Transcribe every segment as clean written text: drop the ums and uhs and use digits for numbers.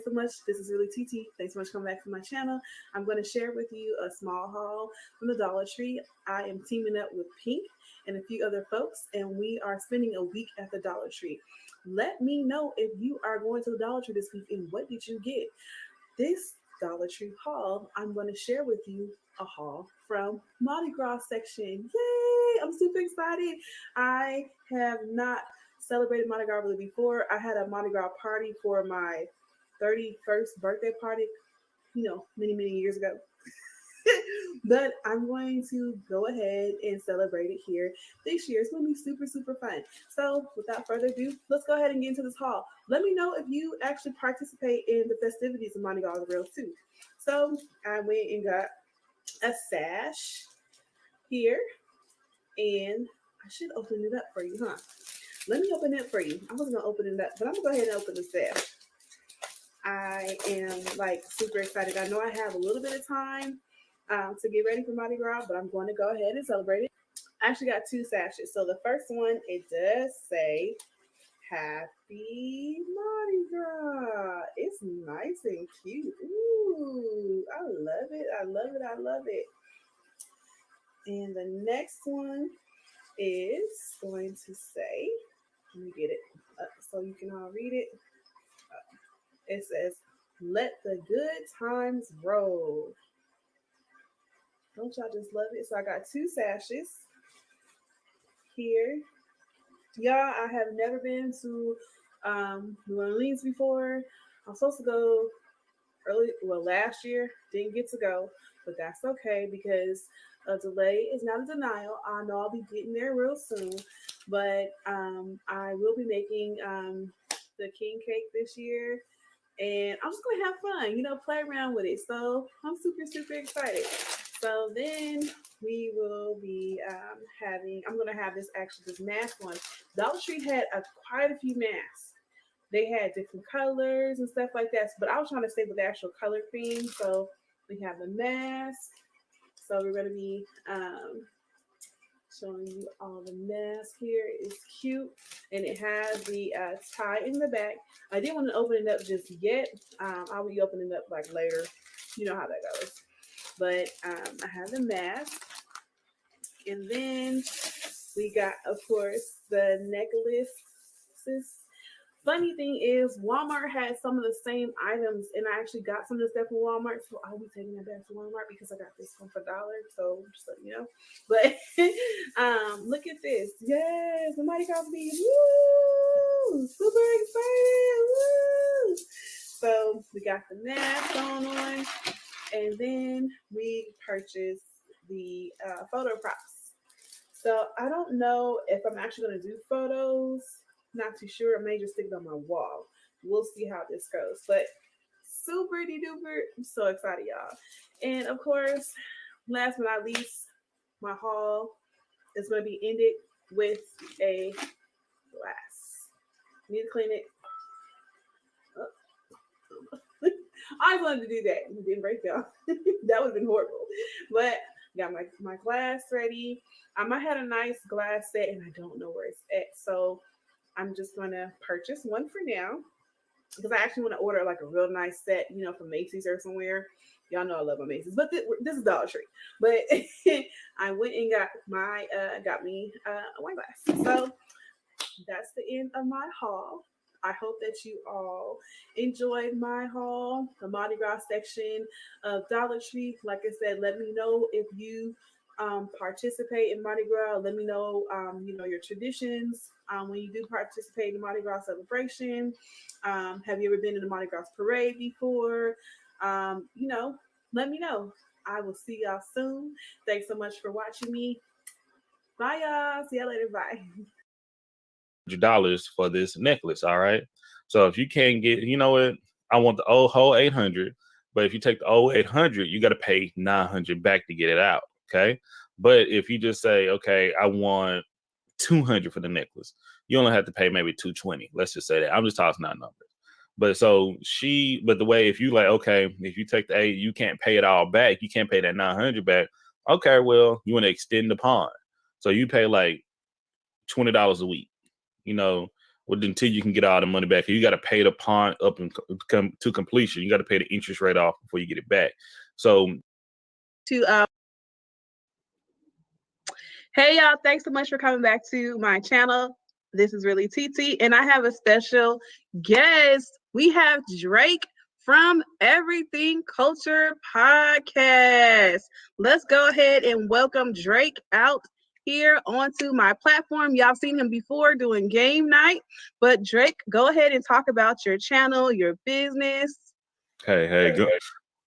so much. This is really TT. Thanks so much for coming back to my channel. I'm going to share with you a small haul from the Dollar Tree. I am teaming up with Pink and a few other folks, and we are spending a week at the Dollar Tree. Let me know if you are going to the Dollar Tree this week and what did you get. This Dollar Tree haul, I'm going to share with you a haul from Mardi Gras section. Yay! I'm super excited. I have not celebrated Mardi Gras really before. I had a Mardi Gras party for my 31st birthday party, many, many years ago. But I'm going to go ahead and celebrate it here this year. It's going to be super, super fun. So, without further ado, let's go ahead and get into this haul. Let me know if you actually participate in the festivities of Mardi Gras Real too. So, I went and got a sash here, and I should open it up for you, huh? Let me open it for you. I wasn't gonna open it up, but I'm gonna go ahead and open the sash. I am like super excited. I know I have a little bit of time to get ready for Mardi Gras, but I'm going to go ahead and celebrate it. I actually got two sashes. So the first one, it does say Happy Mardi Gras. It's nice and cute. Ooh, I love it. I love it. I love it. And the next one is going to say, let me get it up so you can all read it. It says, let the good times roll. Don't y'all just love it? So I got two sashes here. Y'all, I have never been to New Orleans before. I'm supposed to go last year. Didn't get to go, but that's okay because a delay is not a denial. I know I'll be getting there real soon, but I will be making the king cake this year, and I'm just gonna have fun, play around with it. So I'm super, super excited. So then we will be having. I'm gonna have this mask one. Dollar Tree had quite a few masks. They had different colors and stuff like that, but I was trying to stay with the actual color theme. So we have the mask. So we're gonna be showing you all the mask here. It's cute, and it has the tie in the back. I didn't want to open it up just yet. I will be opening it up like later. You know how that goes. But I have the mask, and then we got, of course, the necklaces. Funny thing is, Walmart had some of the same items, and I actually got some of the stuff from Walmart, so I'll be taking that back to Walmart because I got this one for $1. So just let you know. But look at this. Yes, the Mighty Coffee Beans. Woo! Super excited. Woo! So we got the mask on, and then we purchased the photo props. So I don't know if I'm actually going to do photos. Not too sure. I may just stick it on my wall. We'll see how this goes. But super duper. I'm so excited, y'all. And of course, last but not least, my haul is going to be ended with a glass. Need to clean it. Oh. I wanted to do that. It didn't break, y'all. That would have been horrible. But got my glass ready. I had a nice glass set, and I don't know where it's at. So I'm just going to purchase one for now because I actually want to order like a real nice set, from Macy's or somewhere. Y'all know I love my Macy's, but this is Dollar Tree. But I went and got me a wine glass. So that's the end of my haul. I hope that you all enjoyed my haul, the Mardi Gras section of Dollar Tree. Like I said, let me know if you participate in Mardi Gras. Let me know, your traditions when you do participate in the Mardi Gras celebration. Have you ever been in the Mardi Gras parade before? Let me know. I will see y'all soon. Thanks so much for watching me. Bye, y'all. See y'all later. Bye. $100 for this necklace. All right. So if you can't get, I want the whole 800, but if you take the old 800, you got to pay 900 back to get it out. Okay. But if you just say, okay, I want 200 for the necklace, you only have to pay maybe 220. Let's just say that. I'm just tossing out numbers. But but the way, if you like, okay, if you take the 8, you can't pay it all back. You can't pay that 900 back. Okay. Well, you want to extend the pawn. So you pay like $20 a week. until you can get all the money back. You got to pay the pawn up and come to completion. You got to pay the interest rate off before you get it back. So hey y'all, thanks so much for coming back to my channel. This is really TT, and I have a special guest. We have Drake from Everything Culture Podcast. Let's go ahead and welcome Drake out here onto my platform. Y'all seen him before doing game night, but Drake, go ahead and talk about your channel, your business. Hey,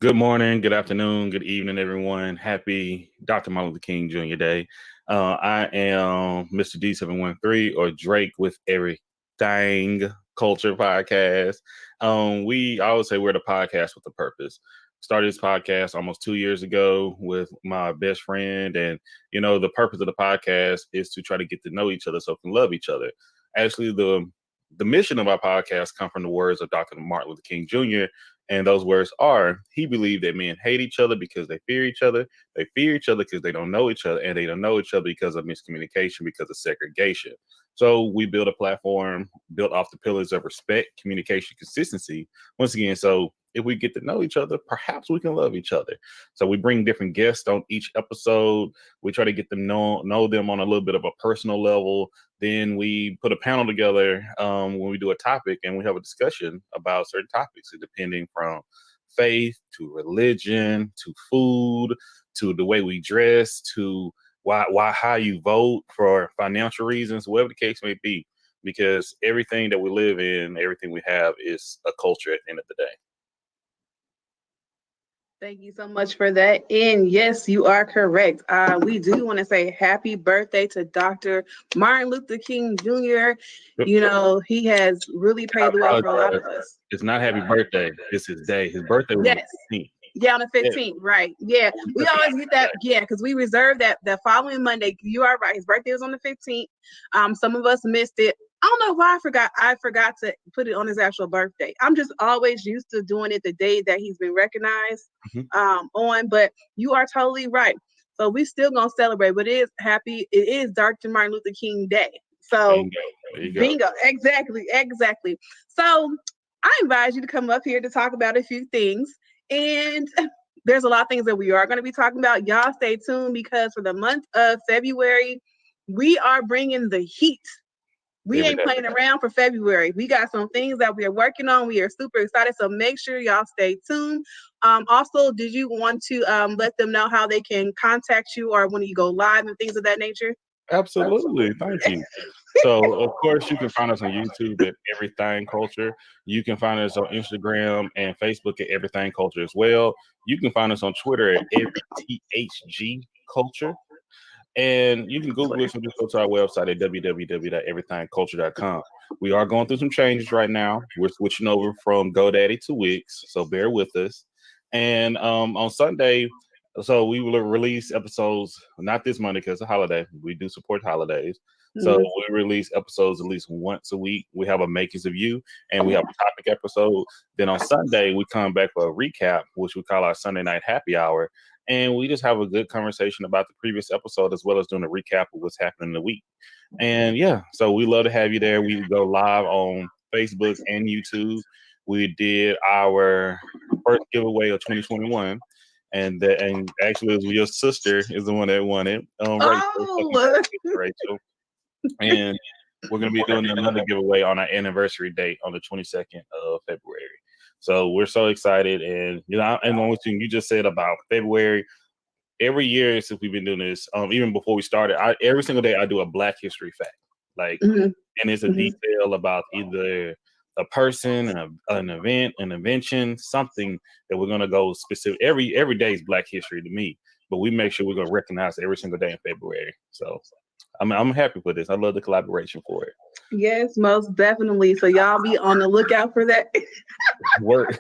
good morning, good afternoon, good evening, everyone. Happy Dr. Martin Luther King Jr. Day. I am Mr. D713, or Drake with Everything Culture Podcast. I always say we're the podcast with a purpose. Started this podcast almost 2 years ago with my best friend, and the purpose of the podcast is to try to get to know each other so we can love each other. Actually, the mission of our podcast come from the words of Dr. Martin Luther King Jr., and those words are, he believed that men hate each other because they fear each other. They fear each other because they don't know each other, and they don't know each other because of miscommunication, because of segregation. So we built a platform built off the pillars of respect, communication, consistency. Once again, so if we get to know each other, perhaps we can love each other. So we bring different guests on each episode. We try to get them know them on a little bit of a personal level. Then we put a panel together when we do a topic, and we have a discussion about certain topics, depending from faith to religion to food to the way we dress to how you vote for financial reasons, whatever the case may be. Because everything that we live in, everything we have is a culture at the end of the day. Thank you so much for that. And yes, you are correct. We do want to say happy birthday to Dr. Martin Luther King Jr. He has really paved the way for a lot of us. It's not happy birthday. It's his day. His birthday was on the 15th. Yeah, on the 15th, right. Yeah, we always get that. Yeah, because we reserved that the following Monday. You are right. His birthday was on the 15th. Some of us missed it. I don't know why I forgot to put it on his actual birthday. I'm just always used to doing it the day that he's been recognized on, but you are totally right. So we still gonna celebrate, but it is Dr. Martin Luther King Day. So bingo. Exactly. So I invite you to come up here to talk about a few things. And there's a lot of things that we are going to be talking about. Y'all stay tuned, because for the month of February, we are bringing the heat. We ain't playing around for February. We got some things that we are working on. We are super excited. So make sure y'all stay tuned. Also, did you want to let them know how they can contact you, or when you go live and things of that nature? Absolutely. Thank you. So, of course, you can find us on YouTube at Everything Culture. You can find us on Instagram and Facebook at Everything Culture as well. You can find us on Twitter at EveryTHG Culture. And you can Google us and just go to our website at www.everythingculture.com. We are going through some changes right now. We're switching over from GoDaddy to Wix, so bear with us. And on Sunday, so we will release episodes, not this Monday because it's a holiday. We do support holidays. So we release episodes at least once a week. We have a Makers of You, and we have a topic episode. Then on Sunday, we come back for a recap, which we call our Sunday Night Happy Hour. And we just have a good conversation about the previous episode, as well as doing a recap of what's happening in the week. And yeah, so we love to have you there. We go live on Facebook and YouTube. We did our first giveaway of 2021. And actually, it was your sister is the one that won it. Rachel. And we're going to be doing another giveaway on our anniversary date on the 22nd of February. So we're so excited. And, and one thing you just said about February, every year since we've been doing this, even before we started, every single day I do a Black History fact. And it's a detail about either a person, an event, an invention, something that we're going to go specific. Every day is Black History to me, but we make sure we're going to recognize every single day in February. So I'm happy for this. I love the collaboration for it. Yes, most definitely. So y'all be on the lookout for that. Work.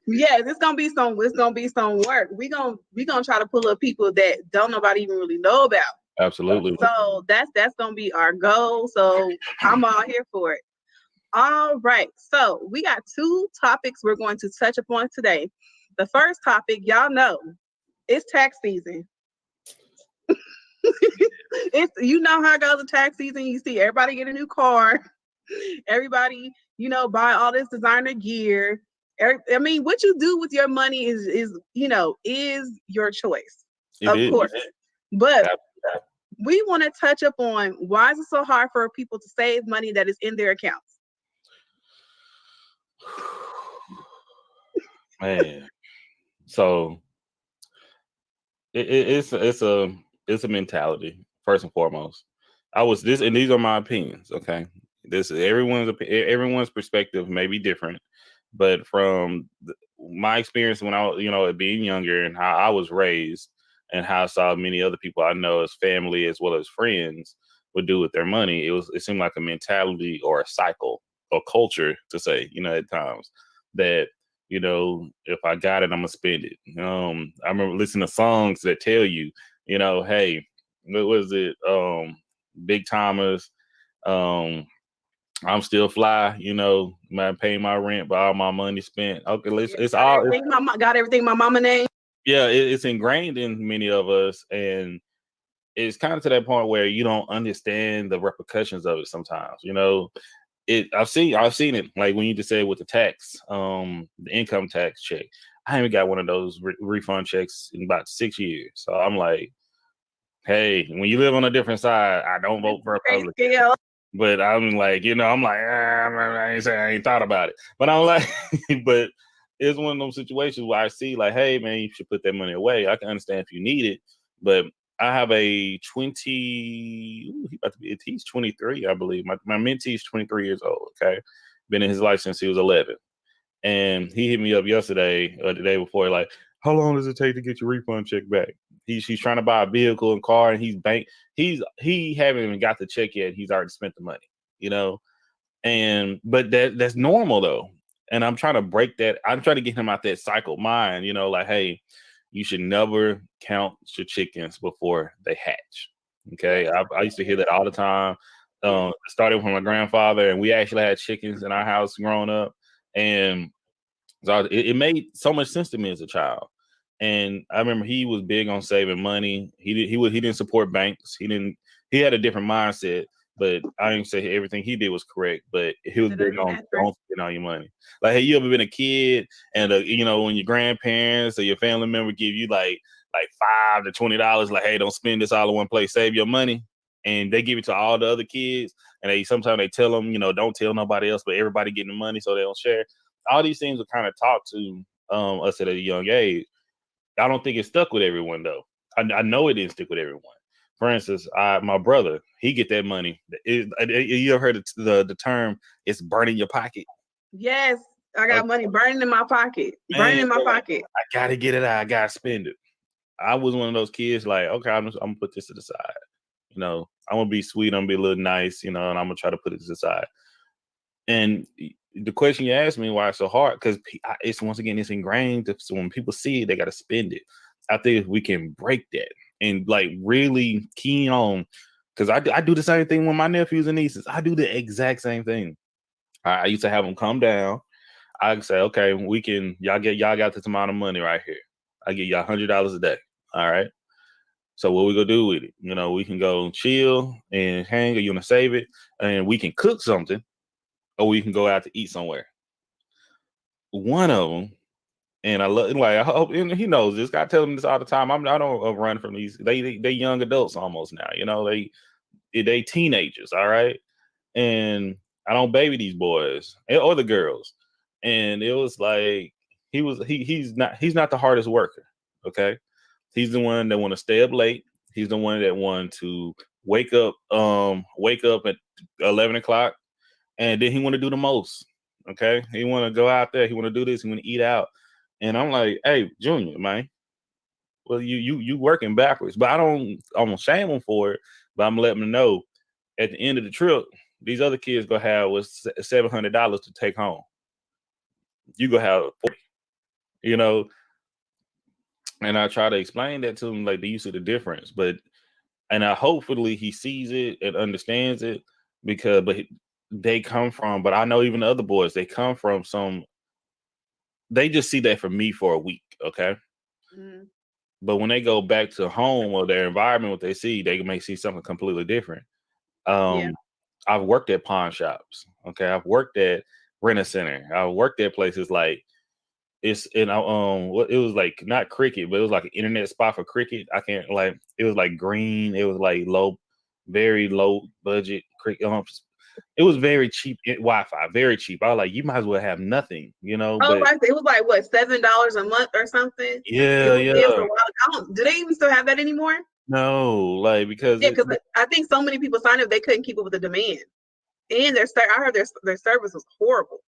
Yes, it's gonna be some work. We gonna try to pull up people that don't nobody even really know about. Absolutely. So that's gonna be our goal. So I'm all here for it. All right. So we got two topics we're going to touch upon today. The first topic, y'all know, it's tax season. It's how it goes in tax season. You see everybody get a new car. Everybody, buy all this designer gear. I mean, what you do with your money is your choice, It of is. course. But Ab- we want to touch up on why is it so hard for people to save money that is in their accounts? Man, so it's a mentality first and foremost. I was this, and these are my opinions. Okay, this is everyone's perspective may be different, but from my experience when I was, being younger and how I was raised and how I saw many other people I know as family as well as friends would do with their money, it seemed like a mentality or a cycle or culture to say, at times that if I got it, I'm gonna spend it. I remember listening to songs that tell you, hey, what was it? Big Thomas, um, I'm still fly, man, paying my rent, but all my money spent. Okay, Yeah, it's got all, everything. Got everything. My mama name. yeah, it's ingrained in many of us, and it's kind of to that point where you don't understand the repercussions of it sometimes. I've seen it, like when you just said with the tax, the income tax check. I haven't got one of those refund checks in about 6 years. So I'm like, hey, when you live on a different side, I don't vote for Republican. Grayscale. But I'm like, I'm like, I ain't saying I ain't thought about it. But I'm like, but it's one of those situations where I see like, hey man, you should put that money away. I can understand if you need it, but I have a 20. He's 23, I believe. My mentee's 23 years old. Okay, been in his life since he was 11, and he hit me up yesterday or the day before, like, how long does it take to get your refund check back? He's trying to buy a vehicle and car, and he haven't even got the check yet. He's already spent the money, and but that's normal though. And I'm trying to break that. I'm trying to get him out that cycle mind, like, hey, you should never count your chickens before they hatch. Okay. I used to hear that all the time. Started with my grandfather, and we actually had chickens in our house growing up. And so it made so much sense to me as a child. And I remember he was big on saving money. He didn't support banks. He had a different mindset, but I didn't say everything he did was correct, but he was big on don't spend all your money. Like, hey, you ever been a kid and when your grandparents or your family member give you like $5 to $20, like, hey, don't spend this all in one place, save your money. And they give it to all the other kids, and sometimes they tell them, don't tell nobody else, but everybody getting the money so they don't share. All these things are kind of taught to us at a young age. I don't think it stuck with everyone though. I know it didn't stick with everyone. For instance, my brother, he get that money. You ever heard the term? It's burning your pocket. Yes, I got money burning in my pocket. Man, I gotta get it out. I gotta spend it. I was one of those kids like, okay, I'm gonna put this to the side. I'm gonna be sweet. I'm gonna be a little nice. And I'm gonna try to put it to the side. And the question you asked me why it's so hard, because it's once again it's ingrained. So when people see it, they got to spend it. I think if we can break that and like really keen on, because I do the same thing with my nephews and nieces. I do the exact same thing. I used to have them come down. I say, okay, y'all got this amount of money right here. I give y'all $100 a day. All right. So what we gonna do with it? We can go chill and hang, or you wanna save it, and we can cook something, or we can go out to eat somewhere. One of them, and I hope, and he knows this. I tell him this all the time. I don't run from these. They young adults almost now. They teenagers. All right, and I don't baby these boys or the girls. And it was like he's not the hardest worker. Okay, he's the one that want to stay up late. He's the one that want to wake up at 11 o'clock, and then he want to do the most. Okay, he want to go out there. He want to do this. He want to eat out, and I'm like, hey, Junior, man. Well, you working backwards, but I don't shame him for it. But I'm letting him know at the end of the trip, these other kids gonna have was $700 to take home. You gonna have 40, you know. And I try to explain that to him, like the use of the difference, and I hopefully he sees it and understands it, but they come from, but I know even the other boys, they come from they just see that from me for a week, okay? Mm-hmm. But when they go back to home or their environment, what they see, they may see something completely different. I've worked at pawn shops. Okay, I've worked at Rent-A-Center. I worked at places like it's in what it was like not cricket, but it was like an internet spot for cricket. I can't like it was like green. It was like low, very low budget cricket. It was very cheap Wi-Fi, very cheap. I was like, you might as well have nothing, you know. Oh, But right. It was like what, $7 a month or something? yeah, It was a yeah, while. Do they even still have that anymore? no, like because Yeah, because I think so many people signed up they couldn't keep up with the demand, and I heard their service was horrible.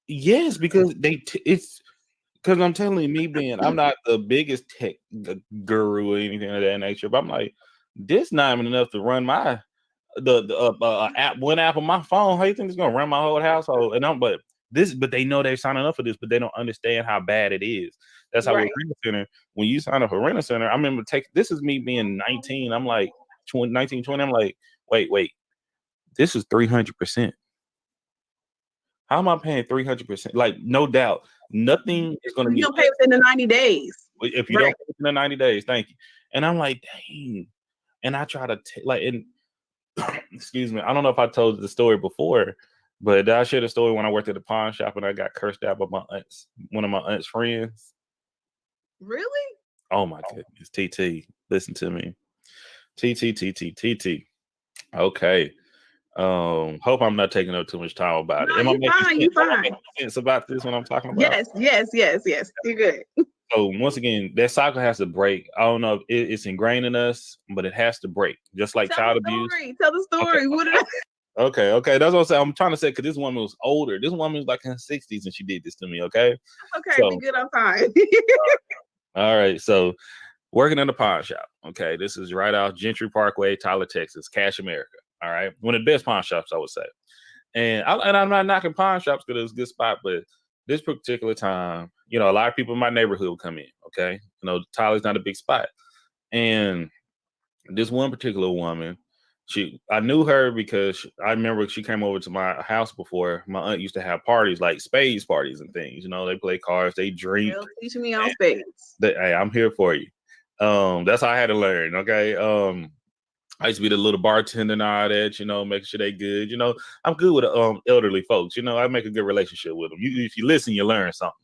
yes, because it's because I'm telling you, I'm not the biggest tech guru or anything of that nature, but I'm like, this not even enough to run my one app on my phone. How you think it's gonna run my whole household? But they know they're signing up for this, but they don't understand how bad it is. That's how with Right. Rent-A-Center. When you sign up for Rent-A-Center, I remember this is me being 19. I'm like 19, 20. I'm like, wait, this is 300%. How am I paying 300%? Like, no doubt, nothing is gonna You be don't pay within the 90 days. if you Right. don't pay within the 90 days. Thank you. And I'm like, dang. And I try to and excuse me, I don't know if I told the story before, but I shared a story when I worked at the pawn shop and I got cursed out by one of my aunt's friends. Really? Oh my goodness, TT, listen to me, TT. Okay, hope I'm not taking up too much time about it. No, Am I you making fine. sense? You Am I fine. making sense about this when I'm talking about? Yes. You're good. So once again, that cycle has to break. I don't know if it's ingrained in us, but it has to break, just like child abuse. Tell the story. What did I? Okay. That's what I'm saying. I'm trying to say because this woman was older. This woman was like in her 60s and she did this to me. Okay. Okay, So, be good. I'm fine. all right. So working in the pawn shop. Okay. This is right off Gentry Parkway, Tyler, Texas, Cash America. All right. One of the best pawn shops, I would say. And I'm not knocking pawn shops because it's a good spot, but this particular time, a lot of people in my neighborhood will come in. Okay. Tyler's not a big spot. And this one particular woman, I knew her because I remember she came over to my house before. My aunt used to have parties like spades parties and things. They play cards, they drink. Girl, teaching me on spades. Hey, I'm here for you. That's how I had to learn. Okay. I used to be the little bartender and all that, making sure they good. I'm good with elderly folks. I make a good relationship with them. If you listen, you learn something.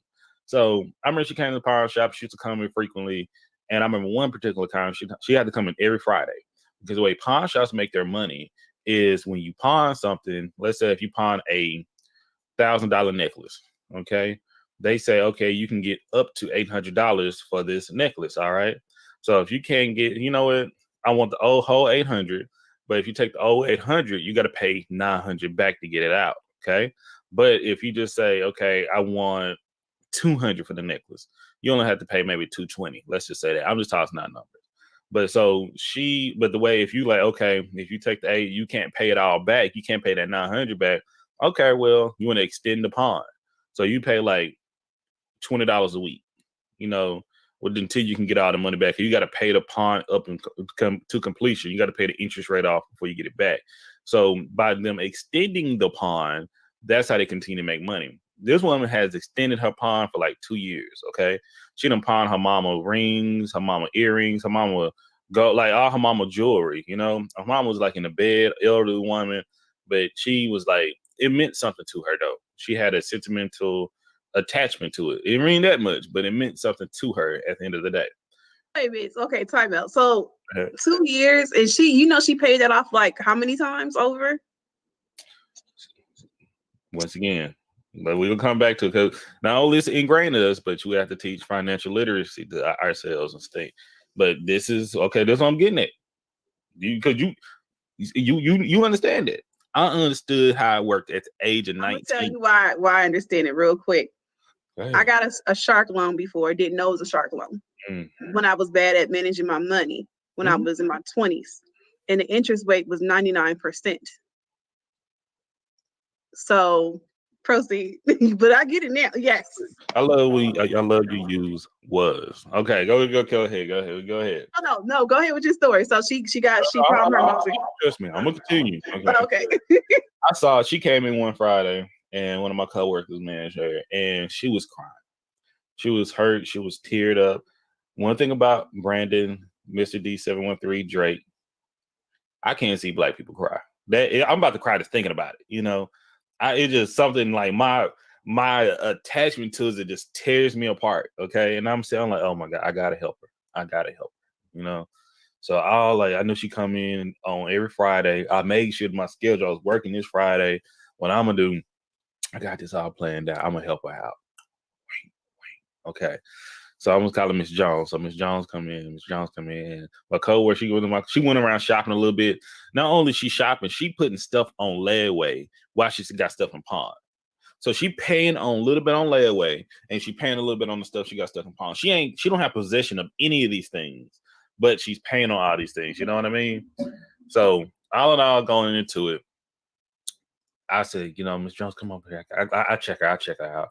So I remember she came to the pawn shop. She used to come in frequently. And I remember one particular time she had to come in every Friday because the way pawn shops make their money is when you pawn something. Let's say if you pawn a $1,000 necklace, okay, they say, okay, you can get up to $800 for this necklace. All right. So if you can't get, I want the whole 800, but if you take the old 800, you got to pay 900 back to get it out. Okay. But if you just say, okay, I want 200 for the necklace, you only have to pay maybe 220. Let's just say that. I'm just tossing out numbers. But the way, if you like, okay, if you take the 8, you can't pay it all back. You can't pay that 900 back. Okay, well, you want to extend the pawn. So you pay like $20 a week, until you can get all the money back. You got to pay the pawn up and come to completion. You got to pay the interest rate off before you get it back. So by them extending the pawn, that's how they continue to make money. This woman has extended her pawn for like 2 years. Okay. She done pawned her mama rings, her mama earrings, her mama like all her mama jewelry. Her mama was like in the bed, elderly woman, but she was like, it meant something to her though. She had a sentimental attachment to it. It didn't mean that much, but it meant something to her at the end of the day. Wait a minute. Okay, time out. So 2 years, and she paid that off like how many times over? Once again, but we will come back to it because not only is it ingrained in us, but you have to teach financial literacy to ourselves and state. But this is okay. That's what I'm getting at. Because you understand it. I understood how it worked at the age of 19. I'm gonna tell you why I understand it real quick. I got a shark loan before. Didn't know it was a shark loan. When I was bad at managing my money when I was in my 20s, and the interest rate was 99%. So proceed, but I get it now. Yes. I love you use was okay. Go ahead. Oh, no. Go ahead with your story. So she problemed her emotion. Trust me, I'm gonna continue. Okay. I saw she came in one Friday, and one of my coworkers managed her, and she was crying. She was hurt. She was teared up. One thing about Brandon, Mr. D713 Drake, I can't see black people cry. I'm about to cry just thinking about it. You know, it's just something like my attachment to it just tears me apart. Okay, and I'm saying like, oh my God, I gotta help her. I gotta help her. You know. So I knew she come in on every Friday. I made sure my schedule I was working this Friday. What I'm gonna do, I got this all planned out. I'm gonna help her out. Okay. So I'm gonna call her Miss Jones. So Miss Jones come in. Miss Jones come in. My coworker, she went around shopping a little bit. Not only she shopping, she putting stuff on layaway while she got stuff in pawn. So she paying on a little bit on layaway, and she paying a little bit on the stuff she got stuff in pawn. She don't have possession of any of these things, but she's paying on all these things. You know what I mean? So all in all, going into it, I said, you know, Miss Jones, come over here. I check her. I check her out.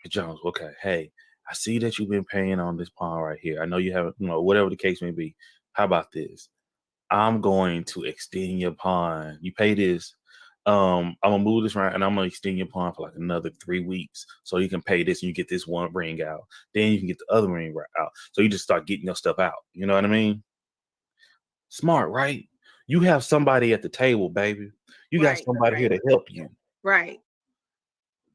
Miss Jones, okay, hey. I see that you've been paying on this pawn right here. I know you haven't, you know, whatever the case may be. How about this? I'm going to extend your pawn. You pay this. I'm gonna move this around and I'm gonna extend your pawn for like another 3 weeks. So you can pay this and you get this one ring out. Then you can get the other ring out. So you just start getting your stuff out. You know what I mean? Smart, right? You have somebody at the table, baby. You got somebody here to help you. Right.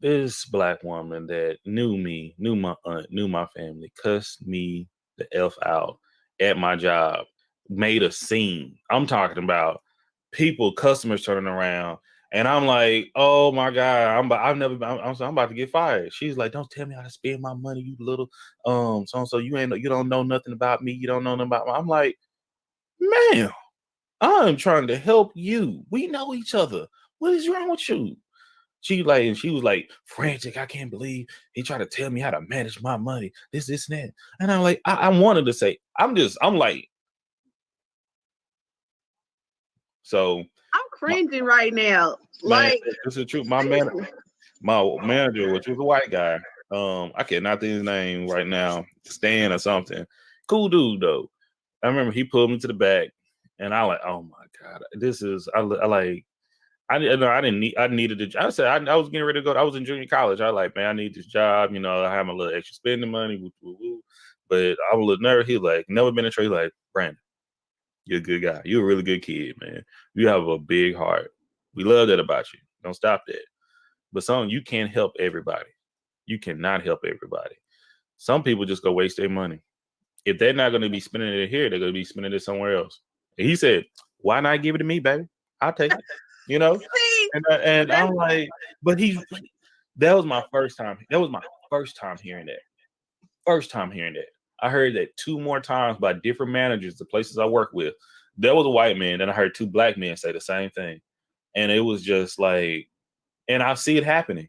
This Black woman that knew me, knew my aunt, knew my family, cussed me the F out at my job, made a scene. I'm talking about customers turning around, and I'm like, oh my God, I'm about to get fired. She's like, don't tell me how to spend my money, you little so you don't know nothing about me, you don't know nothing about me. I'm like, ma'am, I'm trying to help you. We know each other. What is wrong with you? She was like frantic. I can't believe he tried to tell me how to manage my money. This, and that. And I'm like, I wanted to say, I'm like, so I'm cringing right now. Man, Like, this is the truth. My manager, which was a white guy, I cannot think his name right now, Stan or something. Cool dude though. I remember he pulled me to the back, and I like, oh my God, this is I needed a job. I said I was getting ready to go. I was in junior college. I like, man, I need this job. You know, I have my little extra spending money. Woo, woo, woo. But I was a little nervous. He like, never been in trade. Like, Brandon, you're a good guy. You're a really good kid, man. You have a big heart. We love that about you. Don't stop that. But you can't help everybody. You cannot help everybody. Some people just go waste their money. If they're not going to be spending it here, they're going to be spending it somewhere else. And he said, why not give it to me, baby? I'll take it. You know? And I'm like, but that was my first time. That was my first time hearing that. First time hearing that. I heard that 2 more times by different managers, the places I work with. There was a white man, then I heard 2 black men say the same thing. And it was just like, and I see it happening.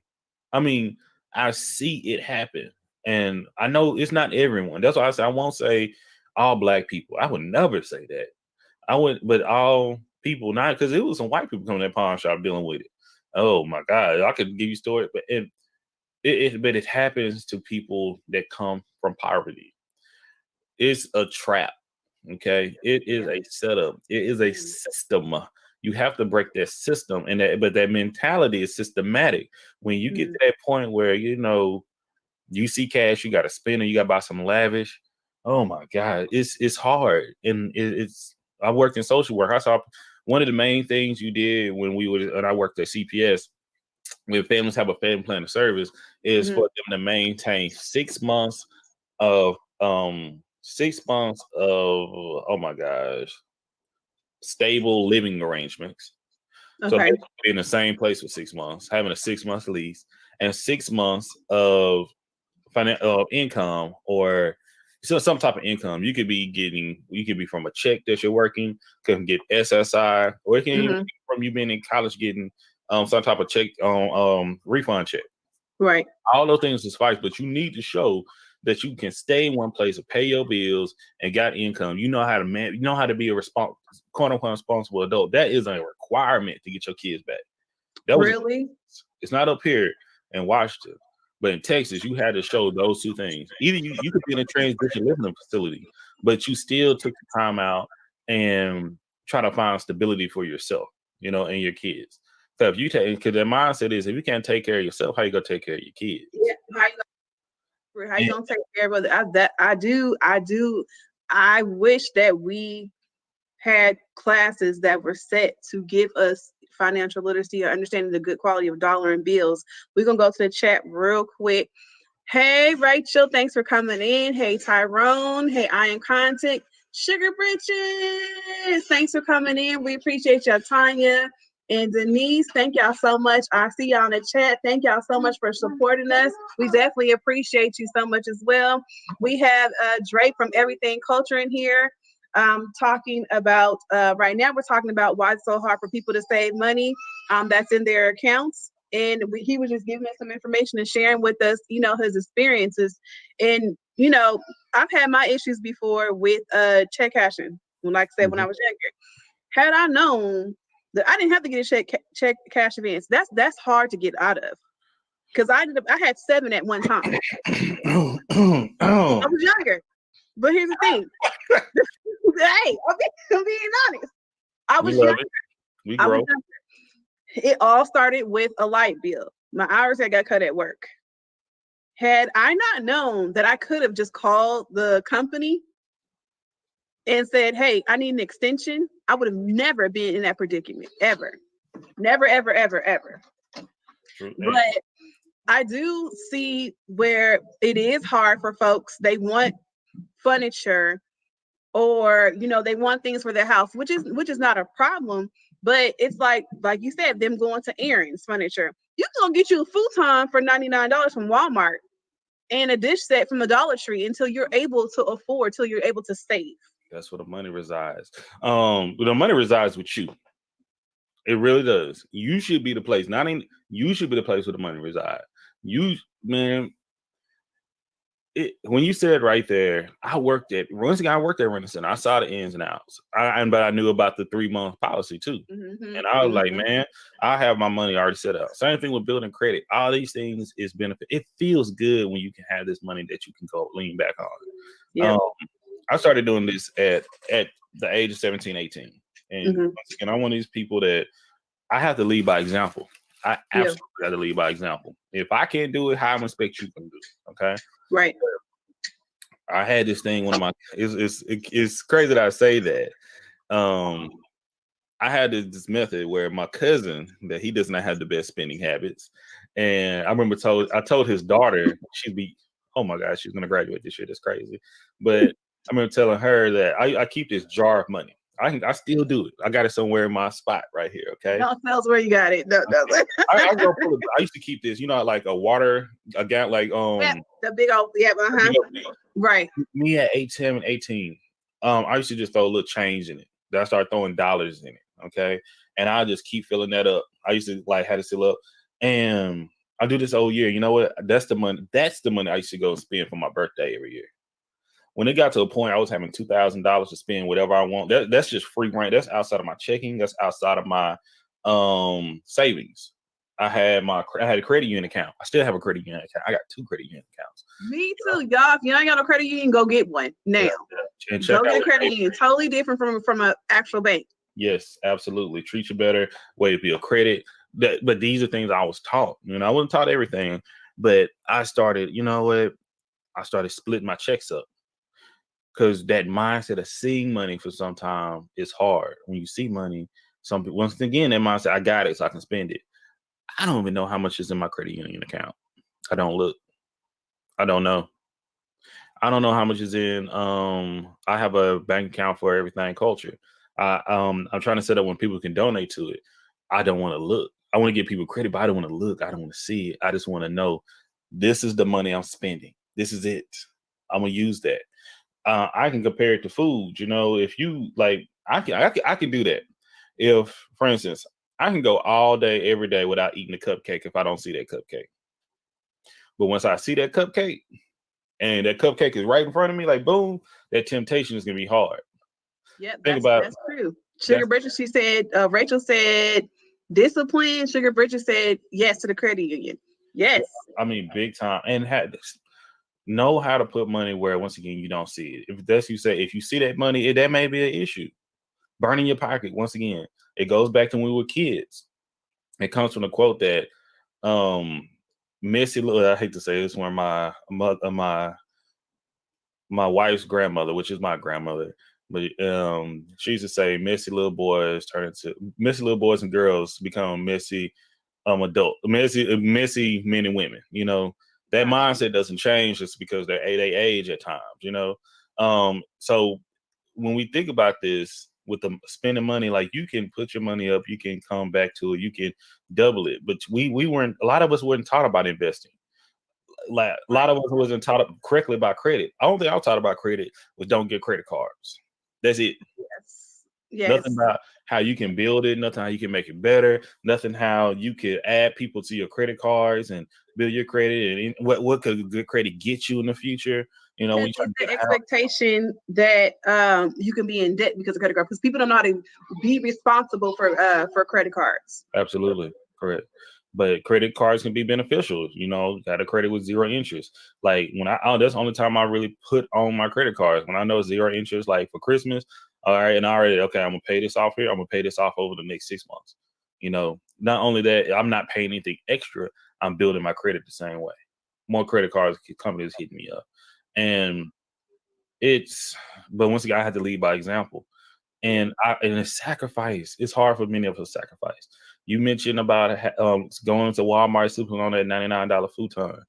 I mean, I see it happen. And I know it's not everyone. That's why I say I won't say all black people. I would never say that. I would, but all people, not because it was some white people coming to that pawn shop dealing with it. Oh my God, I could give you stories, but it happens to people that come from poverty. It's a trap. Okay, it is a setup. It is a system. You have to break that system, but that mentality is systematic. When you get to that point where you see cash, you got to spend it, you got to buy some lavish. Oh my God, it's hard, and it's. I worked in social work. I saw one of the main things you did when I worked at CPS. When families have a family plan of service, is for them to maintain 6 months of 6 months of oh my gosh, stable living arrangements. So they be in the same place for 6 months, having a 6-month lease, and 6 months of income, or some type of income. You could be from a check that you're working, can get SSI, or it can even be from you being in college getting some type of check on refund check. Right. All those things is fine, but you need to show that you can stay in one place and pay your bills and got income. You know how to you know how to be a quote unquote responsible adult. That is a requirement to get your kids back. Really? It's not up here in Washington, but in Texas, you had to show those 2 things. Either you could be in a transition living facility, but you still took the time out and try to find stability for yourself, and your kids. So if you because their mindset is, if you can't take care of yourself, how you gonna take care of your kids? Yeah, how you gonna take care of that? I do. I wish that we had classes that were set to give us financial literacy or understanding the good quality of dollar and bills. We're going to go to the chat real quick. Hey, Rachel, thanks for coming in. Hey, Tyrone. Hey, I Am Content. Sugar Britches, thanks for coming in. We appreciate y'all. Tanya and Denise, thank y'all so much. I see y'all in the chat. Thank y'all so much for supporting us. We definitely appreciate you so much as well. We have Drake from Everything Culture in here talking about, right now we're talking about why it's so hard for people to save money that's in their accounts. And he was just giving us some information and sharing with us, you know, his experiences. And, you know, I've had my issues before with check cashing. Like I said, when I was younger, had I known that I didn't have to get a check cash advance, that's hard to get out of. Because I had 7 at one time. I was younger. But here's the thing. Hey, I'm being honest. I was younger. We grow. It all started with a light bill. My hours had got cut at work. Had I not known that I could have just called the company and said, hey, I need an extension, I would have never been in that predicament, ever. Never, ever, ever, ever. But I do see where it is hard for folks. They want furniture or, you know, they want things for their house, which is not a problem. But it's like you said, them going to errands, furniture. You can go get you a futon for $99 from Walmart and a dish set from the Dollar Tree until you're able to afford, till you're able to save. That's where the money resides. The money resides with you. It really does. You should be the place. You should be the place where the money resides. You, man. When you said right there, I worked at Renaissance. I saw the ins and outs. But I knew about the 3-month policy too. Mm-hmm, and I was like, man, I have my money already set up. Same thing with building credit. All these things is benefit. It feels good when you can have this money that you can go lean back on. Yeah. I started doing this at the age of 17, 18. And once again, I'm one of these people that I have to lead by example. I absolutely have to lead by example. If I can't do it, how I expect you can do it. Okay. Right. I had this thing. It's crazy that I say that. I had this method where my cousin, that he does not have the best spending habits, and I remember I told his daughter, she'd be, oh my gosh, she's gonna graduate this year. That's crazy. But I remember telling her that I keep this jar of money. I still do it. I got it somewhere in my spot right here. Okay. Don't tell us where you got it. No. I used to keep this, like a gallon, like the big old right. Me at 18, I used to just throw a little change in it. Then I started throwing dollars in it. Okay. And I just keep filling that up. I used to have to fill up. And I do this whole year. You know what? That's the money I used to go spend for my birthday every year. When it got to a point I was having $2,000 to spend whatever I want, that's just free reign. That's outside of my checking. That's outside of my savings. I had a credit union account. I still have a credit union account. I got 2 credit union accounts. Me too, y'all. If you ain't got a credit union, go get one now. And check go get a credit union. Totally different from an actual bank. Yes, absolutely. Treat you better. Way to build credit. But these are things I was taught. I wasn't taught everything, but I started. You know what? I started splitting my checks up. Because that mindset of seeing money for some time is hard. When you see money, once again, that mindset, I got it, so I can spend it. I don't even know how much is in my credit union account. I don't look. I don't know. I don't know how much is in. I have a bank account for Everything Culture. I'm trying to set up when people can donate to it. I don't want to look. I want to give people credit, but I don't want to look. I don't want to see it. I just want to know this is the money I'm spending. This is it. I'm gonna use that. I can compare it to food. If you like, I can do that. If, for instance, I can go all day, every day without eating a cupcake if I don't see that cupcake. But once I see that cupcake and that cupcake is right in front of me, like boom, that temptation is gonna be hard. Yeah, that's true. Sugar Bridget, she said, Rachel said discipline. Sugar Bridget said yes to the credit union. Yes. I mean, big time. And had this. Know how to put money where, once again, you don't see it. If you see that money, that may be an issue. Burning your pocket, once again, it goes back to when we were kids. It comes from the quote that Missy, I hate to say this, one my wife's grandmother, which is my grandmother, But she used to say messy little boys and girls become messy messy men and women. You know, that mindset doesn't change just because they age at times, you know. So when we think about this with the spending money, like you can put your money up, you can come back to it, you can double it. But we weren't, a lot of us weren't taught about investing. Like a lot of us wasn't taught correctly about credit. The only thing I was taught about credit was don't get credit cards. That's it. Yes. Nothing about how you can build it, nothing how you can make it better, nothing how you could add people to your credit cards and build your credit, and what could good credit get you in the future. You know, when you the expectation that you can be in debt because of credit card, because people don't know how to be responsible for credit cards. Absolutely correct. But credit cards can be beneficial. You know, got a credit with 0 interest. Like when that's the only time I really put on my credit cards, when I know 0 interest, like for Christmas. All right, and I'm gonna pay this off here. I'm gonna pay this off over the next 6 months. You know, not only that, I'm not paying anything extra. I'm building my credit the same way. More credit cards companies hitting me up, and but once again, I had to lead by example. And it's sacrifice. It's hard for many of us to sacrifice. You mentioned about going to Walmart, sleeping on that $99 futon.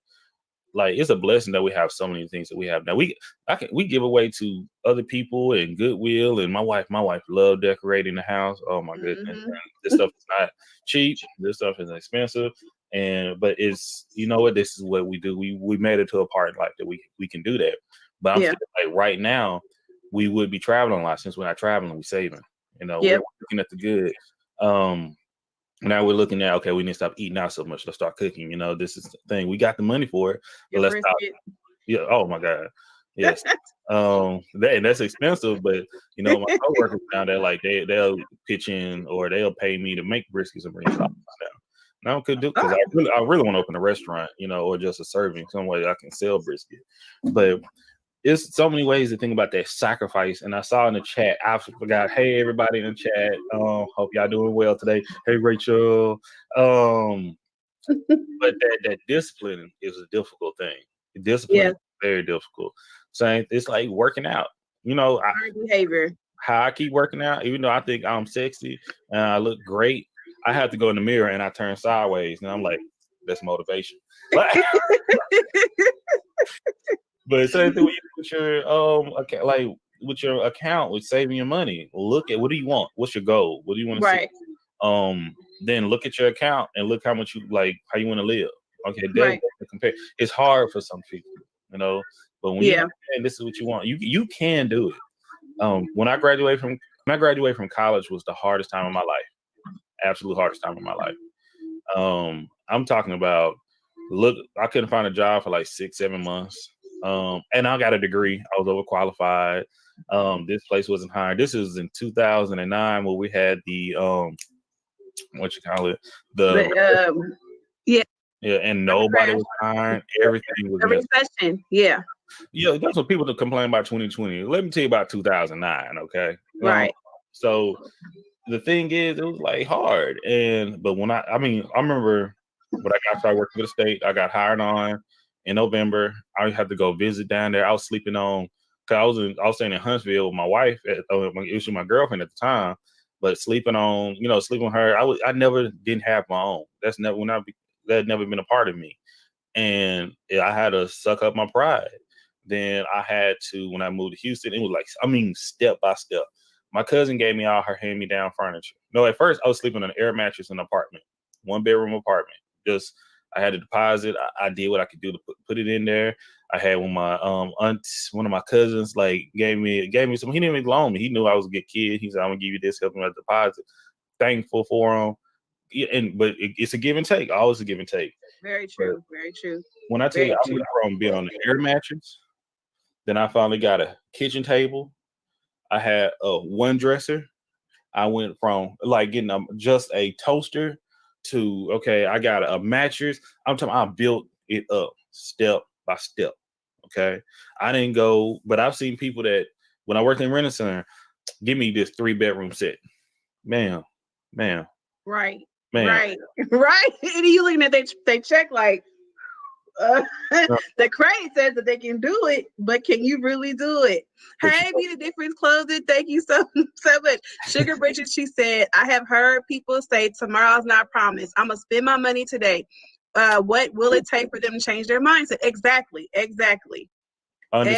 Like it's a blessing that we have so many things that we have now. We give away to other people and Goodwill, and my wife loved decorating the house. Oh my goodness, this stuff is not cheap. This stuff is expensive, but it's, you know what, this is what we do. We made it to a part in life that we can do that. But I'm feeling like right now we would be traveling a lot. Since we're not traveling, we're saving. You know, we're looking at the good. Now we're looking at, okay, we need to stop eating out so much. Let's start cooking. You know, this is the thing. We got the money for it, but let's stop. Yeah. Oh my God. Yes. That's expensive, but you know, my coworkers now, they're like they'll pitch in or they'll pay me to make briskets and bring sauce down. Now I could do, because I really want to open a restaurant, you know, or just a serving some way I can sell brisket. But it's so many ways to think about that sacrifice. And I saw in the chat, I forgot, hey, everybody in the chat, hope y'all doing well today. Hey, Rachel. But that discipline is a difficult thing. Discipline is very difficult. So it's like working out. You know, behavior. How I keep working out, even though I think I'm sexy and I look great, I have to go in the mirror and I turn sideways. And I'm like, that's motivation. But same thing with your like with your account, with saving your money. Look at, what do you want? What's your goal? What do you want to see? Then look at your account and look how much you like, how you want to live. Okay, compare. It's hard for some people, you know. But when you understand this is what you want, you can do it. When I graduated from college was the hardest time of my life. Absolute hardest time of my life. I'm talking about, I couldn't find a job for like 6-7 months. And I got a degree. I was overqualified. This place wasn't hiring. This was in 2009 where we had the what you call it, and nobody was hiring. Everything was a recession. Yeah, that's what people complain about 2020. Let me tell you about 2009. Okay, right. So the thing is, it was like hard, but when I remember when I started working for the state, I got hired on in November. I had to go visit down there. I was sleeping on, cause I was staying in Huntsville with my wife. It was my girlfriend at the time, but sleeping on her. I never didn't have my own. That never been a part of me, and I had to suck up my pride. Then I had to, when I moved to Houston, it was like, step by step. My cousin gave me all her hand-me-down furniture. No, at first I was sleeping on an air mattress in an apartment, 1-bedroom apartment. Just, I had a deposit. I did what I could do to put it in there. I had one of my cousins like gave me some. He didn't even loan me. He knew I was a good kid. He said, "I'm gonna give you this, help me with the deposit." Thankful for him. Yeah, but it's a give and take. Always a give and take. Very true. Very true. When I tell you, I went from being on an air mattress, then I finally got a kitchen table. I had one dresser. I went from like getting just a toaster to, okay, I got a mattress. I'm talking, I built it up step by step. Okay. I didn't go, but I've seen people that when I worked in Rent Center, give me this 3-bedroom set. Ma'am. Right. Ma'am. Right. And you looking at they check like, The credit says that they can do it, but can you really do it? Hey, Be the Difference Clothing, thank you so much. Sugar Bridget, she said, I have heard people say tomorrow's not promised. I'm gonna spend my money today. What will it take for them to change their mindset? Exactly. What do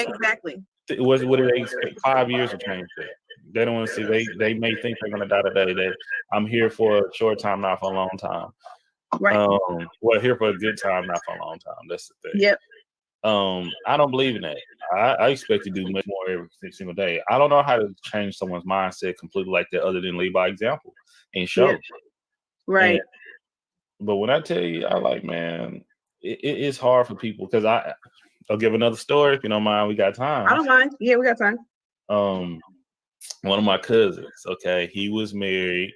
they expect? 5 years to change that. They don't want to see. They may think they're gonna die today. That I'm here for a short time, not for a long time. Right. Well, here for a good time, not for a long time. That's the thing. Yep. I don't believe in that. I expect to do much more every single day. I don't know how to change someone's mindset completely like that, other than lead by example and show. Yep. Right. But when I tell you, I like, man, it's hard for people because I'll give another story if you don't mind. We got time. I don't mind. Yeah, we got time. One of my cousins, okay, he was married,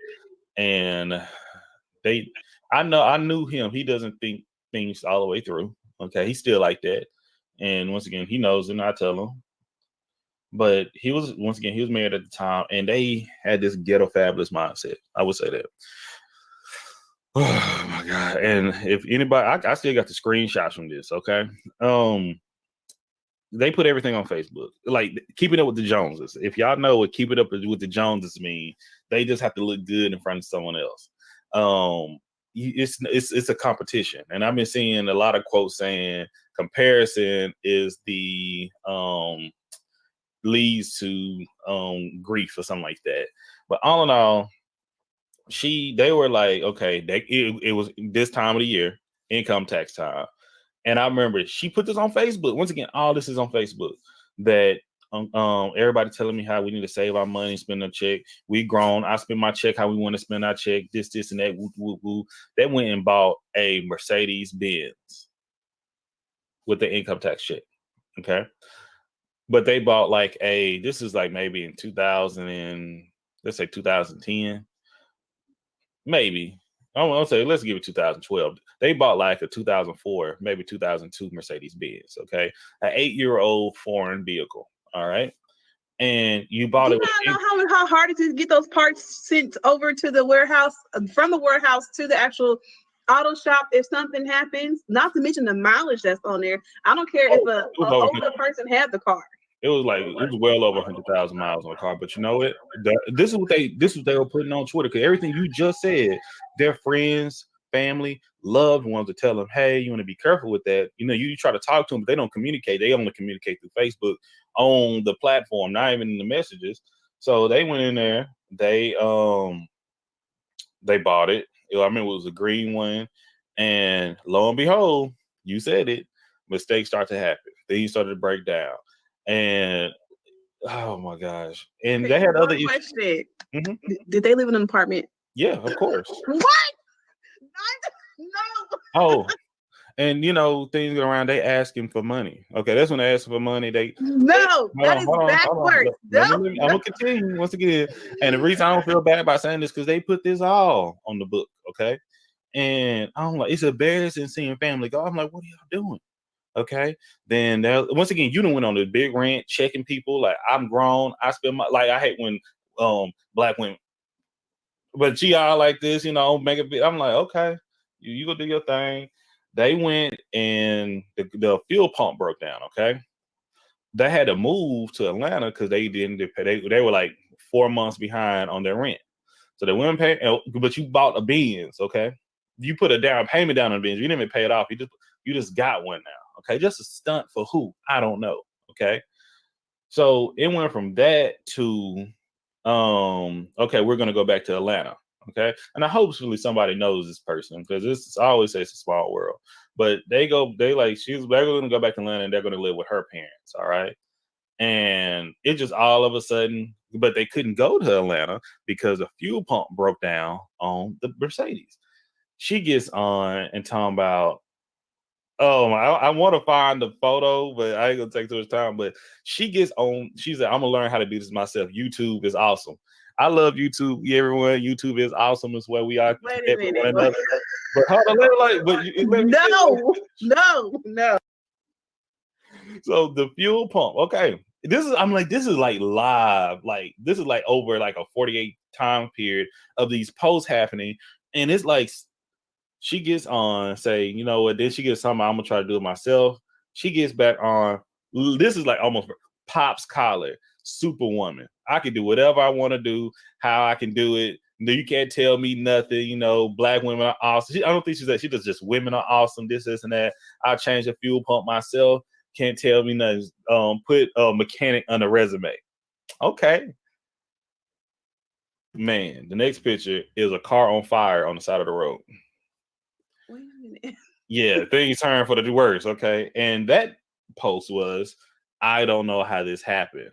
and I knew him. He doesn't think things all the way through. Okay, he's still like that. And once again, he knows, and I tell him. But he was married at the time, and they had this ghetto fabulous mindset. I would say that. Oh my God. And if anybody, I still got the screenshots from this, okay? They put everything on Facebook, like keeping up with the Joneses. If y'all know what keep it up with the Joneses mean, they just have to look good in front of someone else. It's a competition, and I've been seeing a lot of quotes saying comparison is the leads to grief or something like that. But all in all, they were like, okay, it was this time of the year, income tax time. And I remember she put this on Facebook. Once again, all this is on Facebook. That everybody telling me how we need to save our money, spend a check. We grown. I spend my check how we want to spend our check. This, and that. Woo, woo, woo. They went and bought a Mercedes Benz with the income tax check. Okay, but they bought this is like maybe in 2000 and let's say 2010, maybe. I'll say let's give it 2012. They bought like a 2004, maybe 2002 Mercedes Benz. Okay, an 8-year-old foreign vehicle. All right, and you bought it. You know how hard it is to get those parts sent over to the warehouse, from the warehouse to the actual auto shop if something happens. Not to mention the mileage that's on there. I don't care if an older person had the car. It was well over 100,000 miles on the car. But you know what? This is what they were putting on Twitter, because everything you just said, their friends, family, loved ones to tell them, hey, you want to be careful with that. You know, you try to talk to them, but they don't communicate. They only communicate through Facebook on the platform, not even in the messages. So they went in there. They bought it. I remember it was a green one, and lo and behold, you said it, mistakes start to happen. Things started to break down. And oh my gosh! And they had other issues. Mm-hmm. Did they live in an apartment? Yeah, of course. What? No. Oh, and you know things go around. They asking for money. Okay, that's when they ask for money. That is backwards. I'm gonna continue once again. And the reason I don't feel bad about saying this because they put this all on the book. Okay, and I'm like, it's embarrassing seeing family go. I'm like, what are y'all doing? Okay, then once again, you done went on the big rant, checking people. Like, I'm grown. I spend my I hate when black women, but GI like this, you know, make it big. I'm like, okay, you go do your thing. They went and the fuel pump broke down. Okay, they had to move to Atlanta because they didn't pay. They were like 4 months behind on their rent, so they wouldn't pay. But you bought a Benz. Okay, you put a down payment down on a Benz. You didn't even pay it off. You just got one now. Okay, just a stunt for who? I don't know. Okay, so it went from that to okay, we're gonna go back to Atlanta. Okay, and hopefully somebody knows this person because I always say it's a small world. But they're gonna go back to Atlanta and they're gonna live with her parents. All right, and it just all of a sudden, but they couldn't go to Atlanta because a fuel pump broke down on the Mercedes. She gets on and talking about. Oh, I want to find the photo, but I ain't gonna take too much time. But she gets on. She said, "I'm gonna learn how to do this myself. YouTube is awesome. I love YouTube. Yeah, everyone, YouTube is awesome. It's where we are." Wait a minute. But hold on, no. So the fuel pump. Okay, this is like live. Like this is like over like a 48 time period of these posts happening, and it's like She gets on, say, you know what, then she gets something, I'm gonna try to do it myself. She gets back on, this is like almost Pop's collar, Superwoman. I can do whatever I want to do, how I can do it. You can't tell me nothing, you know, black women are awesome. I don't think she's that. She does just women are awesome, this and that. I'll change the fuel pump myself. Can't tell me nothing. Put a mechanic on the resume. Okay. Man, the next picture is a car on fire on the side of the road. Wait a minute. Yeah, things turn for the worse. Okay. And that post was, I don't know how this happened.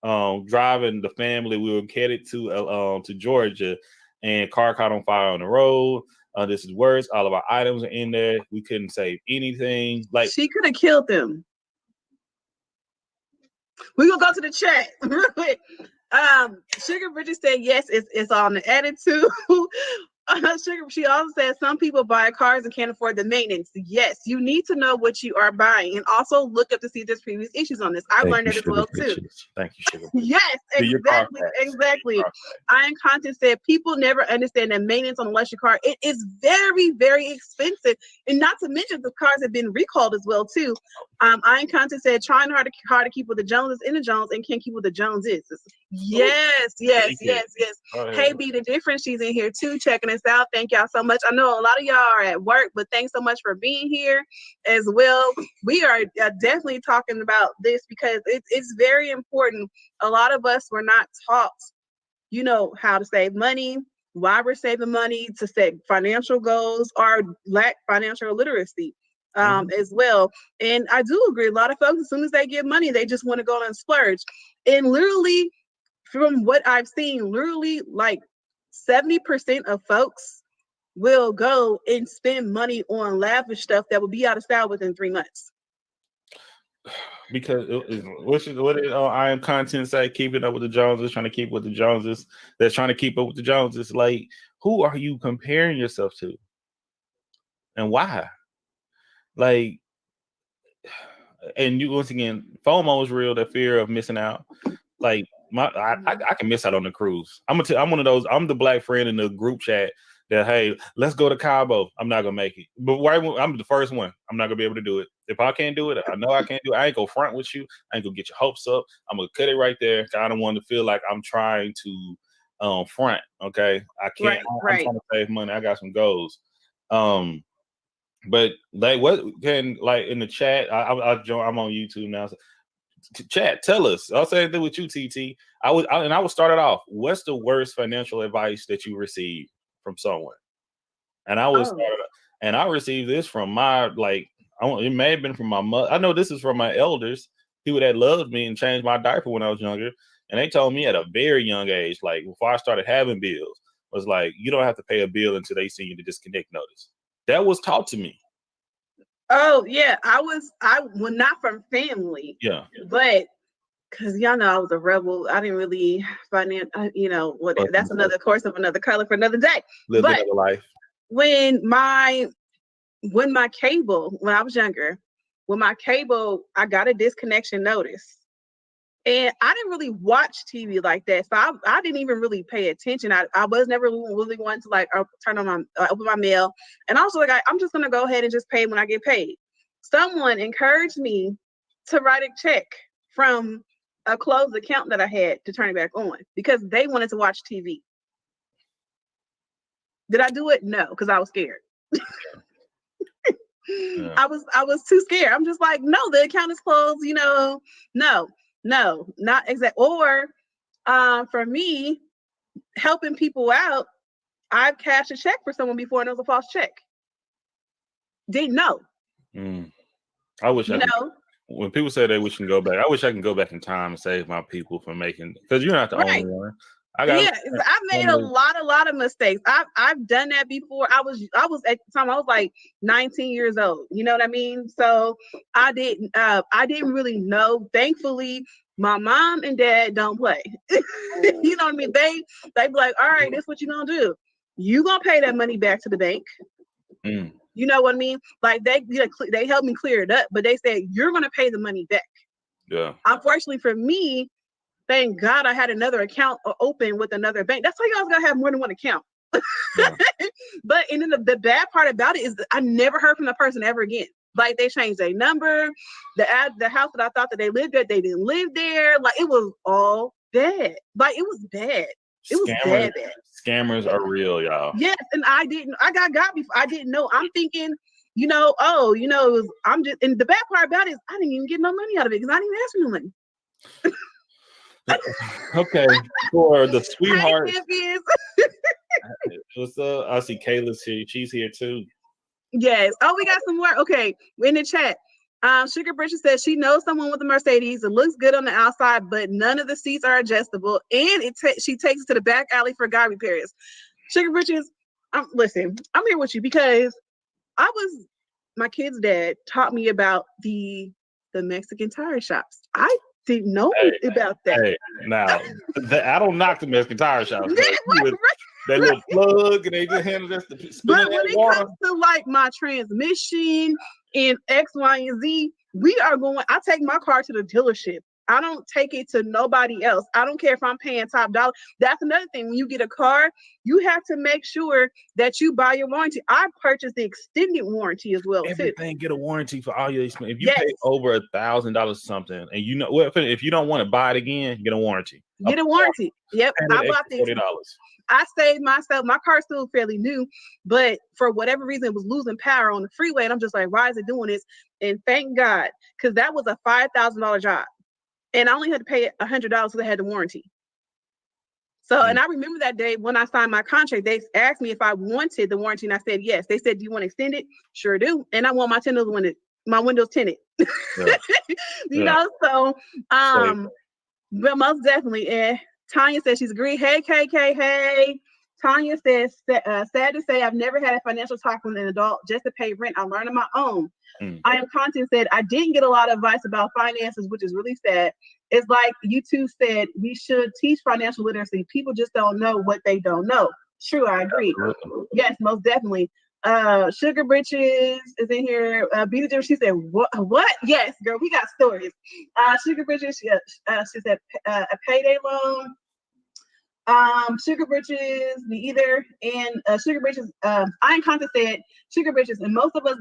Driving the family, we were headed to Georgia, and car caught on fire on the road. This is worse. All of our items are in there. We couldn't save anything. Like, she could have killed them. We're gonna go to the chat real quick. Sugar Bridget said yes, it's on the attitude. Sugar, she also said some people buy cars and can't afford the maintenance. Yes, you need to know what you are buying, and also look up to see if there's previous issues on this. I've learned that as well too. Thank you, Sugar. Yes, exactly. I Am Content said people never understand that maintenance on a luxury car, it is very, very expensive, and not to mention the cars have been recalled as well too. I Am Content said trying hard to keep with the Joneses in the Jones and can't keep with the Joneses. Yes. Hey, be the difference. She's in here too, checking us out. Thank y'all so much. I know a lot of y'all are at work, but thanks so much for being here as well. We are definitely talking about this because it's very important. A lot of us were not taught, you know, how to save money, why we're saving money, to set financial goals, or lack financial literacy as well. And I do agree, a lot of folks, as soon as they get money, they just want to go and splurge. And literally, from what I've seen, literally like 70% of folks will go and spend money on lavish stuff that will be out of style within 3 months. Because what did I Am Content say? Keeping up with the Joneses, trying to keep with the Joneses. That's trying to keep up with the Joneses. Like, who are you comparing yourself to, and why? Like, and you, once again, FOMO is real. The fear of missing out. Like, I can miss out on the cruise. I'm one of those. I'm the black friend in the group chat that, hey, let's go to Cabo. I'm not gonna make it, but I'm the first one. I'm not gonna be able to do it. If I can't do it, I know I can't do it. I ain't gonna front with you. I ain't gonna get your hopes up. I'm gonna cut it right there. I don't want to feel like I'm trying to front. Okay, I can't. I'm trying to save money. I got some goals. But like, what can, like, in the chat? I'm on YouTube now. So chat, tell us. I'll say anything with you, TT. I will start it off. What's the worst financial advice that you received from someone? And I was, and I received this from my, like, it may have been from my mother. I know this is from my elders, people that loved me and changed my diaper when I was younger. And they told me at a very young age, like before I started having bills, was like, you don't have to pay a bill until they send you the disconnect notice. That was taught to me. Oh yeah, I well, not from family. Yeah, but because y'all know I was a rebel, I didn't really finance. You know what? That's another course of another color for another day. Live another life. When my cable, when I was younger, when my cable, I got a disconnection notice. And I didn't really watch TV like that. So I didn't even really pay attention. I was never really one to like turn on open my mail. And also like, I'm just going to go ahead and just pay when I get paid. Someone encouraged me to write a check from a closed account that I had to turn it back on because they wanted to watch TV. Did I do it? No, because I was scared. Yeah. I was too scared. I'm just like, no, the account is closed, you know. No, not exact. Or for me, helping people out, I've cashed a check for someone before and it was a false check. Didn't know. I wish when people say they wish I can go back, I wish I can go back in time and save my people from making, because you're not the only one. I've made a lot of mistakes. I've done that before. I was at the time I was like 19 years old. You know what I mean? So I didn't really know. Thankfully, my mom and dad don't play. You know what I mean? They be like, all right, this is what you gonna do. You gonna pay that money back to the bank. You know what I mean? Like they helped me clear it up, but they said you're gonna pay the money back. Yeah. Unfortunately for me, thank God I had another account open with another bank. That's why you guys gotta have more than one account. Yeah. But and then the bad part about it is that I never heard from the person ever again. Like they changed their number, the house that I thought that they lived at, they didn't live there. Like it was all bad. Like it was bad. It was bad. Scammers are real, y'all. Yes, and I got before. I didn't know. I'm thinking, it was, I'm just, and the bad part about it is I didn't even get no money out of it because I didn't even ask for no money. Okay, for the sweetheart. I see Kayla's here. She's here too. Yes. Oh, we got some more. Okay, in the chat. Sugar Bridget says she knows someone with a Mercedes. It looks good on the outside, but none of the seats are adjustable, and she takes it to the back alley for guy repairs. Sugar Bridget, listen, I'm here with you because my kid's dad taught me about the Mexican tire shops. I didn't know about that. Hey, now I don't knock the Mexican tire shops. They little plug and they just handle this. But when it comes to like my transmission and X, Y, and Z, I take my car to the dealership. I don't take it to nobody else. I don't care if I'm paying top dollar. That's another thing. When you get a car, you have to make sure that you buy your warranty. I purchased the extended warranty as well. Everything get a warranty for all your expenses. If you pay over $1,000 something, and if you don't want to buy it again, get a warranty. Get a warranty. Yep, I bought $40. I saved myself. My car's still fairly new, but for whatever reason, it was losing power on the freeway, and I'm just like, why is it doing this? And thank God, because that was a $5,000 job. And I only had to pay $100 because I had the warranty. So, and I remember that day when I signed my contract, they asked me if I wanted the warranty, and I said yes. They said, "Do you want to extend it?" Sure do. And I want my windows tinted. Yeah. So, but most definitely. And Tanya says she's agreed. Hey, KK, hey. Tanya says, sad to say, I've never had a financial talk with an adult just to pay rent. I learned on my own. I am content said, I didn't get a lot of advice about finances, which is really sad. It's like you two said, we should teach financial literacy. People just don't know what they don't know. True, I agree. Yes, most definitely. Sugar Britches is in here. Beat she said, what? Yes, girl, we got stories. Sugar Britches, she said, a payday loan. Sugar Britches, me either, and Sugar Britches. I am content said Sugar Britches, and most of us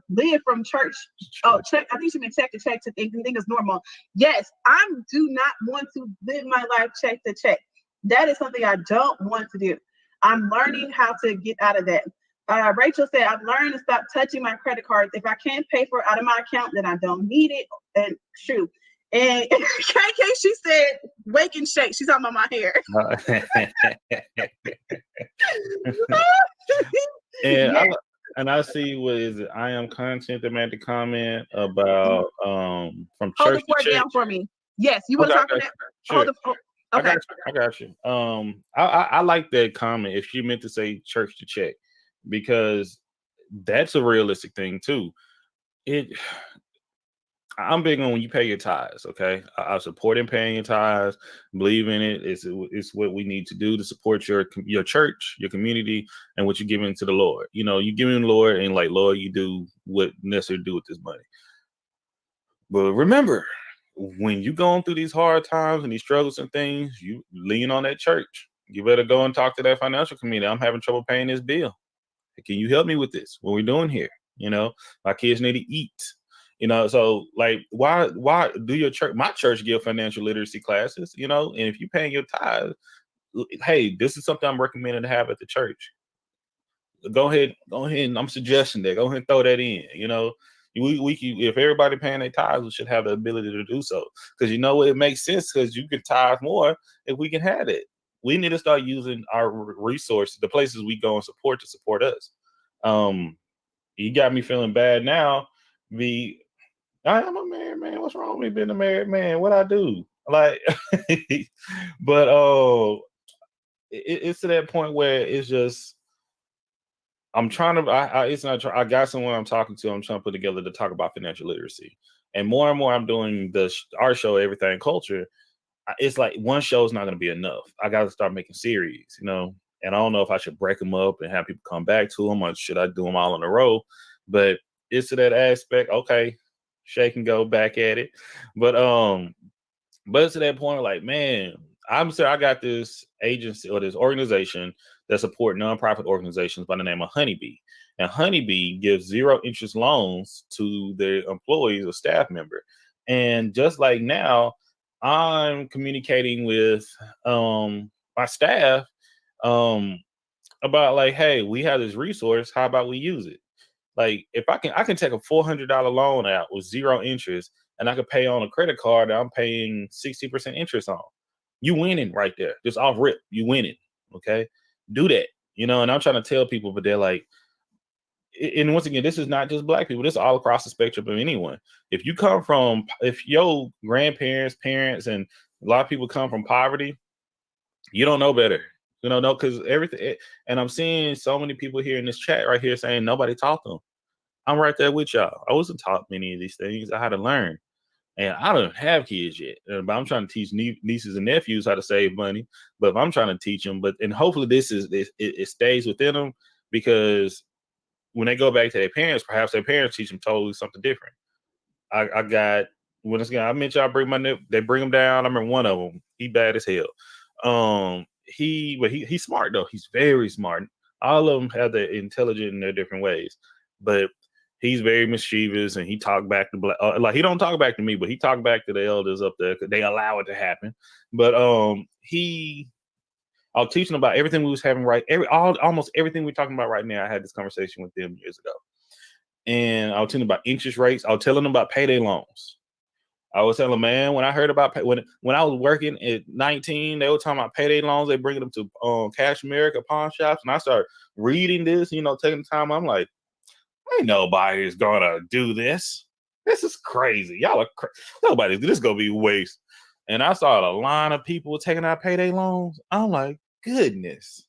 live from church. Oh, check. I think she meant check to check to think it's normal. Yes, I do not want to live my life check to check. That is something I don't want to do. I'm learning how to get out of that. Rachel said, I've learned to stop touching my credit cards. If I can't pay for it out of my account, then I don't need it. And true. And KK, she said, wake and shake. She's talking about my hair. And I see what is it? I am content that made the comment about from church Hold the floor down for me. Yes, you want to talk about that? Sure. Okay. I got you. I like that comment if she meant to say church to check, because that's a realistic thing too. I'm big on when you pay your tithes, okay? I support in paying your tithes, believe in it. It's what we need to do to support your church, your community, and what you're giving to the Lord. You give in the Lord, and like, Lord, you do what necessary to do with this money. But remember, when you're going through these hard times and these struggles and things, you lean on that church. You better go and talk to that financial community. I'm having trouble paying this bill. Can you help me with this? What we're doing here? My kids need to eat. So like, why do your church? My church give financial literacy classes, and if you're paying your tithes, hey, this is something I'm recommending to have at the church. Go ahead, and I'm suggesting that. Go ahead and throw that in. If everybody paying their tithes, we should have the ability to do so. Because it makes sense, because you can tithe more if we can have it. We need to start using our resources, the places we go and support, to support us. You got me feeling bad now. I am a married man. What's wrong with me being a married man? What I do? Like, but it's to that point where it's just, I'm trying to. It's not. I got someone I'm talking to. I'm trying to put together to talk about financial literacy, and more I'm doing our show, Everything Culture. It's like one show is not going to be enough. I got to start making series, and I don't know if I should break them up and have people come back to them, or should I do them all in a row? But it's to that aspect. Okay. Shake and go back at it, but it's to that point, like, man, I'm saying I got this agency or this organization that support nonprofit organizations by the name of Honeybee. And Honeybee gives 0 interest loans to their employees or staff member. And just like now, I'm communicating with my staff about like, hey, we have this resource. How about we use it? Like, if I can take a $400 loan out with 0 interest, and I could pay on a credit card that I'm paying 60% interest on. You winning right there, just off rip. You winning. Okay, do that. And I'm trying to tell people, but they're like, and once again, this is not just Black people. This is all across the spectrum of anyone. If your grandparents, parents, and a lot of people come from poverty, you don't know better. No, because everything. And I'm seeing so many people here in this chat right here saying nobody taught them. I'm right there with y'all. I wasn't taught many of these things. I had to learn. And I don't have kids yet, but I'm trying to teach nieces and nephews how to save money. But if I'm trying to teach them, and hopefully it stays within them, because when they go back to their parents, perhaps their parents teach them totally something different. I got I mentioned they bring him down. I remember one of them. He bad as hell. He's smart though. He's very smart. All of them have their intelligent in their different ways, but he's very mischievous, and he talked back to like he don't talk back to me, but he talked back to the elders up there. They allow it to happen. But I'll teach them about everything we was having almost everything we're talking about right now. I had this conversation with them years ago, and I'll tell them about interest rates. I'll tell them about payday loans. I was telling them, man, when I heard about when I was working at 19, they were talking about payday loans. They bringing them to Cash America pawn shops, and I started reading this. Taking the time. I'm like, ain't nobody's gonna do this. This is crazy. Y'all are nobody. This is gonna be waste. And I saw a line of people taking out payday loans. I'm like, goodness.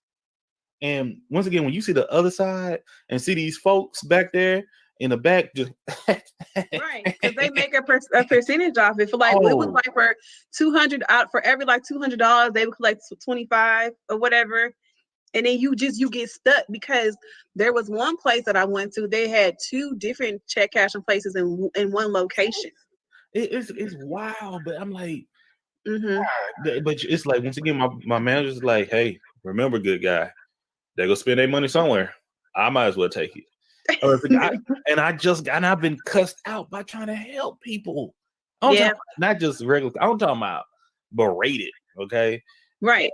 And once again, when you see the other side and see these folks back there in the back, just right, because they make a percentage off it. For like, it was like for $200 out for every like $200, they would collect 25 or whatever. And then you get stuck, because there was one place that I went to, they had 2 different check cashing places in one location. It's wild, but I'm like, but it's like, once again, my manager's like, hey, remember, good guy, they go spend their money somewhere. I might as well take it. I've been cussed out by trying to help people. Not just regular. I'm talking about berated. Okay, right.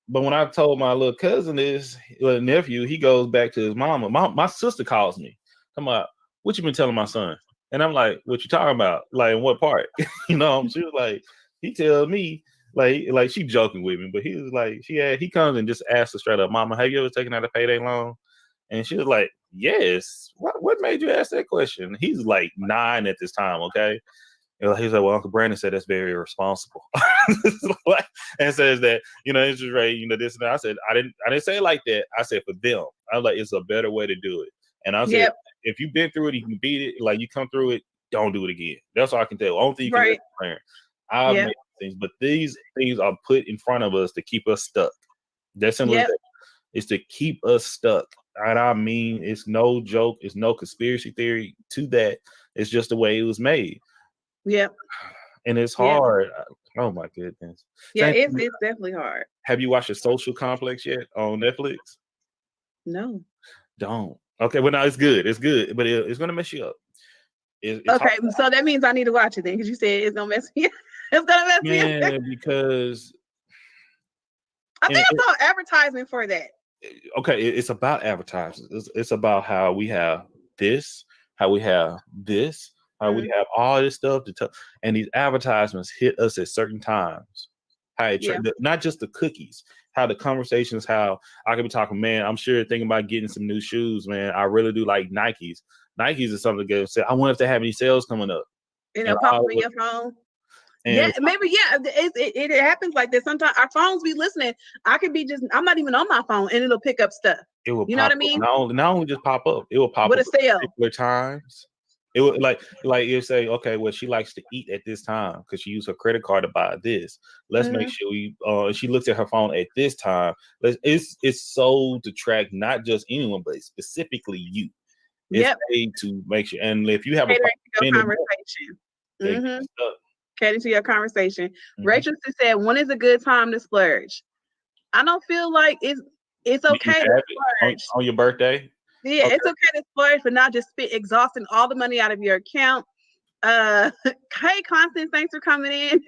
But when I told my little cousin nephew, he goes back to his mama. My sister calls me. I'm like, what you been telling my son? And I'm like, what you talking about? Like, in what part? She was like, he tells me, like she joking with me, but he was like, he comes and just asks her straight up, Mama, have you ever taken out a payday loan? And she was like, yes. What made you ask that question? He's like 9 at this time, okay? And he's like, well, Uncle Brandon said that's very irresponsible. And says that, interest rate, this and that. I said, I didn't say it like that. I said, for them. I was like, it's a better way to do it. And I said, if you've been through it, you can beat it. Like, you come through it, don't do it again. That's all I can tell. Only thing you can do is I've made things, but these things are put in front of us to keep us stuck. That's simple as that. It's to keep us stuck. And I mean, it's no joke. It's no conspiracy theory to that. It's just the way it was made. Yep. And it's hard. Oh my goodness. Yeah, it's definitely hard. Have you watched The Social Complex yet on Netflix? No. Don't. Okay, well, no, it's good. It's good, but it's gonna mess you up. It's okay, hard. So that means I need to watch it then, because you said it's gonna mess me up. It's gonna mess me up. Yeah, because I think I saw advertisement for that. Okay, it's about advertising. It's about how we have this, how we have this, how we have all this stuff to tell, and these advertisements hit us at certain times. How not just the cookies, how the conversations, how I could be talking, man, I'm sure thinking about getting some new shoes, man. I really do like Nikes. Nikes is something to say. I wonder if they have any sales coming up. And it'll pop up in your phone. Maybe it happens like this. Sometimes our phones be listening. I could be I'm not even on my phone, and it'll pick up stuff. It will. You know what I mean? Not only just pop up. It will pop up at particular times. It would like you say, okay, well, she likes to eat at this time because she used her credit card to buy this. Let's make sure she looks at her phone at this time. It's so to track not just anyone, but specifically you. It's made to make sure. And if you have a conversation, Cater to your conversation. Rachel said, when is a good time to splurge? I don't feel like it's okay to splurge on your birthday. Yeah, okay. It's okay to splurge, but not just exhausting all the money out of your account. Hey, Constance, thanks for coming in.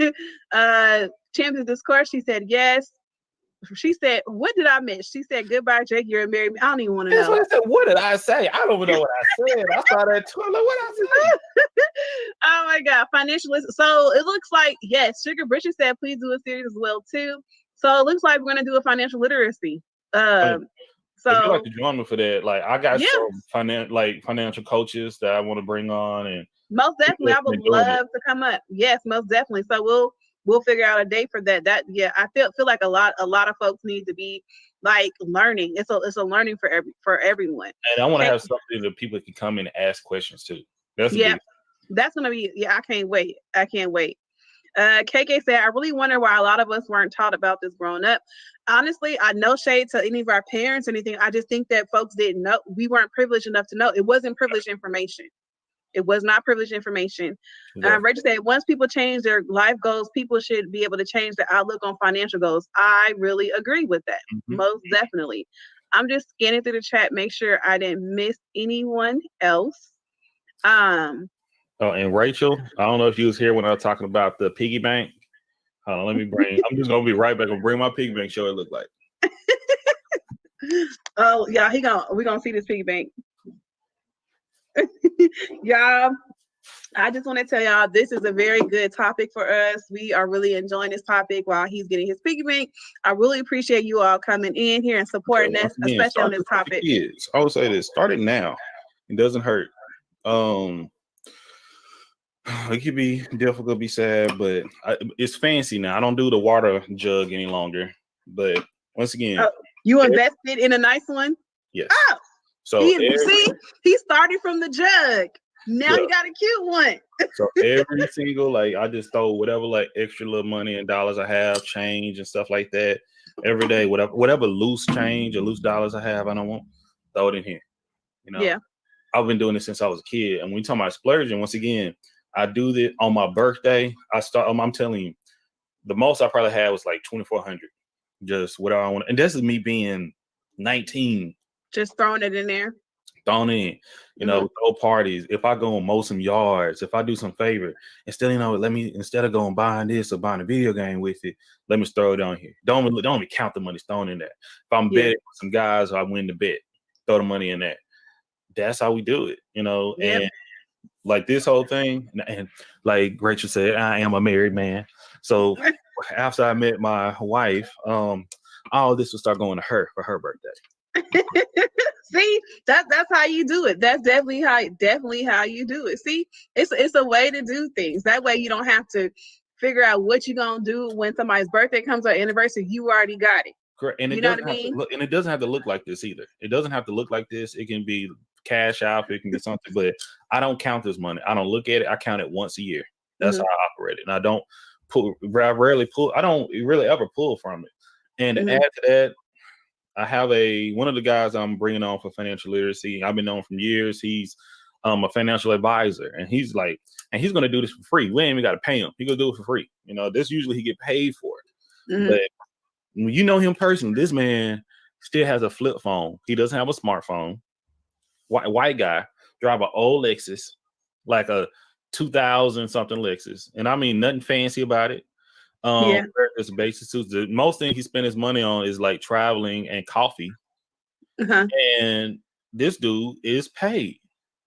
Champions Discourse, she said yes. She said, what did I miss? She said, goodbye, Jake, you're a married man. I don't even want to know. What I said. What did I say? I don't even know what I said. I saw that too. Like, what I said? Oh my God, financialist. So it looks like, yes, Sugar Bridget said, please do a series as well too. So it looks like we're going to do a financial literacy. So if you'd like to join me for that, like I got some financial coaches that I want to bring on, and most definitely I would love to come up. Yes, most definitely. So we'll figure out a day for that. I feel like a lot of folks need to be like learning. It's a learning for everyone. And I want to have something that people can come in and ask questions to. That's gonna be I can't wait. KK said, I really wonder why a lot of us weren't taught about this growing up. Honestly, I no shade to any of our parents or anything. I just think that folks didn't know. We weren't privileged enough to know. It wasn't privileged information. It was not privileged information. Rachel said, once people change their life goals, people should be able to change their outlook on financial goals. I really agree with that. Most definitely. I'm just scanning through the chat, make sure I didn't miss anyone else. Oh, and Rachel, I don't know if you was here when I was talking about the piggy bank. I'm just gonna be right back and bring my piggy bank, show what it look like. Oh yeah, we're gonna see this piggy bank. Y'all, I just want to tell y'all this is a very good topic for us. We are really enjoying this topic while he's getting his piggy bank. I really appreciate you all coming in here and supporting us, especially on this topic. Kids, I would say this: start it now. It doesn't hurt. It could be difficult, be sad, but it's fancy now. I don't do the water jug any longer. But once again, you invested in a nice one. Yes. Oh, so he started from the jug. Now he got a cute one. So every single I just throw whatever extra little money and dollars I have, change and stuff like that. Every day, whatever loose change or loose dollars I have, I don't want, throw it in here. Yeah. I've been doing this since I was a kid, and when you talk about splurging, once again, I do this on my birthday. I'm telling you, the most I probably had was like $2,400. Just whatever I want. And this is me being 19. Just throwing it in there. Thrown in, throw parties. If I go and mow some yards, if I do some favor, instead of going buying this or buying a video game with it, let me throw it on here. Don't even count the money thrown in there. If I'm betting with some guys, I win the bet, throw the money in that. That's how we do it, and like this whole thing, and like Rachel said, I am a married man. So after I met my wife, all this will start going to her for her birthday. See, that's how you do it. That's definitely how you do it. See, it's a way to do things. That way you don't have to figure out what you're gonna do when somebody's birthday comes or anniversary. You already got it. Correct. And you know what I mean? And it doesn't have to look like this either. It doesn't have to look like this. It can be cash out, it can be something, but I don't count this money. I don't look at it. I count it once a year. That's how I operate it. And I don't rarely pull. I don't really ever pull from it. And to add to that, I have one of the guys I'm bringing on for financial literacy. I've been known for years. He's a financial advisor, and he's going to do this for free. We ain't even got to pay him. He gonna do it for free. This usually he get paid for it. But when you know him personally, this man still has a flip phone. He doesn't have a smartphone. White guy, drive an old Lexus, like a 2000 something Lexus, and I mean nothing fancy about it. It's basic suits. The most thing he spent his money on is like traveling and coffee. And this dude is paid.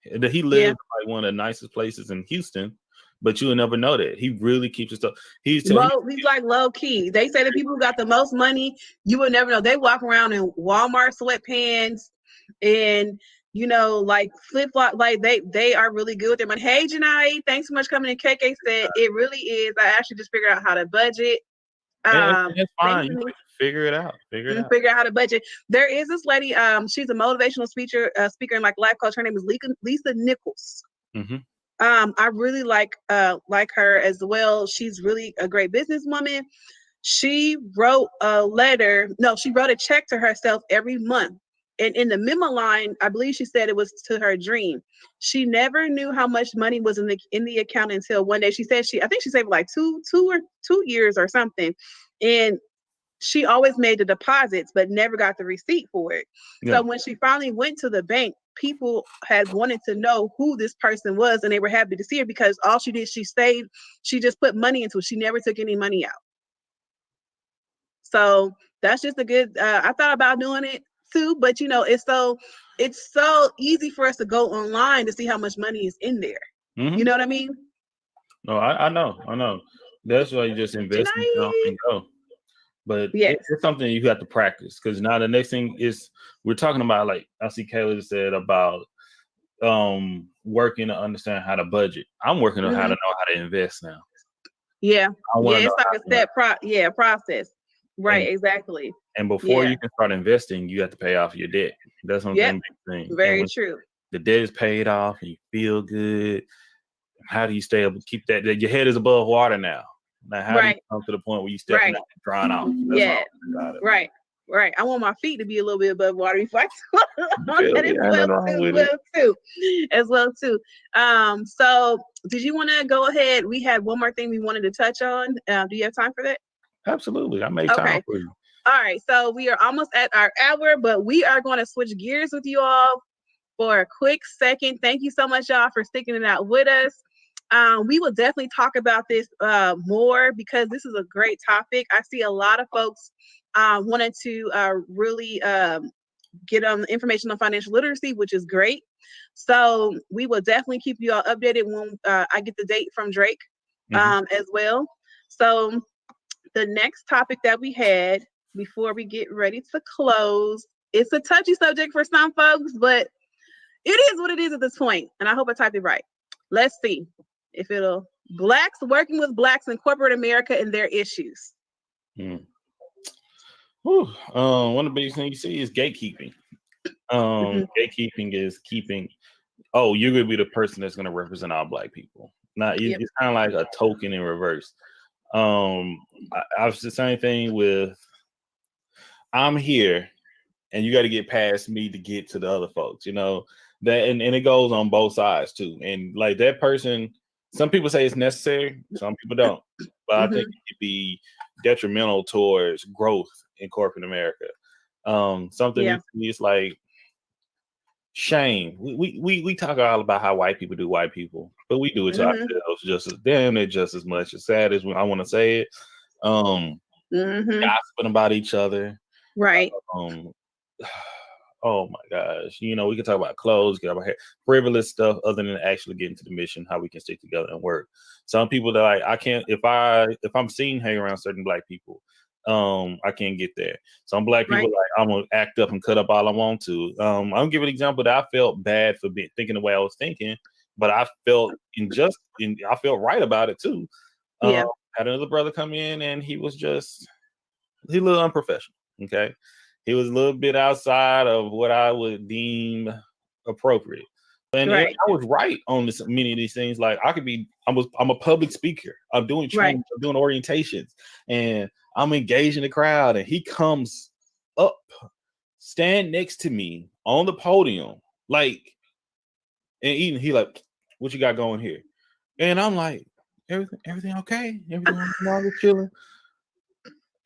He lives in like one of the nicest places in Houston, but you'll never know that. He really keeps his stuff. He's like low key. They say that people who got the most money, you would never know. They walk around in Walmart sweatpants and like flip flop, like they are really good with their money. Hey, Janai, thanks so much for coming in. KK said it really is. I actually just figured out how to budget. It's fine. You figure it out. Figure out how to budget. There is this lady. She's a motivational speaker and like life coach. Her name is Lisa Nichols. I really like her as well. She's really a great businesswoman. She wrote a check to herself every month. And in the memo line, I believe she said it was to her dream. She never knew how much money was in the account until one day. She said I think she saved like two years or something. And she always made the deposits, but never got the receipt for it. Yeah. So when she finally went to the bank, people had wanted to know who this person was, and they were happy to see her because all she did, she saved, she just put money into it. She never took any money out. So that's just a good, I thought about doing it too, but you know, it's so easy for us to go online to see how much money is in there. Mm-hmm. You know what I mean? No, I know. That's why you just invest in yourself and go. But it's something you have to practice, because now the next thing is we're talking about, like I see Kayla said about working to understand how to budget. I'm working on how to know how to invest now. Yeah. It's like a step process. Right, exactly. And before you can start investing, you have to pay off your debt. That's one big thing. Very true. The debt is paid off and you feel good. How do you stay able to keep that? Your head is above water now. Now, how do you come to the point where you stepping out and drying off? Right. I want my feet to be a little bit above water before as well too. So did you want to go ahead? We had one more thing we wanted to touch on. Do you have time for that? Absolutely. I made time for you. All right. So we are almost at our hour, but we are going to switch gears with you all for a quick second. Thank you so much, y'all, for sticking it out with us. We will definitely talk about this more because this is a great topic. I see a lot of folks wanted to really get information on financial literacy, which is great. So we will definitely keep you all updated when I get the date from Drake as well. So the next topic that we had before we get ready to close, it's a touchy subject for some folks, but it is what it is at this point. And I hope I typed it right. Let's see if it'll Blacks working with Blacks in corporate America and their issues. One of the biggest things you see is gatekeeping. Gatekeeping is keeping, you're going to be the person that's going to represent all Black people. Now, it's kind of like a token in reverse. I was the same thing with, I'm here and you got to get past me to get to the other folks, you know, that, and it goes on both sides too. And like that person, some people say it's necessary, some people don't, but I think it could be detrimental towards growth in corporate America. Something is like shame. We talk all about how white people do white people, but we do it to ourselves just as much. As sad as I want to say it, gossiping about each other, right? Oh my gosh, you know, we can talk about clothes, get about hair, frivolous stuff other than actually getting to the mission, how we can stick together and work. Some people that I can't, if I'm seen hang around certain Black people, I can't get there. Some Black people I'm gonna act up and cut up all I want to. I'm gonna give an example that I felt bad for thinking the way I was thinking, but I felt I felt right about it too. Had another brother come in and he was a little unprofessional. Okay. He was a little bit outside of what I would deem appropriate. And I was right on many of these things. Like I'm a public speaker. I'm doing training, I'm doing orientations, and I'm engaging the crowd. And he comes up, stand next to me on the podium, like, and even he like, what you got going here? And I'm like, everything okay? Everything chilling?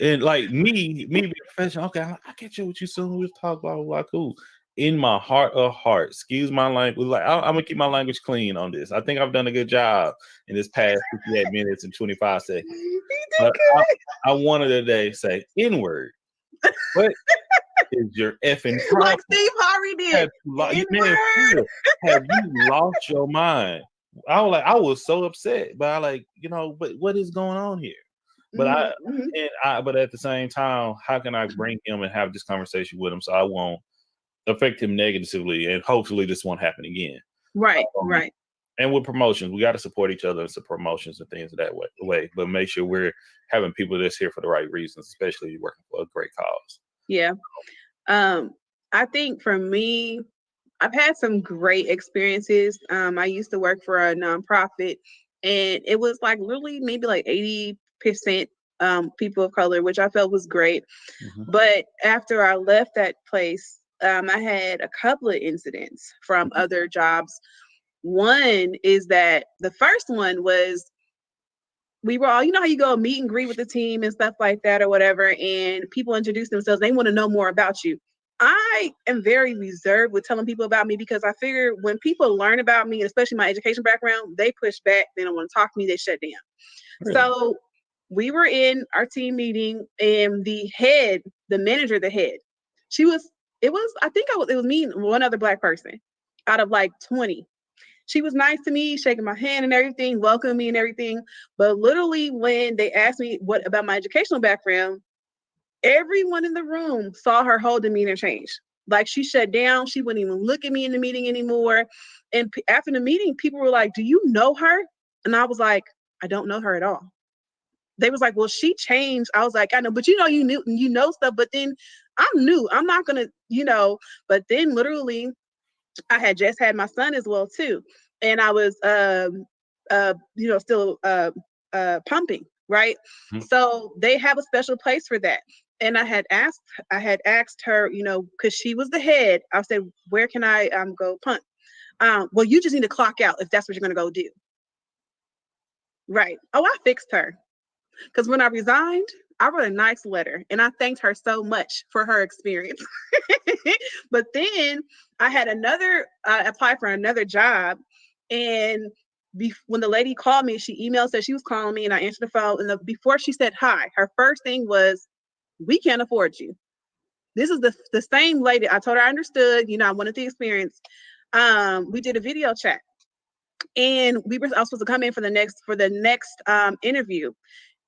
And like me being professional, okay, I get you what you soon. We'll talk, blah, blah, blah, cool. In my heart of hearts, excuse my language, like I'm gonna keep my language clean on this. I think I've done a good job in this past 58 minutes and 25 seconds. But I wanted today to say N-word. What is your effing problem? Like Steve Harvey did. Have you lost your mind? I was so upset, but but what is going on here? But but at the same time, how can I bring him and have this conversation with him so I won't affect him negatively, and hopefully this won't happen again. Right. And with promotions, we got to support each other in some promotions and things of that way. But make sure we're having people that's here for the right reasons, especially working for a great cause. Yeah. I think for me, I've had some great experiences. I used to work for a nonprofit, and it was like literally maybe like 80% people of color, which I felt was great. But after I left that place, I had a couple of incidents from other jobs. One is that the first one was we were all, you know how you go meet and greet with the team and stuff like that or whatever, and people introduce themselves. They want to know more about you. I am very reserved with telling people about me because I figure when people learn about me, especially my education background, they push back. They don't want to talk to me. They shut down. Really? So we were in our team meeting, and the manager, it was me and one other Black person out of like 20. She was nice to me, shaking my hand and everything, welcoming me and everything. But literally when they asked me what about my educational background, everyone in the room saw her whole demeanor change. Like she shut down. She wouldn't even look at me in the meeting anymore. And after the meeting, people were like, "Do you know her?" And I was like, "I don't know her at all." They was like, "Well, she changed." I was like, "I know, but you know stuff." But then I'm new. I'm not gonna, But then literally, I had just had my son as well too, and I was, still pumping, right? Mm-hmm. So they have a special place for that. And I had asked her, because she was the head. I said, "Where can I go punt?" Well, you just need to clock out if that's what you're gonna go do. Right. Oh, I fixed her. Because when I resigned, I wrote a nice letter and I thanked her so much for her experience. But then I had apply for another job. And when the lady called me, she emailed, said she was calling me, and I answered the phone. And before she said hi, her first thing was, "We can't afford you." This is the same lady. I told her I understood, I wanted the experience. We did a video chat. And I was supposed to come in for the next interview.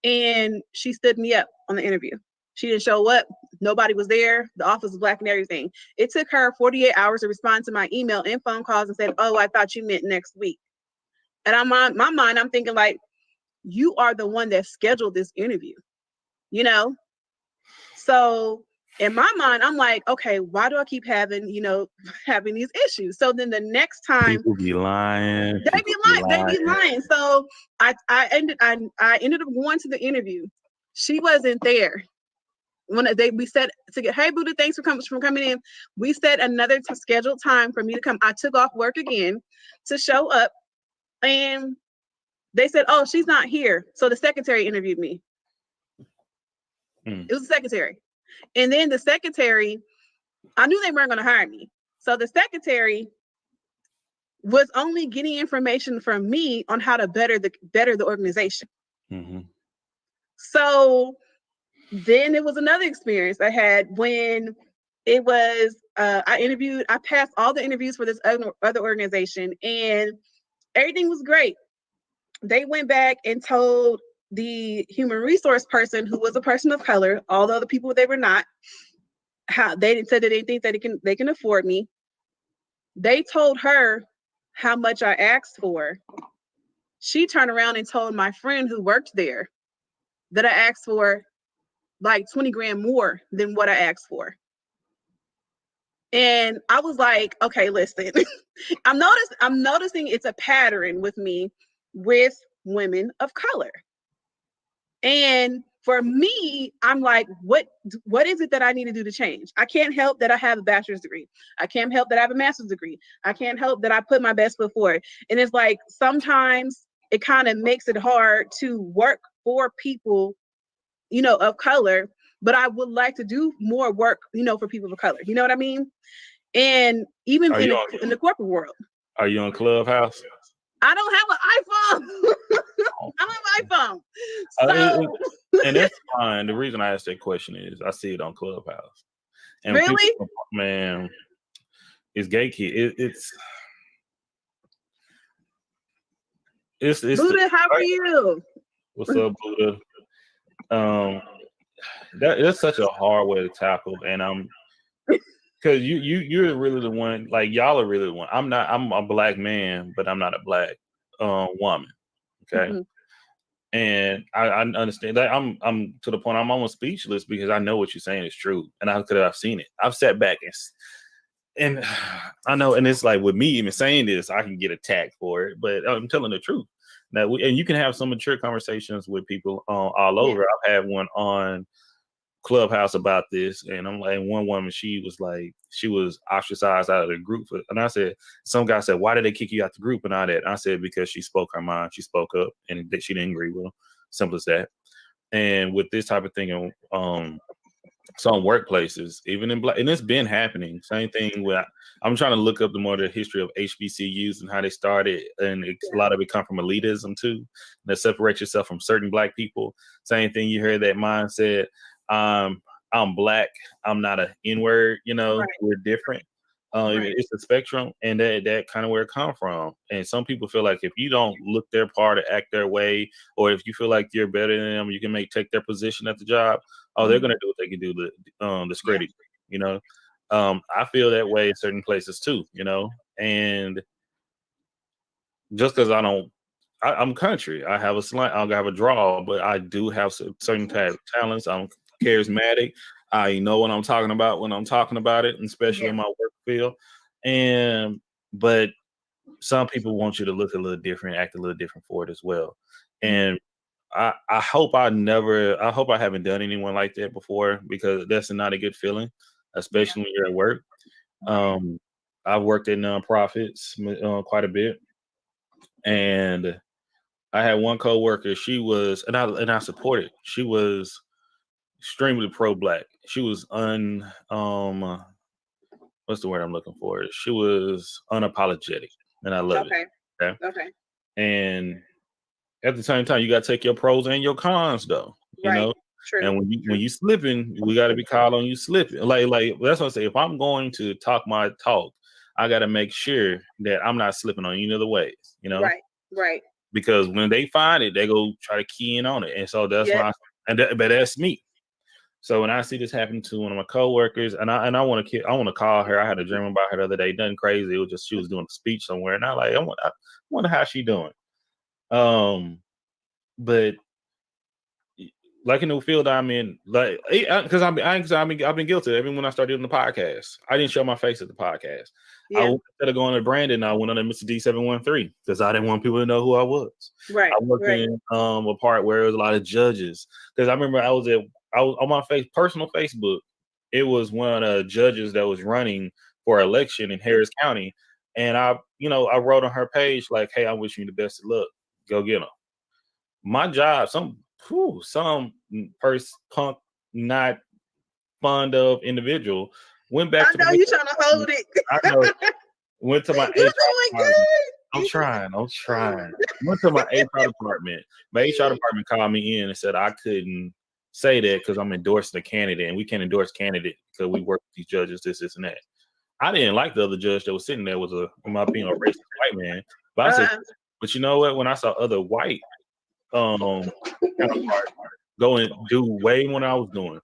And she stood me up on the interview. She didn't show up. Nobody was there. The office was black and everything. It took her 48 hours to respond to my email and phone calls and said, "Oh, I thought you meant next week." And my mind, I'm thinking like, you are the one that scheduled this interview, So in my mind, I'm like, okay, why do I keep having these issues? So then the next time, people be lying. They be lying. So I ended up going to the interview. She wasn't there. We said to get, "Hey, Buddha, thanks for coming in." We set another scheduled time for me to come. I took off work again to show up, and they said, "Oh, she's not here." So the secretary interviewed me. It was the secretary. And then the secretary, I knew they weren't going to hire me. So the secretary was only getting information from me on how to better the organization. Mm-hmm. So then it was another experience I had when it was, I passed all the interviews for this other organization, and everything was great. They went back and told the human resource person, who was a person of color, although the people they were not, how they said that they think that they can afford me. They told her how much I asked for. She turned around and told my friend who worked there that I asked for like 20 grand more than what I asked for. And I was like, okay, listen, I'm noticing it's a pattern with me with women of color. And for me, I'm like, what is it that I need to do to change? I can't help that I have a bachelor's degree. I can't help that I have a master's degree. I can't help that I put my best foot forward. And it's like, sometimes it kind of makes it hard to work for people, of color, but I would like to do more work, for people of color. You know what I mean? And even in the corporate world. Are you on Clubhouse? I don't have an iPhone. I don't have an iPhone. So, and that's fine. The reason I asked that question is I see it on Clubhouse. And really? People, man, it's gay kid. It's Buddha, how are you? What's up, Buddha? That's such a hard way to tackle, and because you're really the one. Like, y'all are really the one. I'm a black man, but I'm not a black woman. Okay. Mm-hmm. And I understand that. I'm to the point I'm almost speechless because I know what you're saying is true, and I've seen it. I've sat back and I know, and it's like with me even saying this, I can get attacked for it, but I'm telling the truth. Now, and you can have some mature conversations with people all over. Yeah. I've had one on Clubhouse about this, and I'm like, one woman, she was ostracized out of the group, and I said, some guy said, "Why did they kick you out the group?" and all that. And I said, because she spoke her mind, she spoke up, and that she didn't agree with them. Simple as that. And with this type of thing, some workplaces, even in black, and it's been happening. Same thing with, I'm trying to look up the more the history of HBCUs and how they started, and a lot of it come from elitism too. That separate yourself from certain black people. Same thing, you hear that mindset. I'm black. I'm not a N-word. We're different. It's a spectrum, and that kind of where it come from. And some people feel like if you don't look their part or act their way, or if you feel like you're better than them, you can take their position at the job. Oh, they're gonna do what they can do to discredit you. I feel that way in certain places too. And just because I'm country, I have a slant, I have a draw, but I do have certain type of talents. I'm charismatic. I know what I'm talking about when I'm talking about it, especially in my work field. But some people want you to look a little different, act a little different for it as well. And I hope I haven't done anyone like that before, because that's not a good feeling, especially when you're at work. I've worked at nonprofits quite a bit, and I had one coworker. She was, and I supported. She was extremely pro-black. She was what's the word I'm looking for? She was unapologetic, and I love it. Okay. And at the same time, you got to take your pros and your cons, though. True. And when you slipping, we got to be called on you slipping. Like that's what I say. If I'm going to talk my talk, I got to make sure that I'm not slipping on any other ways. Right. Because when they find it, they go try to key in on it, and so that's why. But that's me. So when I see this happen to one of my coworkers, and I want to call her. I had a dream about her the other day. Nothing crazy. It was just she was doing a speech somewhere, and I wonder how she doing. But like in the field I'm in, like, because I've been guilty. Even when I started doing the podcast, I didn't show my face at the podcast. Instead of going to Brandon, I went on to Mr. D713 because I didn't want people to know who I was. Right. I worked in a part where there was a lot of judges, because I remember I was on my personal Facebook. It was one of the judges that was running for election in Harris County, and I wrote on her page like, "Hey, I wish you the best of luck. Go get them." My job, some punk not fond of individual went back. I know you're trying to hold it. I know. Went to my HR department. I'm trying. Went to my HR department. My HR department called me in and said I couldn't say that because I'm endorsing a candidate, and we can't endorse candidate because we work with these judges, this, and that. I didn't like the other judge that was sitting there was in my opinion, a racist white man. But I said, but you know what? When I saw other white counterparts go and do way more than I was doing,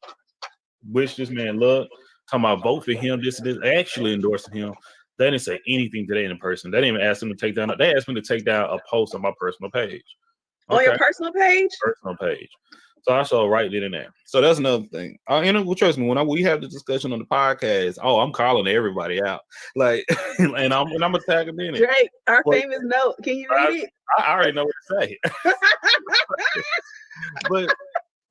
wish this man luck, talking about vote for him, this, actually endorsing him. They didn't say anything today in person. They didn't even ask them to take down. They asked me to take down a post on my personal page. On your personal page? Personal page. So I saw right then and there. So that's another thing. Trust me, when we have the discussion on the podcast, I'm calling everybody out. Like, and I'm gonna tag them in it. Drake, our famous note. Can you read it? I already know what to say.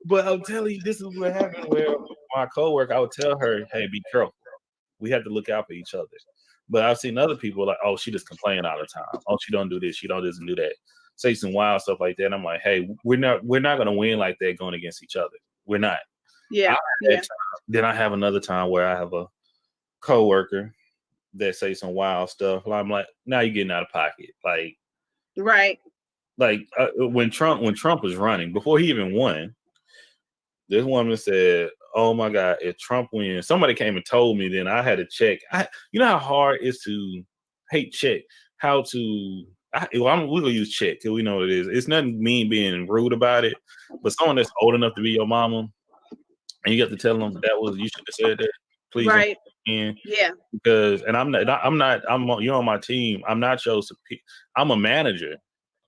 But I'm telling you, this is what happened. Where my coworker, I would tell her, "Hey, be careful. We have to look out for each other." But I've seen other people like, "Oh, she just complain all the time. Oh, she don't do this. She don't do that." Say some wild stuff like that. And I'm like, "Hey, we're not gonna win like that going against each other. We're not." Yeah. Then I have another time where I have a coworker that say some wild stuff. I'm like, "Now you're getting out of pocket." Like, right. Like when Trump was running, before he even won, this woman said, "Oh my God, if Trump wins," somebody came and told me. Then I had to check. You know how hard it is to check how to. We're gonna use check because we know what it is. It's nothing mean being rude about it, but someone that's old enough to be your mama, and you got to tell them you should have said that. Please, right? Yeah. Because, and you're on my team. I'm not your. I'm a manager,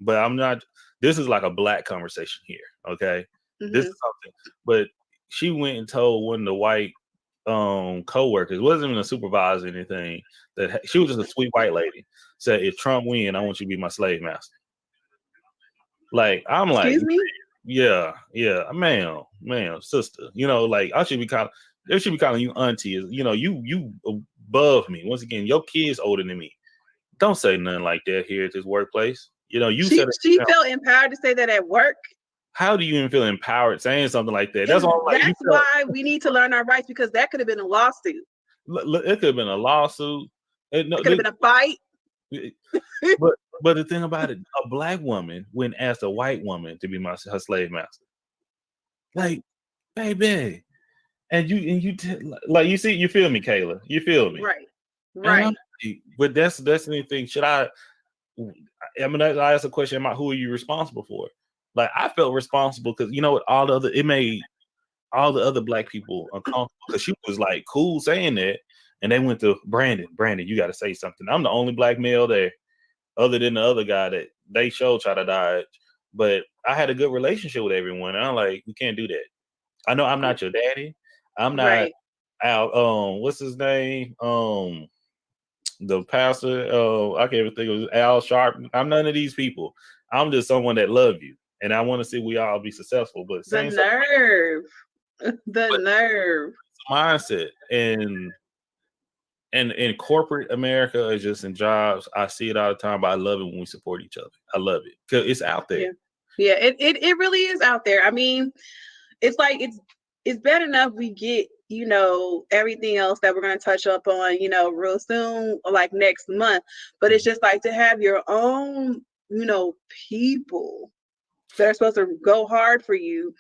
but I'm not. This is like a black conversation here. Okay, This is something. But she went and told one of the white co-workers, wasn't even a supervisor or anything, that she was just a sweet white lady, said, "If Trump win, I want you to be my slave master." Like, I'm like, excuse me? Yeah, ma'am, sister. Like they should be calling you auntie. You above me. Once again, your kid's older than me. Don't say nothing like that here at this workplace. She felt empowered to say that at work. how do you even feel empowered saying something like that? That's all. Like, that's why we need to learn our rights, because that could have been a lawsuit. It could have been a lawsuit. It could have been a fight. But the thing about it, a black woman wouldn't ask a white woman to be her slave master. Like, baby, and you like, you see, you feel me, Kayla? You feel me? Right. But that's the thing. Should I mean, I asked a question. Who are you responsible for? Like, I felt responsible because, you know what, it made all the other black people uncomfortable because she was like cool saying that, and they went to Brandon, you got to say something. I'm the only black male there, other than the other guy that they try to dodge. But I had a good relationship with everyone, and I'm like, we can't do that. I know I'm not your daddy. I'm not Al. What's his name? The pastor. I can't even think of it. Al Sharp. I'm none of these people. I'm just someone that love you, and I want to see we all be successful. But the nerve. The nerve. Mindset and in corporate America, or just in jobs, I see it all the time. But I love it when we support each other. I love it because it's out there. Yeah, it really is out there. I mean, it's like it's bad enough we get, you know, everything else that we're going to touch up on, you know, real soon, like next month. But it's just like to have your own, you know, people that are supposed to go hard for you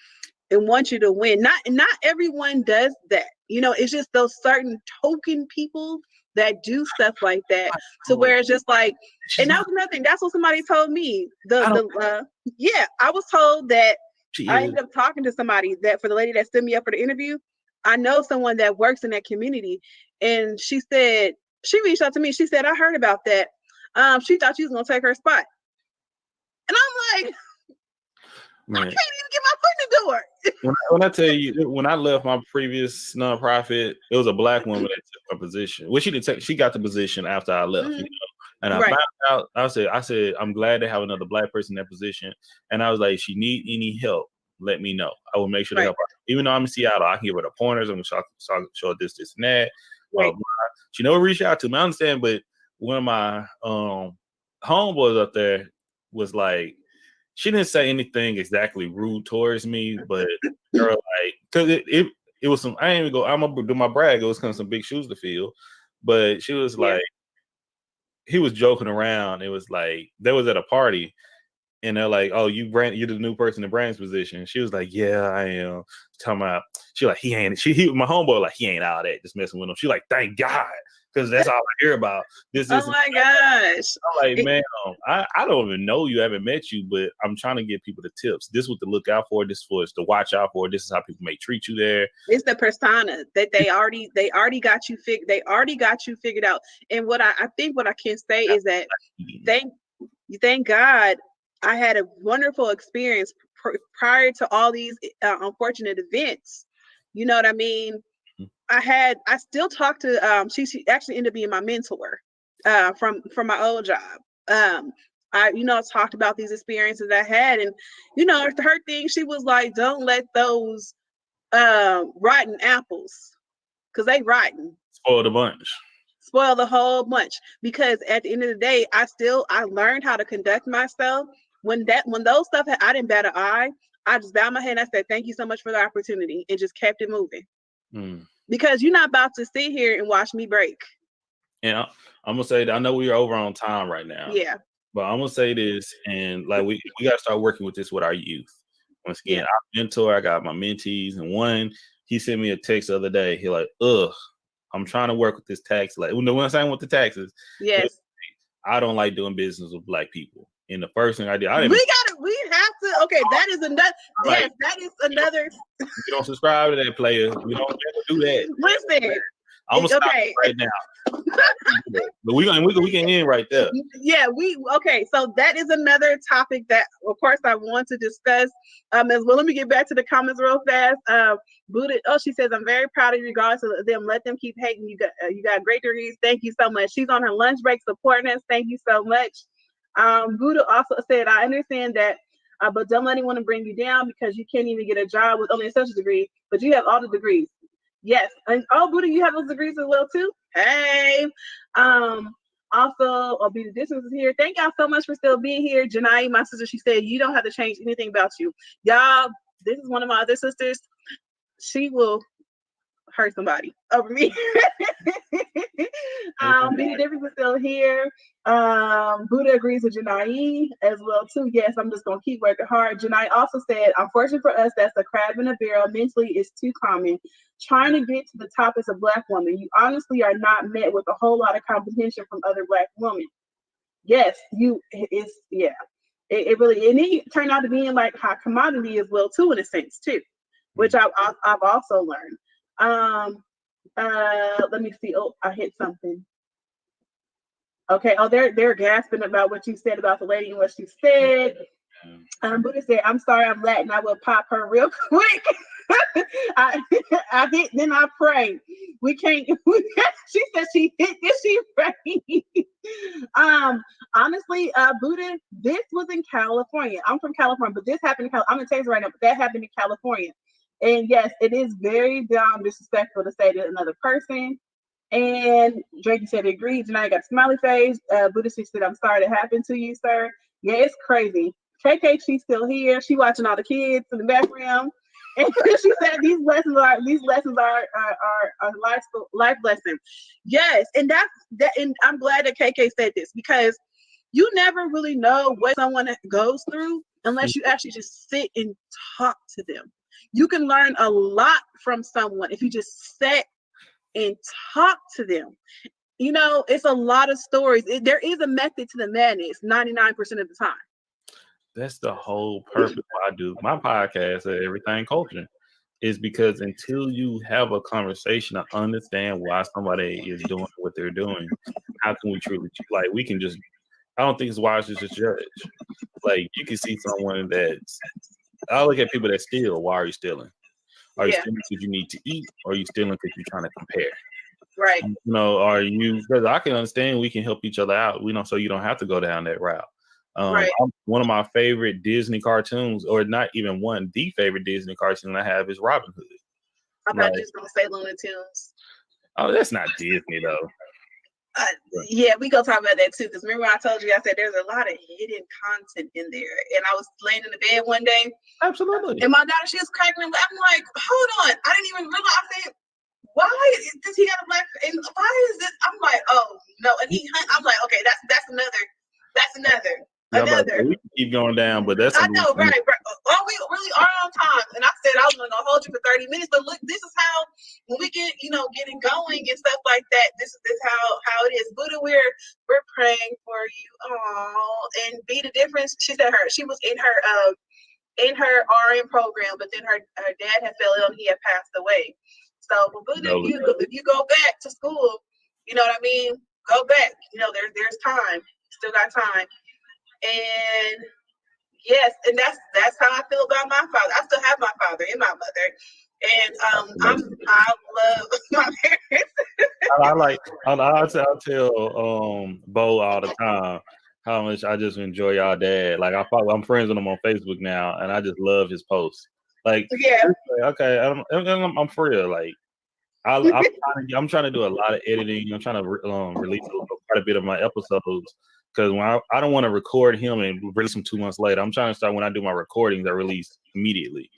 and want you to win. Not everyone does that. You know, it's just those certain token people that do stuff like that, to where it's just like, and that was another thing. That's what somebody told me. I was told that I ended up talking to somebody that, for the lady that stood me up for the interview, I know someone that works in that community, and she said, she reached out to me. She said, I heard about that. She thought she was gonna take her spot, and I'm like, man, I can't even get my foot in the door. When I tell you, when I left my previous nonprofit, it was a black woman that took a position. Well, she didn't take. She got the position after I left, you know. And I found out. I said, I'm glad to have another black person in that position. And I was like, if she need any help, let me know. I will make sure to help her. Even though I'm in Seattle, I can give her the pointers. I'm gonna show her this, and that. She never reached out to me. I understand, but one of my homeboys up there was like, she didn't say anything exactly rude towards me, but her, like, because it was some, I ain't even go, I'm gonna do my brag, it was kind of some big shoes to fill, but she was like, he was joking around. It was like, they was at a party, and they're like, oh, you're the new person in Brand's position. She was like, yeah, I am. Talking about, she like, my homeboy, like, he ain't all that, just messing with him. She like, thank God, because that's all I hear about. Oh my gosh. I'm like, man, I don't even know you, I haven't met you, but I'm trying to give people the tips. This is what to look out for. This is to watch out for. This is how people may treat you there. It's the persona that they already got you figured out. And what I think what I can say is that thank God I had a wonderful experience prior to all these unfortunate events. You know what I mean? I still talk to she actually ended up being my mentor from my old job. I talked about these experiences I had, and her thing, she was like, don't let those rotten apples, because they rotten, spoil the whole bunch. Because at the end of the day, I learned how to conduct myself. When those stuff I didn't bat an eye. I just bowed my head and I said, thank you so much for the opportunity, and just kept it moving. Because you're not about to sit here and watch me break. And I'm gonna say that I know we're over on time right now. Yeah. But I'm gonna say this, and like we gotta start working with this with our youth. Once again, our mentor, I got my mentees, and one, he sent me a text the other day. He like, I'm trying to work with this tax. Like, when I'm saying with the taxes, yes, I don't like doing business with black people. And the first thing I did, we have to. Okay, that is another. Yes, that is another. You don't subscribe to that, player. We don't do that. Listen, I'm gonna stop right now. But we can end right there. Yeah, so that is another topic that, of course, I want to discuss as well. Let me get back to the comments real fast. Buddha, she says, I'm very proud of you, regardless of them. Let them keep hating. You got great degrees. Thank you so much. She's on her lunch break supporting us. Thank you so much. Buddha also said, I understand that, but don't let anyone bring you down, because you can't even get a job with only a social degree, but you have all the degrees. Yes. And Buddha, you have those degrees as well too? Hey. Also, I'll be the distance is here. Thank y'all so much for still being here. Janai, my sister, she said you don't have to change anything about you. Y'all, this is one of my other sisters. She will hurt somebody over me. Be the difference is still here. Buddha agrees with Janai as well too. Yes, I'm just gonna keep working hard. Janai also said, unfortunately for us, that's a crab in a barrel. Mentally, it's too common. Trying to get to the top as a Black woman, you honestly are not met with a whole lot of competition from other Black women. Yes, it really, and it turned out to be in like high commodity as well too, in a sense too, which I've also learned. Let me see. Oh, I hit something. Okay. Oh, they're gasping about what you said about the lady and what she said. Buddha said, "I'm sorry, I'm Latin. I will pop her real quick." I hit, then I pray. We can't. She said she hit, then she prayed. Honestly, Buddha, this was in California. I'm from California, but this happened in I'm in Texas right now, but that happened in California. And yes, it is very disrespectful to say to another person. And Drake said, agreed. And I got a smiley face. Buddha said, I'm sorry that happened to you, sir. Yeah, it's crazy. KK, she's still here. She watching all the kids in the background. And she said these lessons are life lessons. Yes, and that. And I'm glad that KK said this, because you never really know what someone goes through unless you actually just sit and talk to them. You can learn a lot from someone if you just sit and talk to them. You know, it's a lot of stories. There is a method to the madness 99% of the time. That's the whole purpose why I do my podcast at Everything Culture, is because until you have a conversation to understand why somebody is doing what they're doing, how can we truly, like, we can just, I don't think it's wise to just judge. Like, you can see someone that's, I look at people that steal. Why are you stealing? Are you stealing because you need to eat, or are you stealing because you're trying to compare? Right. You know, are you, because I can understand we can help each other out, so you don't have to go down that route. Right. One of my favorite Disney cartoons, or not even one, the favorite Disney cartoon I have is Robin Hood. I'm not just going to say Looney Tunes. Oh, that's not Disney though. Yeah, we go talk about that too. Because remember when I told you, I said there's a lot of hidden content in there. And I was laying in the bed one day. Absolutely. And my daughter, she was cracking me. I'm like, hold on. I didn't even realize. I said, why does he have a black? And why is this? I'm like, oh no. And I'm like, okay, that's another. We can keep going down, but that's, I know, right. Oh, we really are on time. And I said I was gonna hold you for 30 minutes, but look, this is how when we get, getting going and stuff like that. This is how it is. Buddha, we're praying for you all, and be the difference. She said she was in her RN program, but then her dad had fell ill and he had passed away. So, Buddha, if you go back to school, you know what I mean. Go back. There's time. Still got time. And yes, and that's how I feel about my father. I still have my father and my mother, and I love my parents. I'll tell Bo all the time how much I just enjoy y'all dad. Like, I'm friends with him on Facebook now, and I just love his posts. Like, yeah, okay, I'm for real. Like, I'm trying to do a lot of editing. I'm trying to release quite a bit of my episodes. Because I don't want to record him and release him 2 months later. I'm trying to start, when I do my recordings, I release immediately.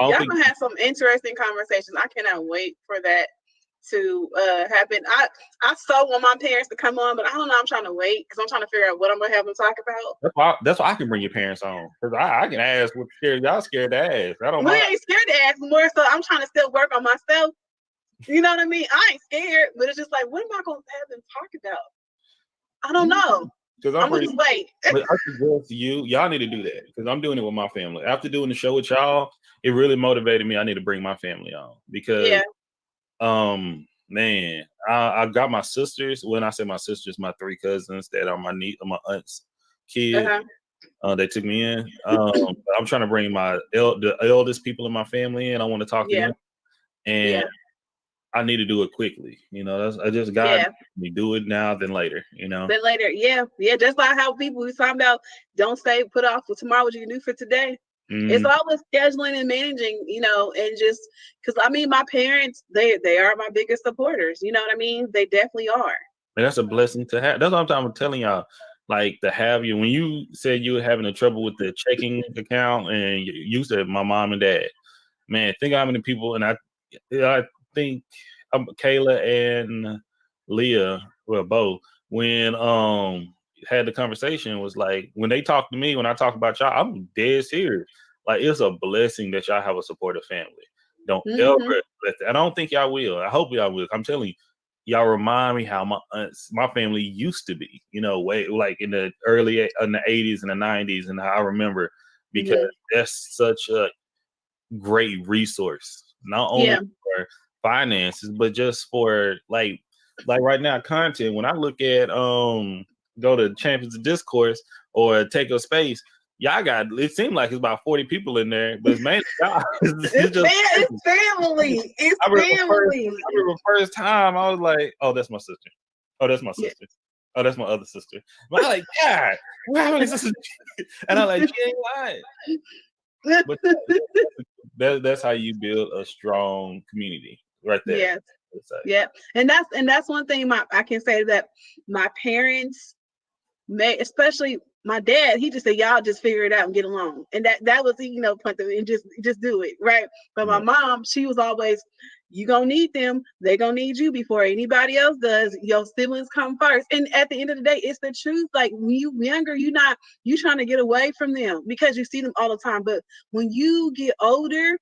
Y'all gonna have some interesting conversations. I cannot wait for that to happen. I so want my parents to come on, but I don't know. I'm trying to wait because I'm trying to figure out what I'm gonna have them talk about. That's why I can bring your parents on, because I can ask what y'all scared to ask. I don't know. We ain't scared to ask more, so I'm trying to still work on myself. You know what I mean? I ain't scared, but it's just like, what am I gonna have them talk about? I don't know. Because I'm gonna just wait. But I suggest y'all need to do that, because I'm doing it with my family. After doing the show with y'all, it really motivated me. I need to bring my family on, because man, I got my sisters. When I say my sisters, my 3 cousins that are my aunt's kids. They took me in. I'm trying to bring the eldest people in my family in. I want to talk to them, and I need to do it quickly. I just got me do it now than later. Then later, yeah. Just like how people we talking about, don't say put off for tomorrow what you can do for today. Mm-hmm. It's all with scheduling and managing, and just because my parents, they are my biggest supporters. You know what I mean? They definitely are. And that's a blessing to have. That's what I'm telling y'all. Like to have you when you said you were having a trouble with the checking account, and you said my mom and dad. Man, think how many people, and I think Kayla and Leah were both when had the conversation was like when they talk to me when I talk about y'all, I'm dead serious. Like it's a blessing that y'all have a supportive family. Don't ever let that. I don't think y'all will. I hope y'all will. I'm telling you, y'all remind me how my family used to be. You know, way like in the 80s and the 90s, and how I remember because that's such a great resource, not only for finances, but just for like right now content. When I look at go to Champions of Discourse or Take Up Space, y'all got it seemed like it's about 40 people in there, but it's mainly y'all. It's family. It's family. I remember first time I was like, oh, that's my sister. Oh, that's my sister. Oh, that's my other sister. But I'm like, God, how many sisters? And I'm like, she ain't lying. But that's how you build a strong community right there. Yes. Yeah. And that's one thing I can say that my parents especially my dad, he just said, y'all just figure it out and get along. And that was, and just do it. Right. But my mom, she was always, you gonna need them. They gonna need you before anybody else does. Your siblings come first. And at the end of the day, it's the truth. Like when you younger, you trying to get away from them because you see them all the time. But when you get older,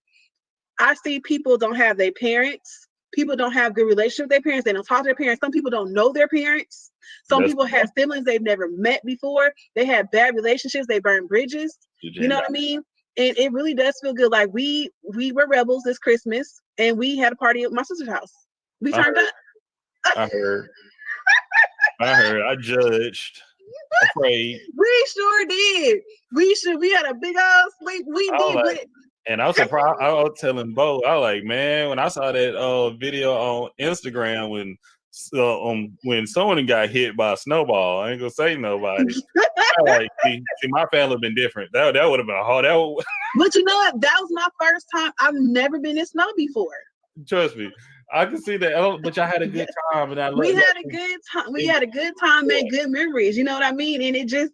I see people don't have their parents. People don't have good relationship with their parents. They don't talk to their parents. Some people don't know their parents. Some people have siblings they've never met before. They have bad relationships. They burn bridges. You know what I mean? And it really does feel good. Like we were rebels this Christmas, and we had a party at my sister's house. We turned up. I heard. I judged. I prayed. We sure did. We had a big old sleep. We did. And I was surprised. I was telling Bo, I was like, man, when I saw that video on Instagram when someone got hit by a snowball, I ain't gonna say nobody. I like, see, my family been different. That would have been hard. But you know what? That was my first time. I've never been in snow before. Trust me, I can see that. But y'all had a good time, and we had a good time. We had a good time, made good memories. You know what I mean? And it just,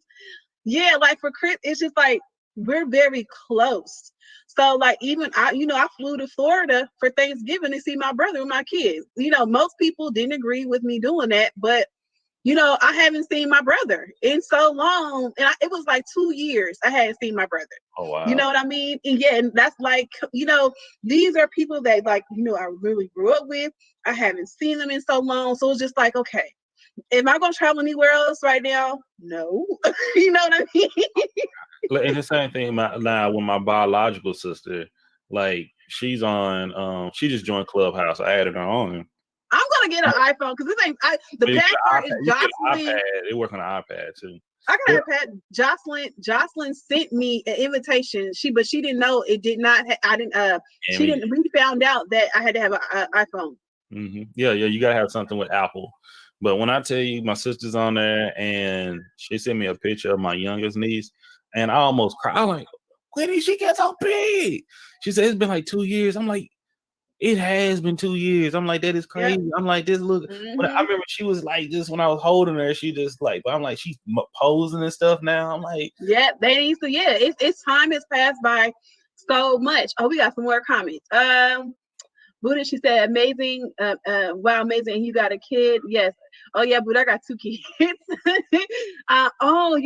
like for Chris, it's just like we're very close. So like even I flew to Florida for Thanksgiving to see my brother and my kids. Most people didn't agree with me doing that, but I haven't seen my brother in so long, and it was like 2 years I hadn't seen my brother. Oh wow! You know what I mean? And that's like these are people that like I really grew up with. I haven't seen them in so long, so it's just like, okay, am I gonna travel anywhere else right now? No. You know what I mean? And the same thing now with my biological sister, like she's on she just joined Clubhouse. I added her on. I'm gonna get an iPhone because this ain't the bad part is Jocelyn. It works on an iPad too. I got an iPad. Jocelyn sent me an invitation. But she didn't know it did not she didn't we found out that I had to have an iPhone. Mm-hmm. Yeah, you gotta have something with Apple. But when I tell you my sister's on there and she sent me a picture of my youngest niece, and I almost cried. I'm like, when did she get so big? She said it's been like 2 years. I'm like, it has been 2 years. I'm like, that is crazy. Yep. I'm like, this look. But I remember she was like this when I was holding her. She just like, but I'm like, she's posing and stuff now. I'm like, yeah, they need to. Yeah, it's time has passed by so much. Oh, we got some more comments. Buddha, she said, amazing. Wow, amazing. You got a kid. Yes. Oh, yeah, Buddha, I got 2 kids. Your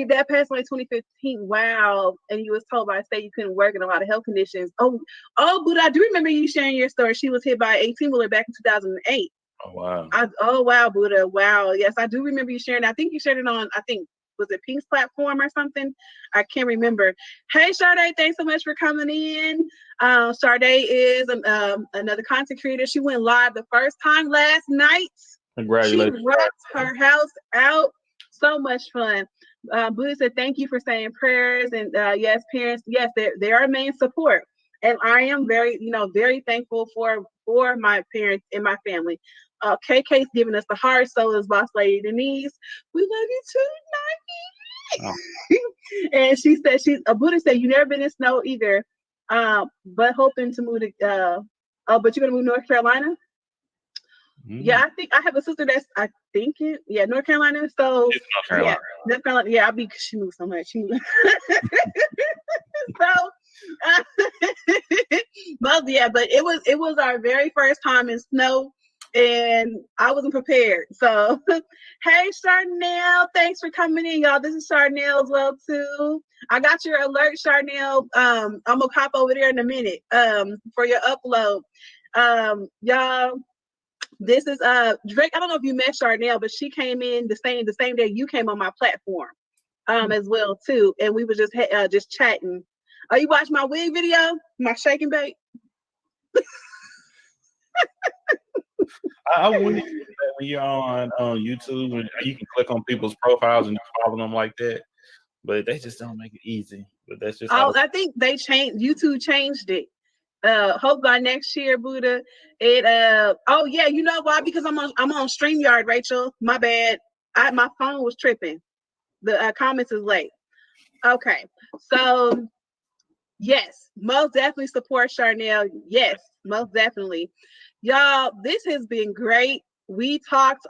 dad passed away in 2015. Wow. And you was told by a state you couldn't work in a lot of health conditions. Oh, Buddha, I do remember you sharing your story. She was hit by an 18-wheeler back in 2008. Oh, wow. Wow, Buddha. Wow. Yes, I do remember you sharing. I think you shared it on, was it Pink's platform or something? I can't remember. Hey, Sade, thanks so much for coming in. Sade is another content creator. She went live the first time last night. Congratulations. She rocked her house out. So much fun. Buddha said, thank you for saying prayers. And yes, parents, yes, they're our main support. And I am very, very thankful for my parents and my family. KK's giving us the heart, so is Boss Lady Denise. We love you too, Nike. Oh. And she said, Buddha said, you never been in snow either, but hoping to move to, but you're going to move to North Carolina? Mm. Yeah, I think I have a sister I thinking, North Carolina. So It's North Carolina. North Carolina. Yeah, she moves so much. So, but it was our very first time in snow, and I wasn't prepared. So, hey, Charnel, thanks for coming in, y'all. This is Charnel as well too. I got your alert, Charnel. I'm gonna pop over there in a minute for your upload. Y'all, this is Drake. I don't know if you met Charnel, but she came in the same day you came on my platform as well too, and we were just chatting. Oh, you watched my wig video, my shake and bake? I wish that when you're on YouTube, and you can click on people's profiles and follow them like that, but they just don't make it easy. But that's just I think they changed. YouTube changed it. Hope by next year, Buddha. It oh yeah, you know why? Because I'm on StreamYard, Rachel. My bad. My phone was tripping. The comments is late. Okay, so yes, most definitely support Charnel. Yes, most definitely. Y'all, this has been great. We talked,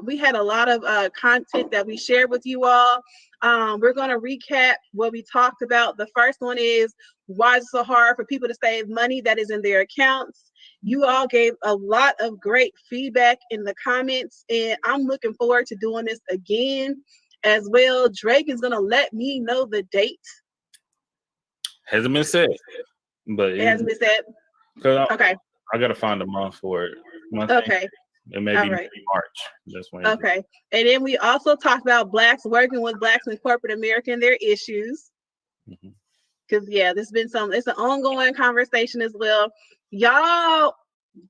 we had a lot of content that we shared with you all. We're going to recap what we talked about. The first one is why is it so hard for people to save money that is in their accounts? You all gave a lot of great feedback in the comments, and I'm looking forward to doing this again as well. Drake is going to let me know the date. Hasn't been said, but it hasn't been said. Okay. I gotta find a month for it. Okay. It may be March. That's when. Okay. And then we also talked about Blacks working with Blacks in corporate America and their issues. Because this has been it's an ongoing conversation as well. Y'all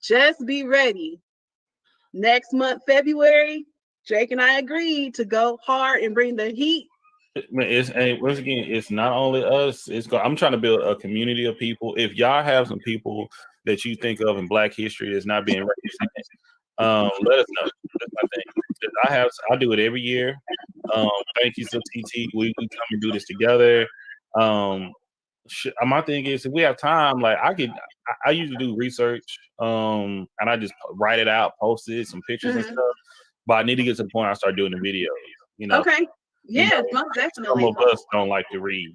just be ready. Next month, February, Drake and I agreed to go hard and bring the heat. Once again, it's not only us. I'm trying to build a community of people. If y'all have some people that you think of in Black history that's not being represented, let us know. That's my thing. I do it every year. Thank you to TT. We come and do this together. My thing is, if we have time, like I usually do research, and I just write it out, post it, some pictures and stuff. But I need to get to the point I start doing the videos. Okay. Yeah, most definitely. Some of us don't like to read.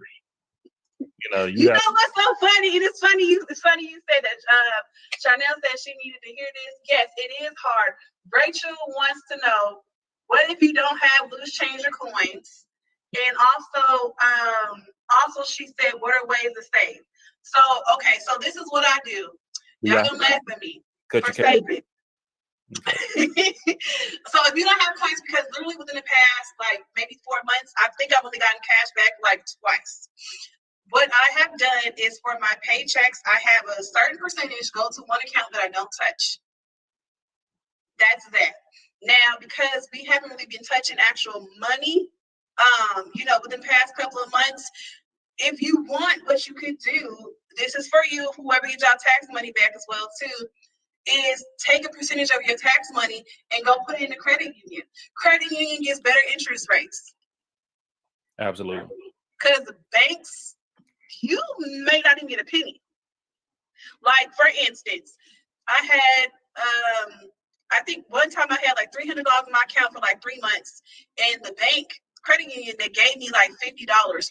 You know what's so funny? It's funny you said that. Charnel said she needed to hear this. Yes, it is hard. Rachel wants to know, what if you don't have loose change or coins? And also she said, what are ways to save? So this is what I do. Y'all gonna laugh at me for saving. So if you don't have coins, because literally within the past like maybe 4 months, I think I've only gotten cash back like twice. What I have done is for my paychecks, I have a certain percentage go to one account that I don't touch. That's that. Now, because we haven't really been touching actual money, within the past couple of months, if you want, what you could do, this is for you, whoever gets your tax money back as well too, is take a percentage of your tax money and go put it in a credit union. Credit union gives better interest rates. Absolutely. Because the banks, you may not even get a penny. Like, for instance, I had, I think one time I had like $300 in my account for like 3 months, and the bank credit union, they gave me like $50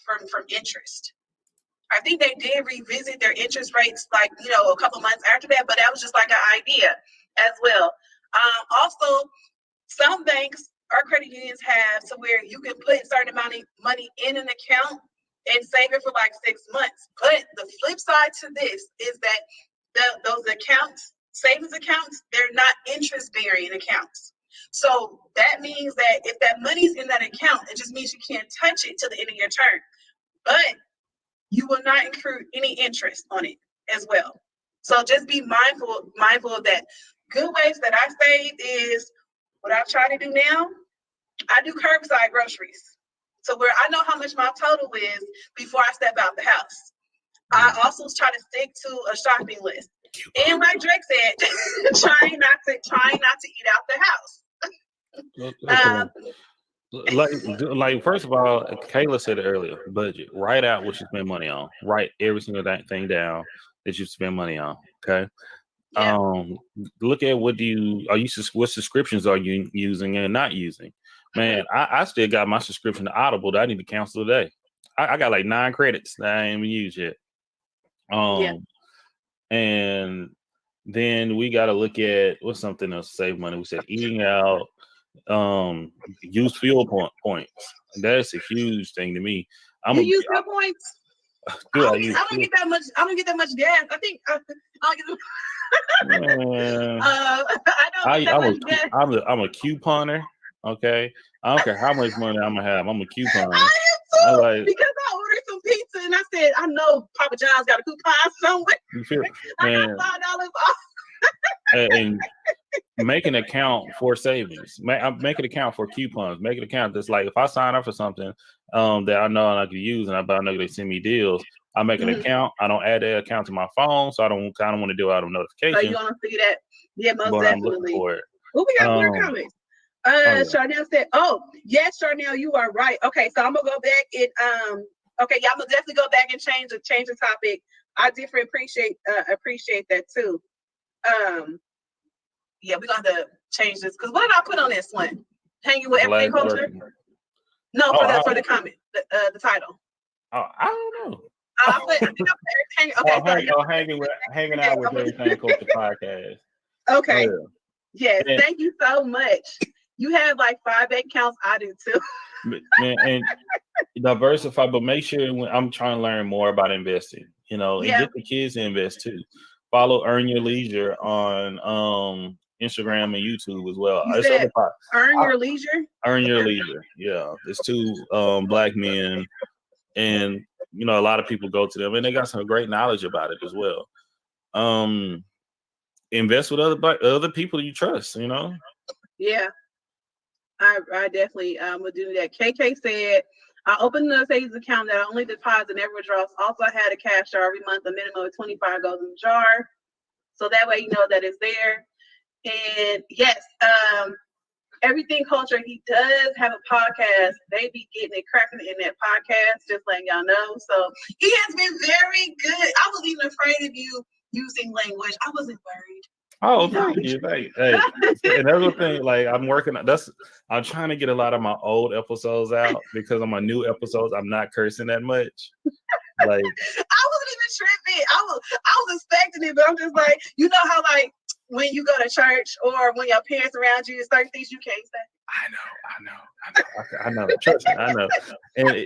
from interest. I think they did revisit their interest rates like, a couple months after that, but that was just like an idea as well. Also, some banks or credit unions have to where you can put a certain amount of money in an account and save it for like 6 months. But the flip side to this is that those accounts, savings accounts, they're not interest-bearing accounts. So that means that if that money's in that account, it just means you can't touch it till the end of your term. But you will not incur any interest on it as well. So just be mindful of that. Good ways that I save is what I try to do now. I do curbside groceries. So where I know how much my total is before I step out the house. I also try to stick to a shopping list. And like Drake said, trying not to eat out the house. Like first of all, Kayla said it earlier, budget. Write out what you spend money on. Write every single thing down that you spend money on. Okay. Yeah. Look at what subscriptions are you using and not using. Man, I still got my subscription to Audible that I need to cancel today. I got like 9 credits that I ain't even used yet. And then we got to look at what's something else to save money. We said eating out, use fuel points. That's a huge thing to me. You use fuel points? I don't get that much. I don't get that much gas. I think I don't get. I'm a couponer. Okay, I don't care how much money I'm gonna have. I'm a couponer. I am too, because I ordered some pizza and I said, I know Papa John's got a coupon somewhere. You feel? I got $5 off. And make an account for savings. Make it account for coupons. Make it account that's like if I sign up for something that I know I can use and I know they send me deals, I make an account. I don't add that account to my phone, so I don't want to do out of notifications. So you want to see that? Yeah, most but definitely. I'm looking for it. Well, we got more comments. Charnel said, "Oh, yes, Charnel, you are right." Okay, so I'm gonna go back and okay, yeah, I'm gonna definitely go back and change the topic. I definitely appreciate that too. Yeah, we're gonna have to change this because what did I put on this one? Hanging with everything culture? No, for the comment, the title. Oh, I don't know. I think I put everything. Okay, hanging out with everything culture podcast. Okay. Oh, yeah. Yes, thank you so much. You have like 5 bank accounts. I do too. Man, and diversify, but make sure when I'm trying to learn more about investing, and get the kids to invest too. Follow Earn Your Leisure on Instagram and YouTube as well. Your Leisure? Earn Your Leisure. Yeah. There's 2 black men, and a lot of people go to them and they got some great knowledge about it as well. Invest with other people you trust, Yeah. I definitely would do that. KK said, I opened a savings account that I only deposit, never withdraws. Also, I had a cash jar every month. A minimum of 25 goes in the jar. So that way you know that it's there. And yes, Everything Culture, he does have a podcast. They be getting it cracking in that podcast, just letting y'all know. So he has been very good. I was even afraid of you using language. I wasn't worried. Oh, thank you. Hey, another thing, like I'm trying to get a lot of my old episodes out because on my new episodes, I'm not cursing that much. Like I wasn't even tripping. I was expecting it, but I'm just like, how like when you go to church or when your parents around you, certain things you can't say. I know. Trust me, I know. And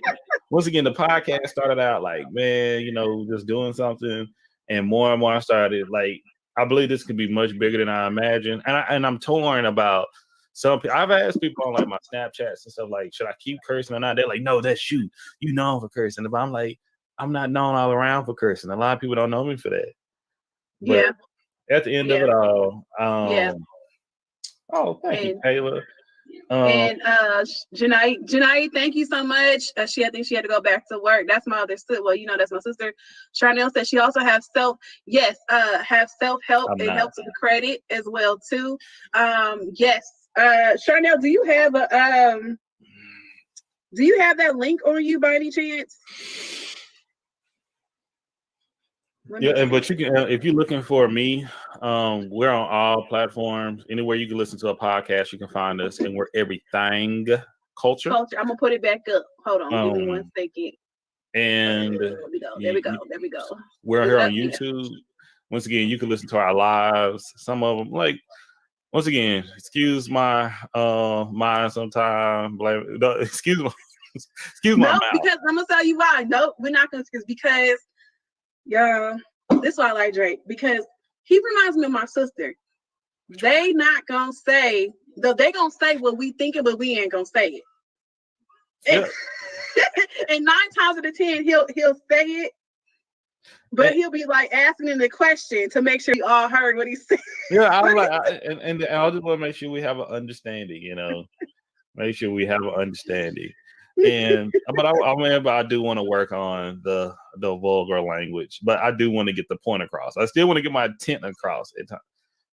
once again, the podcast started out like, man, just doing something, and more I started like. I believe this could be much bigger than I imagined. And I'm torn about some people. I've asked people on like my Snapchats and stuff like, should I keep cursing or not? They're like, no, that's you. You known for cursing. But I'm like, I'm not known all around for cursing. A lot of people don't know me for that. But at the end of it all, oh, thank you, Taylor. And Janai, thank you so much. I think she had to go back to work. That's my other sister. Well, that's my sister. Charnel said she also have self-help. It helps with the credit as well too. Yes. Charnel, do you have that link on you by any chance? Yeah, but you can if you're looking for me, we're on all platforms. Anywhere you can listen to a podcast, you can find us, and we're everything culture. I'm gonna put it back up. Hold on, give me 1 second. And there we go. We're here on YouTube. Once again, you can listen to our lives. Some of them, like once again, excuse my mind sometime. Excuse my mouth. Because I'm gonna tell you why. No, we're not gonna excuse because. Yeah, this is why I like Drake, because he reminds me of my sister. They not gonna say, though they gonna say what we thinking, but we ain't gonna say it. Yeah. And 9 times out of 10, he'll say it, but he'll be like asking him the question to make sure you all heard what he said. Yeah, I was like, and I just want to make sure we have an understanding, make sure we have an understanding. But I do want to work on the vulgar language, but I do want to get the point across. I still want to get my intent across at times.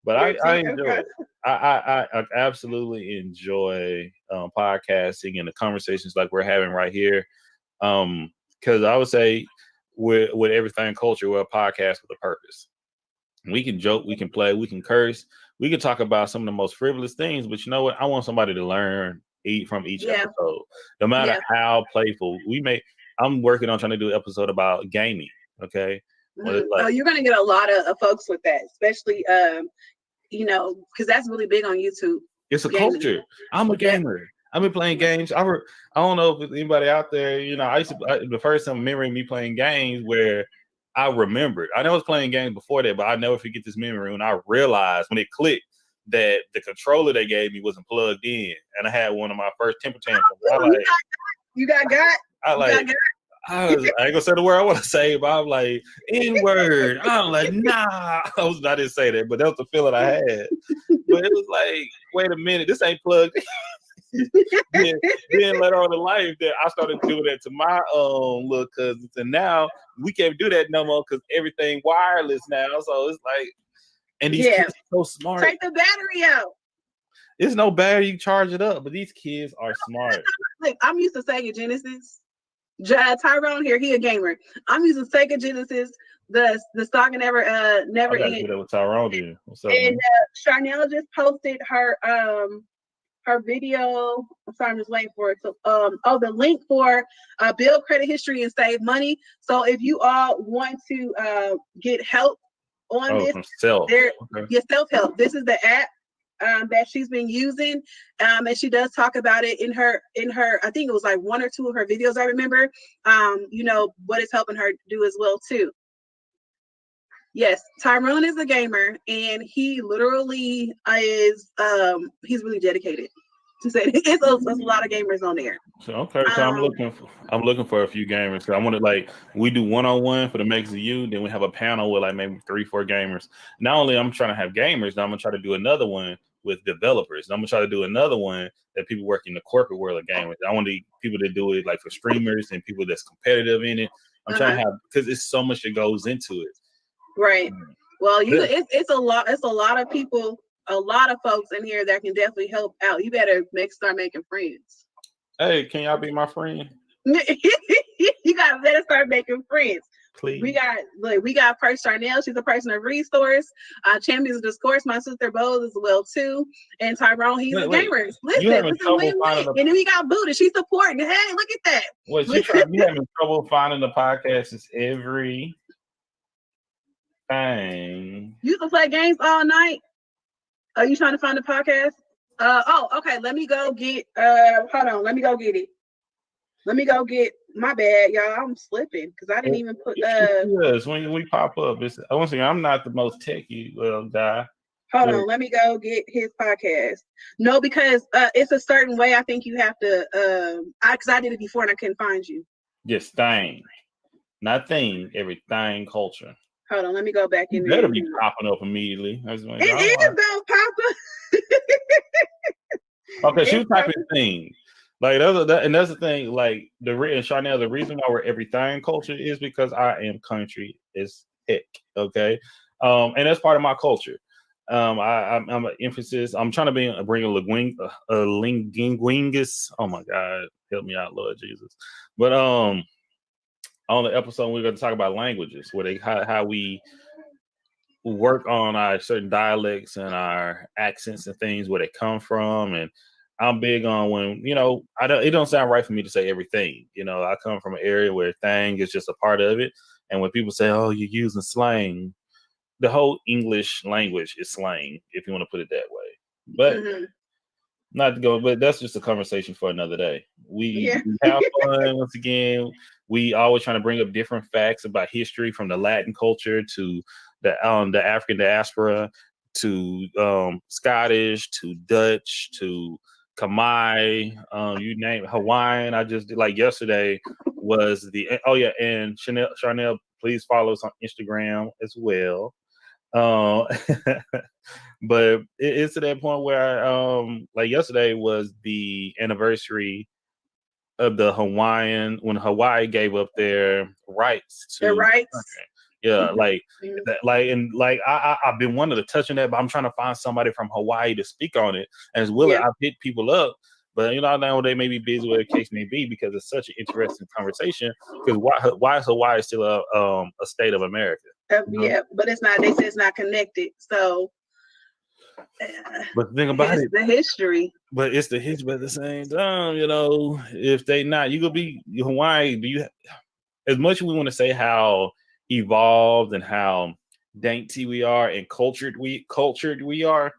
But I enjoy it. I absolutely enjoy podcasting and the conversations like we're having right here. Because I would say with everything culture, we're a podcast with a purpose. We can joke, we can play, we can curse, we can talk about some of the most frivolous things. But you know what? I want somebody to learn from each episode, no matter how playful we may. I'm working on trying to do an episode about gaming. Okay. You're gonna get a lot of folks with that, especially because that's really big on YouTube. It's a culture. I'm a gamer. I've been playing games. I don't know if anybody out there, the first time remembering me playing games where I remembered. I know I was playing games before that, but I never forget this memory when I realized when it clicked that the controller they gave me wasn't plugged in, and I had one of my first temper tantrums. You got. I ain't gonna say the word I want to say, but I'm like, N-word. I'm like, nah. I didn't say that, but that was the feeling I had. But it was like, wait a minute, this ain't plugged in. then later on in life, that I started doing that to my little cousins, and now we can't do that no more because everything wireless now. So it's like, and these kids are so smart. Take the battery out. There's no battery, you charge it up, but these kids are smart. Like, I'm used to Sega Genesis. Tyrone here, he a gamer. I'm using Sega Genesis, the stock never I gotta end. do that with Tyrone here. What's up, and Charnel just posted her video. I'm sorry, I'm just waiting for it. So the link for build credit history and save money. So if you all want to get help on this, your self-help. This is the app that she's been using, and she does talk about it in her I think it was like one or two of her videos I remember, what it's helping her do as well too. Yes, Tyrone is a gamer, and he literally is he's really dedicated to say it's a lot of gamers on there. So I'm looking for a few gamers. So I want to we do one-on-one for the Makes of You, then we have a panel with maybe 3-4 gamers. Not only I'm trying to have gamers, now I'm gonna try to do another one with developers. I'm gonna try to do another one that people work in the corporate world of gaming. I want people to do it for streamers and people that's competitive in it. I'm trying to have, because it's so much that goes into it. Right. Well, it's a lot. It's a lot of people, a lot of folks in here that can definitely help out. You better start making friends. Hey, can y'all be my friend? You better start making friends. Please. We got Purse Charnel. She's a person of resource. Champions of Discourse, my sister Bose as well too. And Tyrone, he's a gamer. Listen, and then we got Buddha. She's supporting. Hey, look at that. Wait, you having trouble finding the podcast is every thing. You can play games all night. Are you trying to find the podcast? Okay. Let me go get. Hold on. Let me go get it. My bad, y'all. I'm slipping because I didn't even put. Yes, when we pop up, I want to say I'm not the most techie guy. Hold on. Let me go get his podcast. No, because it's a certain way. I think you have to. Because I did it before and I couldn't find you. Yes, thing, not thing. Everything culture. Hold on, let me go back in there. Better be popping up immediately. It is those pop up. Okay, she was typing thing. That's the thing. Charnel, the reason why we're everything culture is because I am country as heck. Okay, and that's part of my culture. I'm an emphasis. I'm trying to bring a linguingus. Oh my God, help me out, Lord Jesus. But on the episode, we're going to talk about languages, how we work on our certain dialects and our accents and things, where they come from. And I'm big on when, it don't sound right for me to say everything. I come from an area where thing is just a part of it. And when people say, oh, you're using slang, the whole English language is slang, if you want to put it that way. But not to go, but that's just a conversation for another day. We have fun once again. We always trying to bring up different facts about history, from the Latin culture to the African diaspora to Scottish to Dutch to Khmer, you name it, Hawaiian. I just did, yesterday was and Charnel, please follow us on Instagram as well. But it's to that point where yesterday was the anniversary of the Hawaiian, when Hawaii gave up their rights to their rights. Yeah, I've been wanting to touch on that, but I'm trying to find somebody from Hawaii to speak on it. And as well, I've hit people up, but now they may be busy, whatever the case may be, because it's such an interesting conversation. Because why is Hawaii still a state of America? Yeah, but it's not. They say it's not connected. So, but the thing about it, the history. But it's the history. But at the same time, if they not, you gonna be Hawaii. Do you? As much as we want to say how evolved and how dainty we are and cultured we are,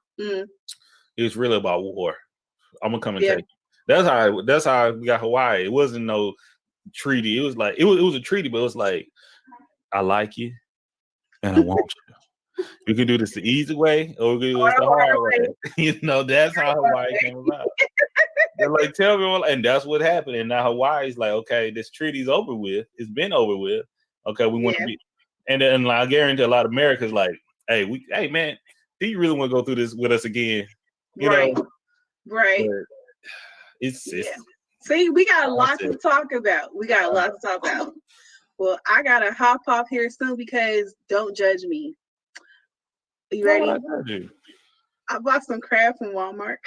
it's really about war. I'm gonna come and tell you. That's how we got Hawaii. It wasn't no treaty. It was like it was a treaty, but it was like, I like you and I want you. We can do this the easy way or we can do this the hard way. That's how Hawaii came about. They're like, tell me, and that's what happened. And now Hawaii's like, okay, this treaty's over with. It's been over with. Okay, we want to be. And then I guarantee a lot of Americans like, hey, man, do you really want to go through this with us again? Right. But it's See, we got a lot to talk about. Well, I gotta hop off here soon because don't judge me. You ready? Why would I judge you? I bought some crab from Walmart.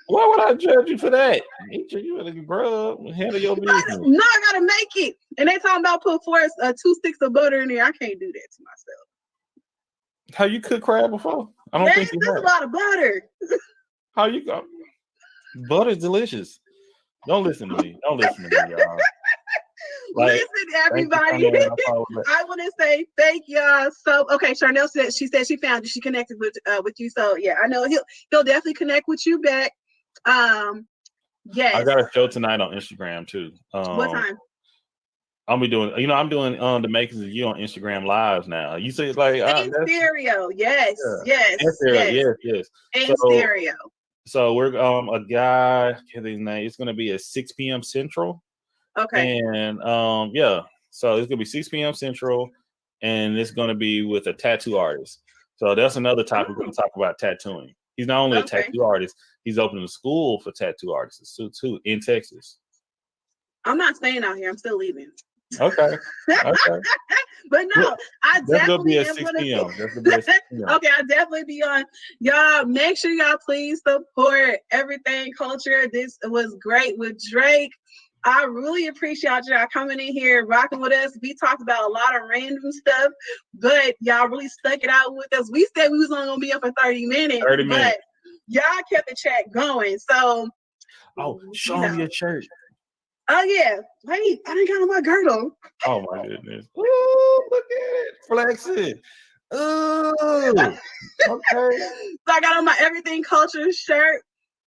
Why would I judge you for that? You better grow up and handle your business. No, I gotta make it. And they talking about put 2 sticks of butter in there. I can't do that to myself. How you cook crab before? I don't think there's a lot of butter. How you go? Butter's delicious. Don't listen to me. Y'all. Listen, everybody. I want to say thank y'all. So, okay, Charnel said she found you. She connected with you. So, yeah, I know he'll definitely connect with you back. Yes. I got a show tonight on Instagram too. What time? I'm doing the makings of you on Instagram lives now. You say it's like stereo, yes. And stereo. So we're a guy, I can't think his name. It's gonna be at 6 p.m. Central. Okay. And so it's gonna be 6 p.m. Central, and it's gonna be with a tattoo artist. So that's another topic we're gonna talk about tattooing. He's not only a tattoo artist, he's opening a school for tattoo artists too in Texas. I'm not staying out here. I'm still leaving. Okay. But no, I definitely am gonna be. Okay, I definitely be on. Y'all, make sure y'all please support Everything Culture. This was great with Drake. I really appreciate y'all coming in here, rocking with us. We talked about a lot of random stuff, but y'all really stuck it out with us. We said we was only gonna be up for 30 minutes. But y'all kept the chat going. So, show me your shirt. Oh yeah, wait, I didn't got on my girdle. Oh my goodness! Ooh, look at it, flexing. Ooh, okay. So I got on my Everything Culture shirt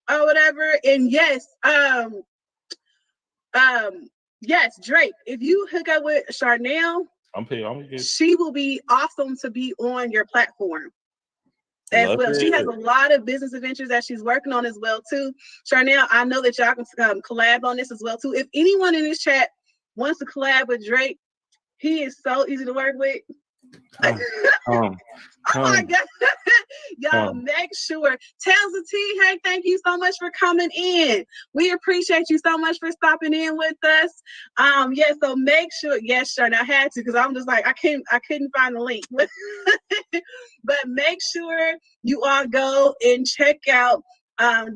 or whatever, and yes, Drake. If you hook up with Charnel, she will be awesome to be on your platform as well. She has a lot of business adventures that she's working on as well too. Charnel, I know that y'all can collab on this as well too. If anyone in this chat wants to collab with Drake, he is so easy to work with. Oh my God. Y'all make sure. Tales of Tea, hey, thank you so much for coming in. We appreciate you so much for stopping in with us. So make sure, yes, sure. I had to because I'm just like I couldn't find the link. But make sure you all go and check out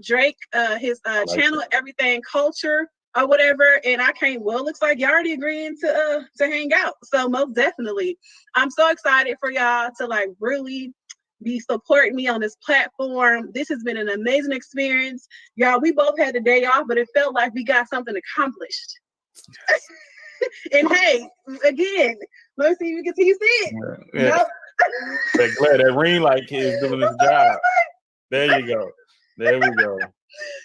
Drake, his channel, Everything Culture or whatever. And looks like y'all already agreeing to hang out. So most definitely, I'm so excited for y'all to really be supporting me on this platform. This has been an amazing experience. Y'all, we both had the day off, but it felt like we got something accomplished. And hey, again, let's see if you can see it. Yeah. Nope. That ring light kid is doing his job. There you go. There we go.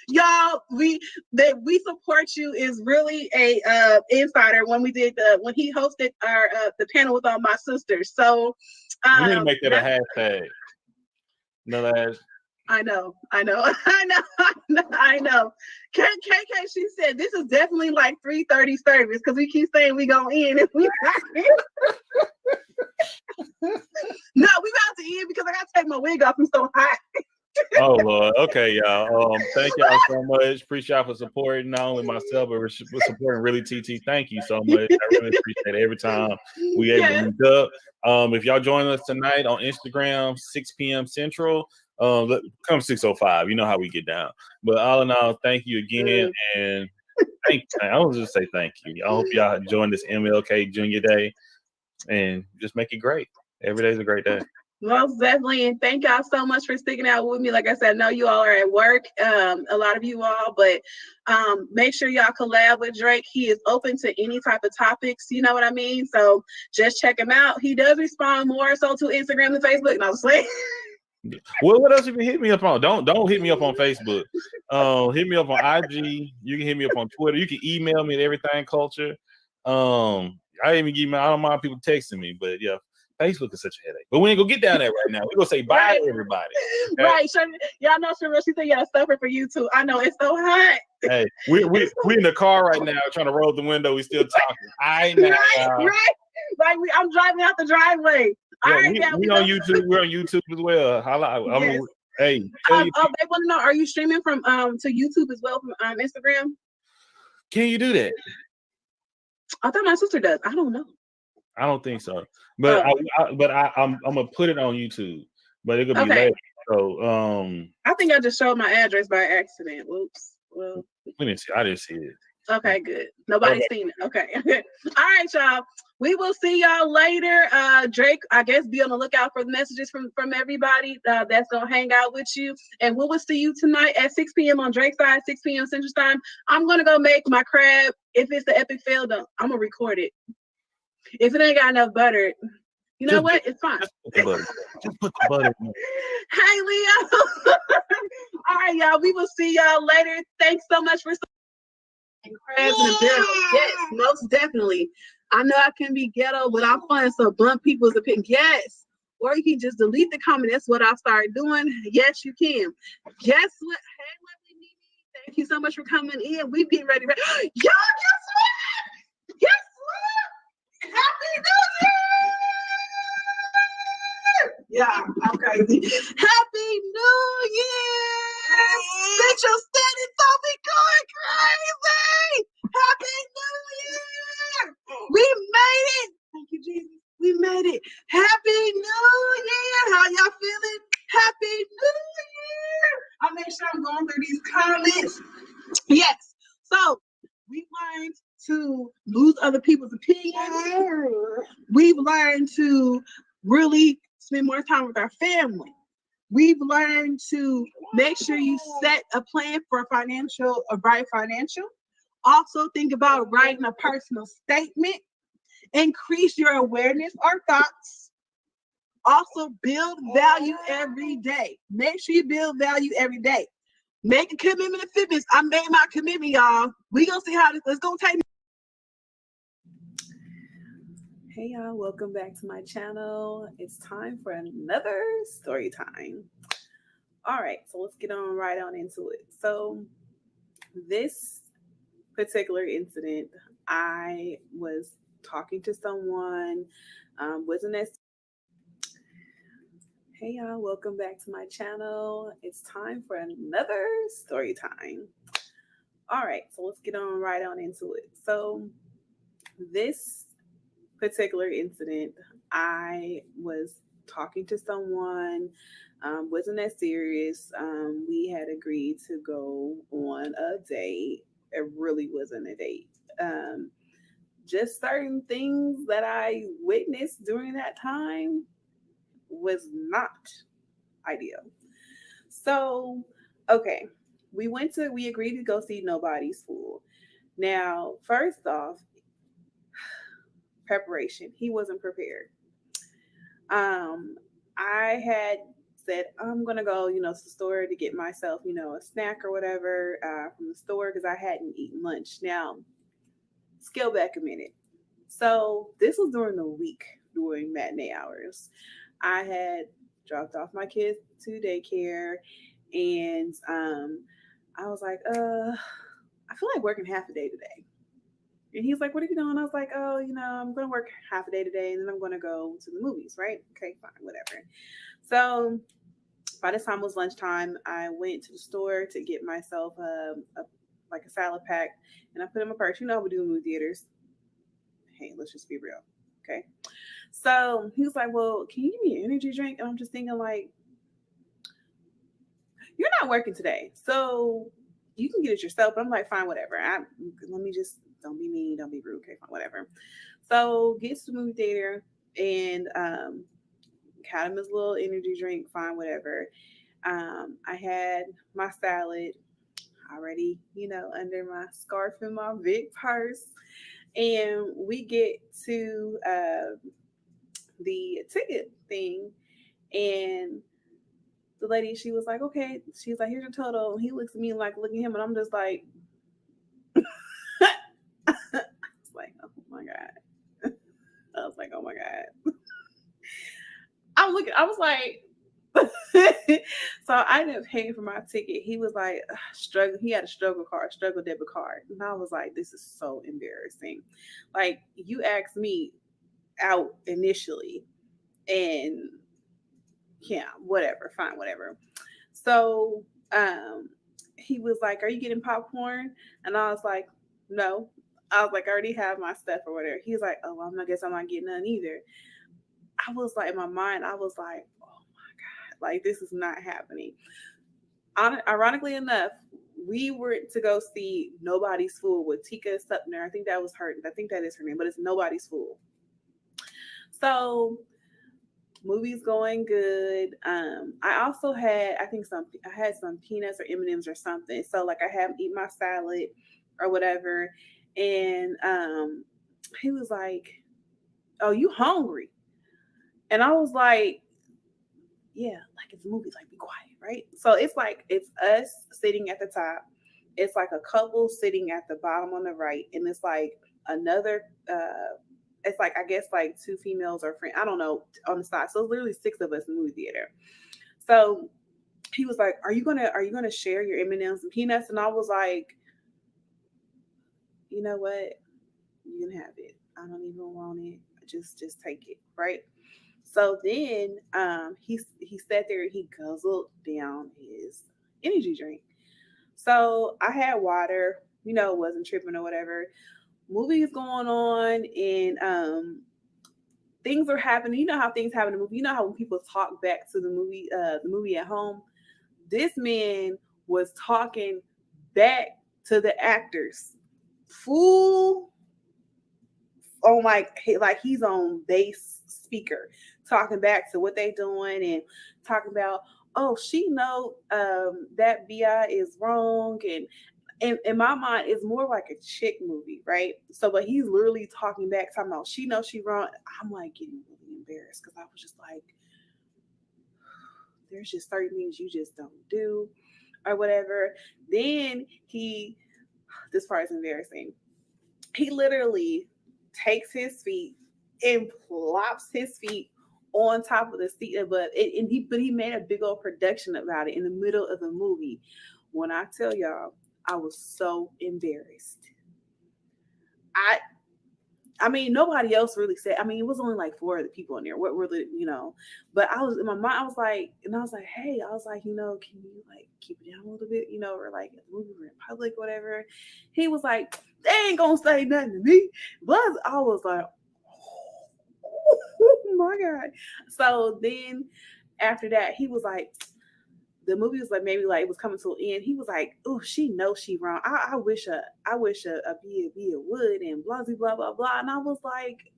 Y'all, we support you is really a insider when he hosted our the panel with all my sisters. So we need to make that a hashtag. I know. KK, she said this is definitely like 3:30 service because we keep saying we gonna end and we not in. No, we about to end because I gotta take my wig off. I'm so hot. Oh Lord. Okay, y'all. Thank y'all so much. Appreciate y'all for supporting not only myself but supporting really TT. Thank you so much. I really appreciate it every time we able to meet up. If y'all join us tonight on Instagram, 6 p.m. Central, come 6:05. You know how we get down. But all in all, thank you again, and I want to just say thank you. I hope y'all enjoying this MLK Junior Day, and just make it great. Every day is a great day. Most definitely. And thank y'all so much for sticking out with me. Like I said, I know you all are at work, a lot of you all, but make sure y'all collab with Drake. He is open to any type of topics. You know what I mean? So just check him out. He does respond more so to Instagram and Facebook. And I was like, well, what else you can hit me up on? Don't hit me up on Facebook. Hit me up on IG. You can hit me up on Twitter. You can email me at Everything Culture. I even give I don't mind people texting me, but yeah. Facebook is such a headache, but we ain't gonna get down there right now. We're gonna say bye to everybody. Okay? Right. Sure. Y'all know Sherelle, she said y'all suffer for you too. I know it's so hot. Hey, we in the car right now trying to roll the window. We still talking. Right. I'm driving out the driveway. Yeah, all right, we on YouTube. We're on YouTube as well. Yes. Hey, they want to know, are you streaming from to YouTube as well from Instagram? Can you do that? I thought my sister does. I don't know. I don't think so, but I'm gonna put it on YouTube, but it could be later. So I think I just showed my address by accident. Whoops. Well, I didn't see it. Okay, good. Nobody's seen it. Okay. All right, y'all. We will see y'all later. Drake, I guess be on the lookout for the messages from everybody that's gonna hang out with you. And we will see you tonight at 6 p.m. on Drake's side, 6 p.m. Central Time. I'm gonna go make my crab. If it's the epic fail, I'm gonna record it. If it ain't got enough butter, you know what? It's fine. Just put the butter in. Hey, Leo. All right, y'all. We will see y'all later. Thanks so much for crabs in the barrel. Yes, most definitely. I know I can be ghetto, but I'm fun. So blunt people's opinion. Yes. Or you can just delete the comment. That's what I'll start doing. Yes, you can. Guess what? Hey, lovely Mimi. Thank you so much for coming in. We've been ready. Y'all, guess what? Guess what? Happy New Year! Yeah, I'm crazy. Happy New Year! Central Standard don't be going crazy! Happy New Year! We made it! Thank you, Jesus. We made it. Happy New Year! How y'all feeling? Happy New Year! I'll make sure I'm going through these comments. Yes. So, we learned to lose other people's opinions. We've learned to really spend more time with our family. We've learned to make sure you set a plan for a bright financial. Also think about writing a personal statement. Increase your awareness or thoughts. Also build value every day. Make sure you build value every day. Make a commitment to fitness. I made my commitment, y'all. We gonna see how this is gonna take. Hey y'all, welcome back to my channel. It's time for another story time. All right, so let's get right on into it. So this particular incident, I was talking to someone, wasn't as Hey y'all, welcome back to my channel. It's time for another story time. All right, so let's get right on into it. So this particular incident, I was talking to someone, wasn't that serious. We had agreed to go on a date. It really wasn't a date. Just certain things that I witnessed during that time was not ideal. So, okay, we agreed to go see Nobody's Fool. Now, first off, preparation. He wasn't prepared. I had said I'm gonna go, to the store to get myself, a snack or whatever from the store because I hadn't eaten lunch. Now, scale back a minute. So this was during the week during matinee hours. I had dropped off my kids to daycare, and I was like, I feel like working half a day today. And he's like, what are you doing? I was like, oh, I'm going to work half a day today and then I'm going to go to the movies, right? Okay, fine, whatever. So by the time it was lunchtime, I went to the store to get myself a salad pack and I put in my purse. You know how we do in movie theaters. Hey, let's just be real. Okay. So he was like, well, can you give me an energy drink? And I'm just thinking like, you're not working today. So you can get it yourself. But I'm like, fine, whatever. Let me just, don't be mean, don't be rude. Okay, fine, whatever. So get to the movie theater and got him his little energy drink, fine, whatever. I had my salad already, under my scarf in my big purse. And we get to the ticket thing, and the lady, she was like, okay, she's like, here's your total. And he looks at me like, look at him, and I'm just like, it's like, oh my God. I was like, oh my God. I was like, so I ended up paying for my ticket. He was like, struggle. He had a struggle debit card. And I was like, this is so embarrassing. Like, you asked me out initially, and yeah, whatever, fine, whatever. So he was like, are you getting popcorn? And I was like, no. I was like, I already have my stuff or whatever. He was like, oh, well, I guess I'm not getting none either. I was like, in my mind, I was like, oh my God, like this is not happening. Ironically enough, we were to go see Nobody's Fool with Tika Sutner. I think that was her. I think that is her name, but it's Nobody's Fool. So movie's going good. I also had, I had some peanuts or M&Ms or something. So like I had eat my salad or whatever, and he was like, "Oh, you hungry?" And I was like, "Yeah, like it's a movie, like be quiet, right?" So it's like it's us sitting at the top. It's like a couple sitting at the bottom on the right, and it's like another it's like I guess like two females or friend, I don't know, on the side. So it's literally six of us in the movie theater. So he was like, are you gonna share your M&Ms and peanuts? And I was like, you know what? You can have it. I don't even want it. Just take it, right? So then he sat there and he guzzled down his energy drink. So I had water, wasn't tripping or whatever. Movie is going on, and things are happening. You know how things happen in the movie. You know how when people talk back to the movie at home. This man was talking back to the actors, full on like he's on bass speaker, talking back to what they doing and talking about. Oh, she know that Bi is wrong, and in my mind, it's more like a chick movie, right? So, but he's literally talking back, talking about she knows she wrong. I'm like getting really embarrassed because I was just like, there's just certain things you just don't do or whatever. Then this part is embarrassing. He literally takes his feet and plops his feet on top of the seat above it, but he made a big old production about it in the middle of the movie. When I tell y'all, I was so embarrassed. I I mean, nobody else really said. I mean, it was only like four other people in there. What were But I was in my mind. I was like, hey, I was like, can you like keep it down a little bit, or like at the movie we're in public, whatever. He was like, they ain't gonna say nothing to me. But I was like, oh my God. So then after that, he was like, the movie was like maybe like it was coming to an end. He was like, "Oh, she knows she wrong. I wish a Bia would and blah blah blah." And I was like,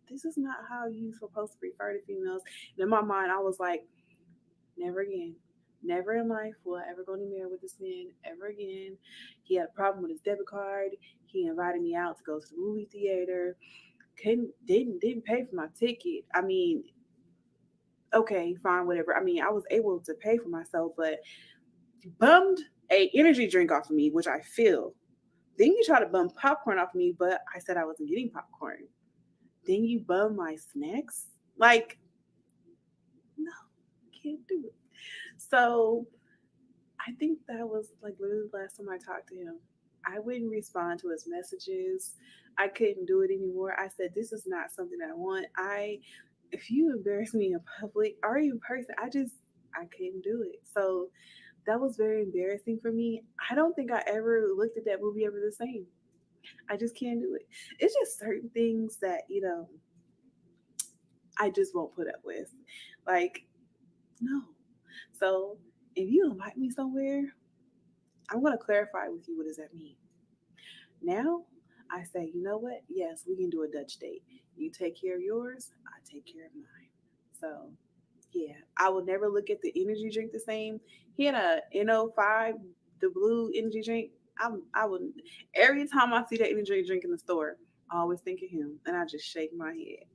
"This is not how you supposed to refer to females." And in my mind, I was like, "Never again, never in life will I ever go anywhere with this man ever again." He had a problem with his debit card. He invited me out to go to the movie theater. Didn't pay for my ticket. I mean, okay, fine, whatever. I mean, I was able to pay for myself, but bummed a energy drink off of me, which I feel. Then you try to bum popcorn off of me, but I said I wasn't getting popcorn. Then you bum my snacks. Like, no, can't do it. So I think that was like literally the last time I talked to him. I wouldn't respond to his messages. I couldn't do it anymore. I said, this is not something I want. If you embarrass me in public or in person, I couldn't do it. So that was very embarrassing for me. I don't think I ever looked at that movie ever the same. I just can't do it. It's just certain things that, I just won't put up with. Like, no. So if you invite me somewhere, I'm going to clarify with you what does that mean. Now, I say, you know what? Yes, we can do a Dutch date. You take care of yours, I take care of mine. So Yeah, I would never look at the energy drink the same. He had a NO5, the blue energy drink. I would every time I see that energy drink in the store, I always think of him, and I just shake my head.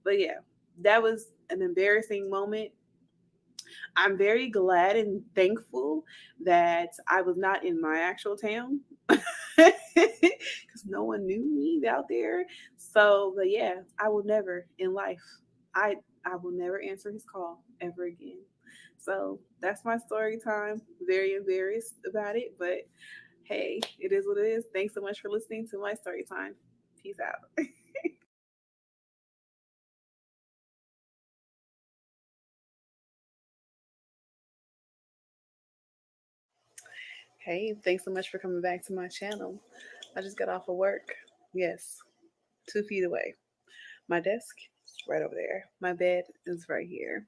But yeah, that was an embarrassing moment. I'm very glad and thankful that I was not in my actual town because no one knew me out there. So, but yeah, I will never in life. I will never answer his call ever again. So that's my story time. Very embarrassed about it, but hey, it is what it is. Thanks so much for listening to my story time. Peace out. Hey, thanks so much for coming back to my channel. I just got off of work. Yes, 2 feet away. My desk is right over there. My bed is right here.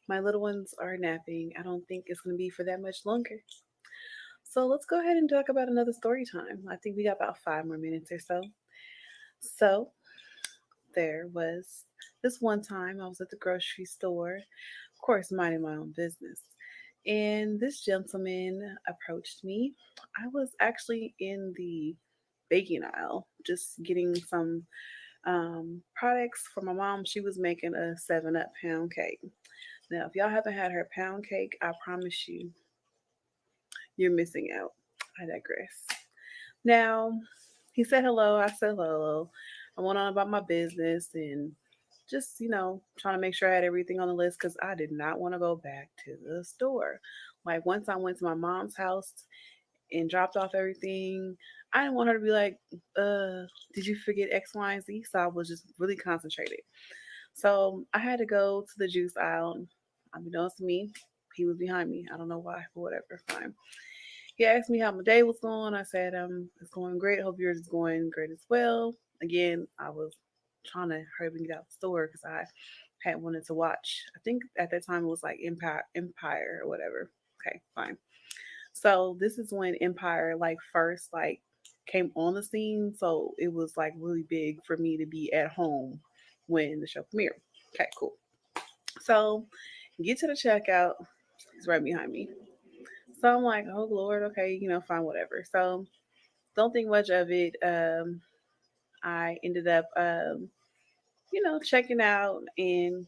My little ones are napping. I don't think it's going to be for that much longer. So let's go ahead and talk about another story time. I think we got about 5 more minutes or so. So there was this one time I was at the grocery store, of course, minding my own business. And this gentleman approached me. I was actually in the baking aisle, just getting some products for my mom. She was making a 7 Up pound cake. Now, if y'all haven't had her pound cake, I promise you, you're missing out. I digress. Now, he said hello. I said hello. I went on about my business and just, trying to make sure I had everything on the list because I did not want to go back to the store. Like, once I went to my mom's house and dropped off everything, I didn't want her to be like, did you forget X, Y, and Z? So I was just really concentrated. So I had to go to the juice aisle. Unbeknownst to me, he was behind me. I don't know why, but whatever, fine. He asked me how my day was going. I said, it's going great. Hope yours is going great as well. Again, I was trying to hurry up and get out the store because I had wanted to watch. I think at that time it was like Empire or whatever. Okay, fine. So this is when Empire like first like came on the scene. So it was like really big for me to be at home when the show premiered. Okay, cool. So get to the checkout. He's right behind me. So I'm like, oh Lord, okay, fine, whatever. So don't think much of it. I ended up, checking out and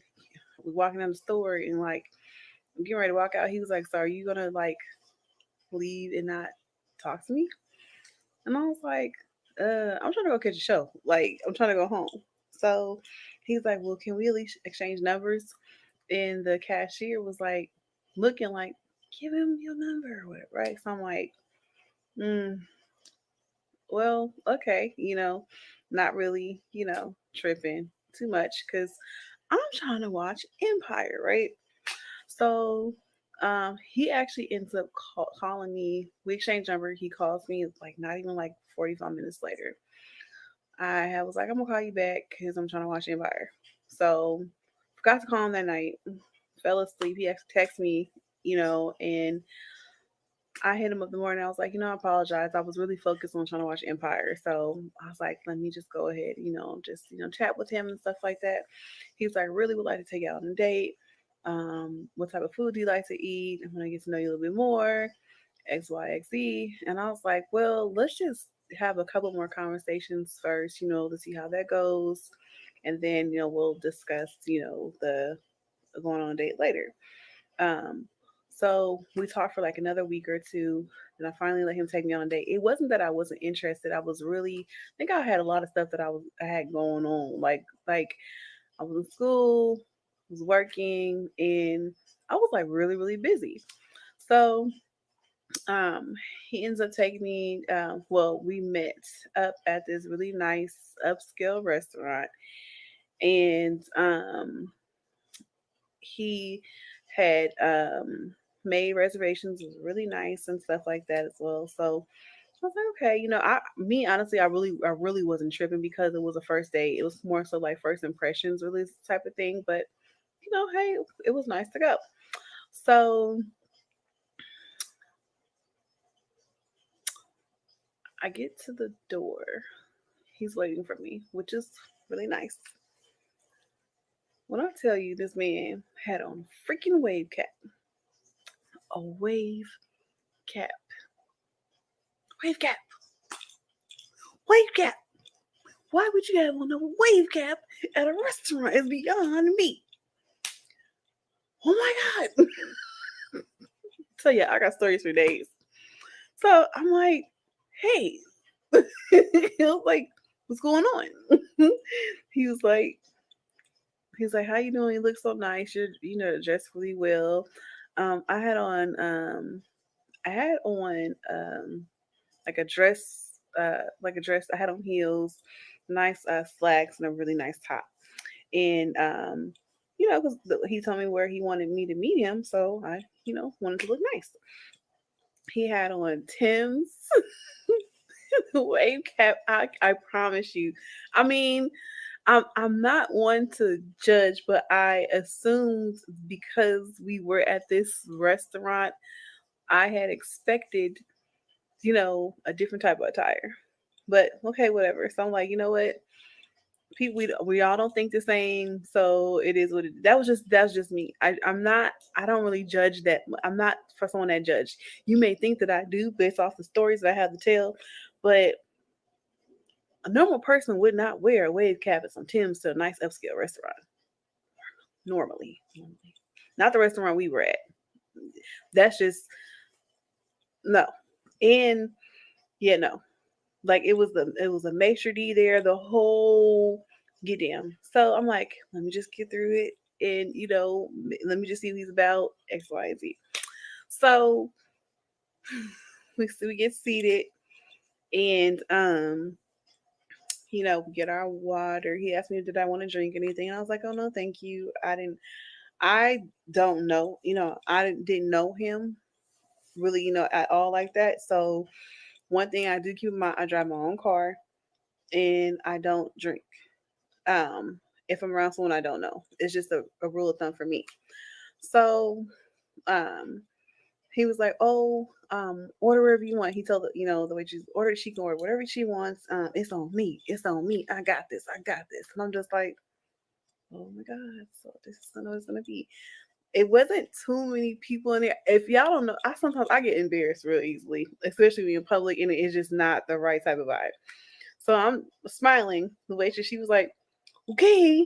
we walking down the store and like I'm getting ready to walk out. He was like, so are you gonna like leave and not talk to me? And I was like, I'm trying to go catch a show. Like I'm trying to go home. So he's like, well, can we at least exchange numbers? And the cashier was like looking like, give him your number or whatever, right? So I'm like, mm, well, okay, not really, tripping too much because I'm trying to watch Empire, right? So he actually ends up calling me. We exchange number. He calls me like not even like 45 minutes later. I was like, I'm gonna call you back because I'm trying to watch Empire. So forgot to call him that night. Fell asleep. He actually texted me, and I hit him up in the morning. I was like, I apologize. I was really focused on trying to watch Empire. So I was like, let me just go ahead, just, chat with him and stuff like that. He was like, really would like to take you out on a date. What type of food do you like to eat? I'm going to get to know you a little bit more. X, Y, X, Z. And I was like, well, let's just have a couple more conversations first, to see how that goes. And then, we'll discuss, the going on a date later. Um, so we talked for like another week or two, and I finally let him take me on a date. It wasn't that I wasn't interested. I was really, I think I had a lot of stuff that I had going on. Like I was in school, was working, and I was like really, really busy. So um, he ends up taking me. Well, we met up at this really nice upscale restaurant, and he had made reservations. It was really nice and stuff like that as well. So I was like, okay, honestly, I really wasn't tripping because it was a first date. It was more so like first impressions, really type of thing. But hey, it was nice to go. So I get to the door. He's waiting for me, which is really nice. When I tell you this man had on freaking wave cap, a cap, wave cap, wave cap. Why would you have on a wave cap at a restaurant? It's beyond me. Oh my God. So yeah, I got stories for days. So I'm like, hey. He was like, what's going on? he was like, how you doing? You look so nice. You're dressed really well. I had on like a dress, I had on heels, nice slacks, and a really nice top. And because he told me where he wanted me to meet him, so I, wanted to look nice. He had on Tim's wave cap. I promise you. I mean, I'm not one to judge, but I assumed because we were at this restaurant, I had expected, a different type of attire. But okay, whatever. So I'm like, you know what? People, we all don't think the same, so it is what it. That's just me. I'm not. I don't really judge that. I'm not for someone that judge. You may think that I do based off the stories that I have to tell, but a normal person would not wear a wave cap at some Tim's to a nice upscale restaurant. Normally. Not the restaurant we were at. That's just no. And yeah, no. Like it was a maitre d there the whole get down. So I'm like, let me just get through it, and let me just see what he's about, X, Y, and Z. So we get seated, and we get our water. He asked me, did I want to drink anything? And I was like, oh no, thank you. I don't know. I didn't know him really, at all like that. So one thing I do keep in mind, I drive my own car and I don't drink. If I'm around someone I don't know. It's just a rule of thumb for me. So he was like, oh, order whatever you want. He told the waitress, order, she can order whatever she wants. It's on me. It's on me. I got this. And I'm just like, oh my God. So this is what it's gonna be. It wasn't too many people in there. If y'all don't know, I get embarrassed real easily, especially when you're in public and it's just not the right type of vibe. So I'm smiling. The waitress, she was like, okay.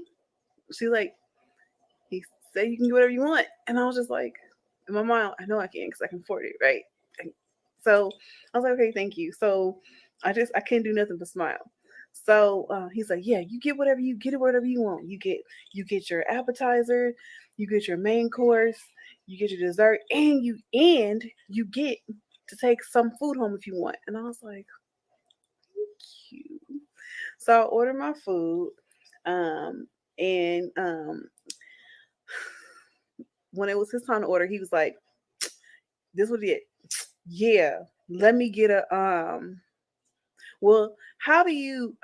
She's like, he said you can do whatever you want. And I was just like, in my mind, I know I can because I can afford it, right? So I was like, okay, thank you. So I can't do nothing but smile. So he's like, yeah, you get whatever you want. You get your appetizer, you get your main course, you get your dessert, and you get to take some food home if you want. And I was like, thank you. So I ordered my food, and when it was his time to order, he was like, "This was it. Yeah, let me get a Well, how do you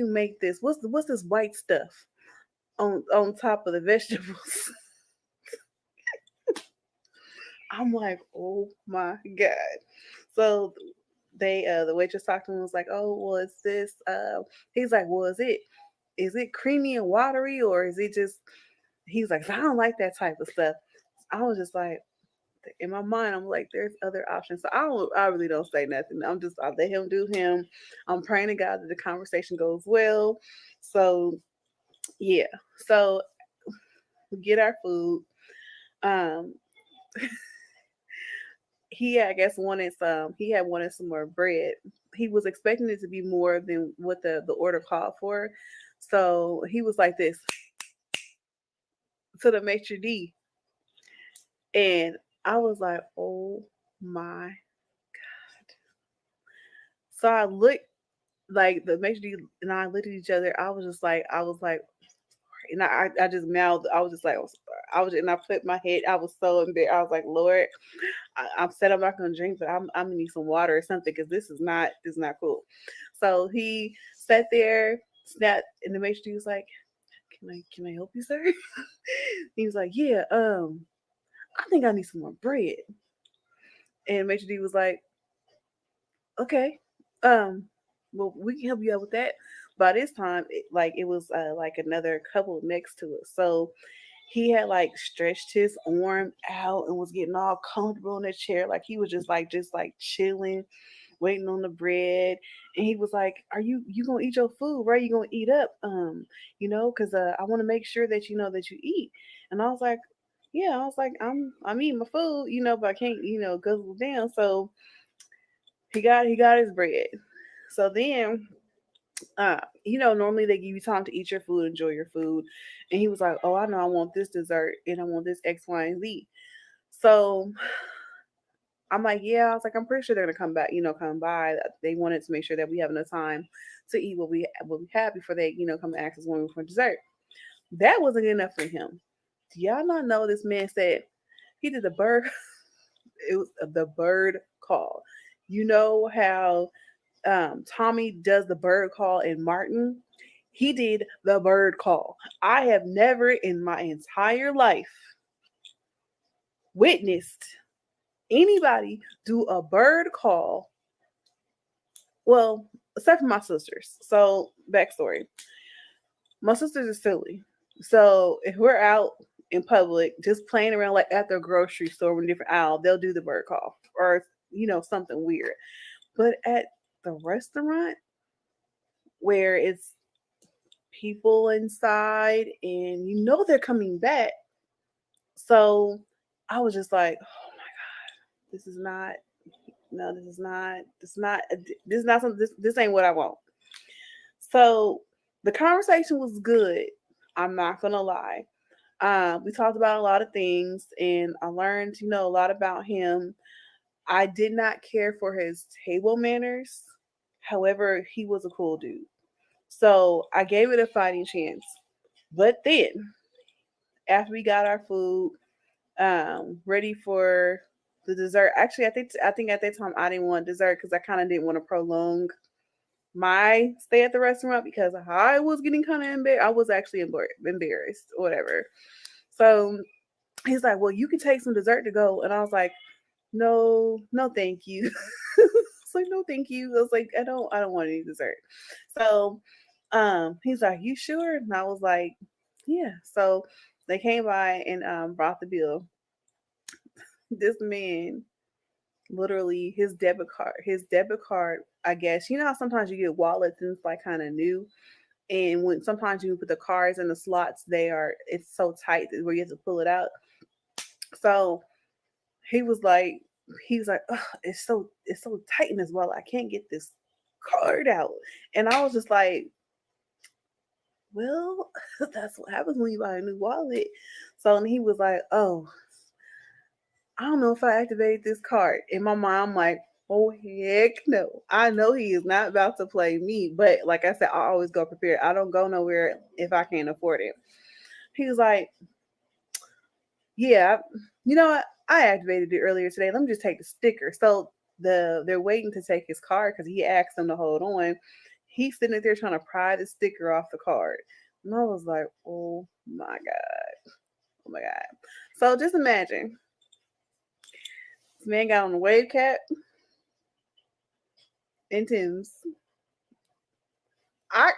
make this? What's this white stuff on top of the vegetables?" I'm like, oh my God. So the waitress talked to him and was like, oh, well, it's this. He's like, well, is it creamy and watery, or is it just? He's like, I don't like that type of stuff. I was just like, in my mind, I'm like, there's other options. So I really don't say nothing. I let him do him. I'm praying to God that the conversation goes well. So yeah. So we get our food. Um I guess he had wanted some more bread. He was expecting it to be more than what the order called for. So he was like this to the maitre d'. And I was like, oh my God. So I looked, like the maitre d' and I looked at each other. I was like, and I just mouthed. I was just like, and I put my head. I was so embarrassed. I was like, Lord, I'm said I'm not gonna drink, but I'm gonna need some water or something because this is not cool. So he sat there, snapped, and the maitre d' was like, can I help you, sir? He was like, yeah, I think I need some more bread. And maitre d' was like, okay, well, we can help you out with that, by this time, it was like another couple next to us. So he had like stretched his arm out and was getting all comfortable in the chair, like he was just like chilling, waiting on the bread. And he was like, "Are you gonna eat your food? Right? You gonna eat up? Because I want to make sure that you know that you eat." And I was like, "Yeah." I was like, I'm eating my food, but I can't, guzzle down." So he got his bread. So then, normally they give you time to eat your food, enjoy your food. And he was like, "Oh, I know, I want this dessert and I want this X, Y, and Z." So I'm like, "Yeah." I was like, "I'm pretty sure they're gonna come back, come by." They wanted to make sure that we have enough time to eat what we had before they, come and ask us when we for dessert. That wasn't good enough for him. Do y'all not know this man said he did the bird? It was the bird call. You know how Tommy does the bird call in Martin? He did the bird call. I have never in my entire life witnessed anybody do a bird call. Well, except for my sisters. So, backstory: my sisters are silly. So, if we're out in public just playing around, like at the grocery store in different aisle, they'll do the bird call or, something weird. But at the restaurant where it's people inside and they're coming back. So I was just like, "Oh my God, this is not, no, this is not something, this ain't what I want." So the conversation was good. I'm not going to lie. We talked about a lot of things and I learned, a lot about him. I did not care for his table manners. However, he was a cool dude. So I gave it a fighting chance. But then, after we got our food, ready for the dessert. Actually, I think at that time I didn't want dessert because I kind of didn't want to prolong my stay at the restaurant because I was getting kind of embarrassed. I was actually embarrassed or whatever. So he's like, "Well, you can take some dessert to go," and I was like, "No, no, thank you." It's like, "No, thank you." I was like, I don't want any dessert." So he's like, "You sure?" And I was like, "Yeah." So they came by and brought the bill. This man, literally, his debit card, I guess, how sometimes you get wallets and it's like kind of new. And when sometimes you put the cards in the slots, it's so tight that where you have to pull it out. So he was like, "Ugh, it's so tight in this wallet. I can't get this card out." And I was just like, "Well, that's what happens when you buy a new wallet." So and he was like, "Oh, I don't know if I activated this card." In my mind, I'm like, "Oh heck no. I know he is not about to play me." But like I said, I always go prepared. I don't go nowhere if I can't afford it. He was like, "Yeah, you know what? I activated it earlier today. Let me just take the sticker." So they're waiting to take his card because he asked them to hold on. He's sitting there trying to pry the sticker off the card. And I was like, "Oh my God. Oh my God." So just imagine this man got on a wave cap and Tim's. I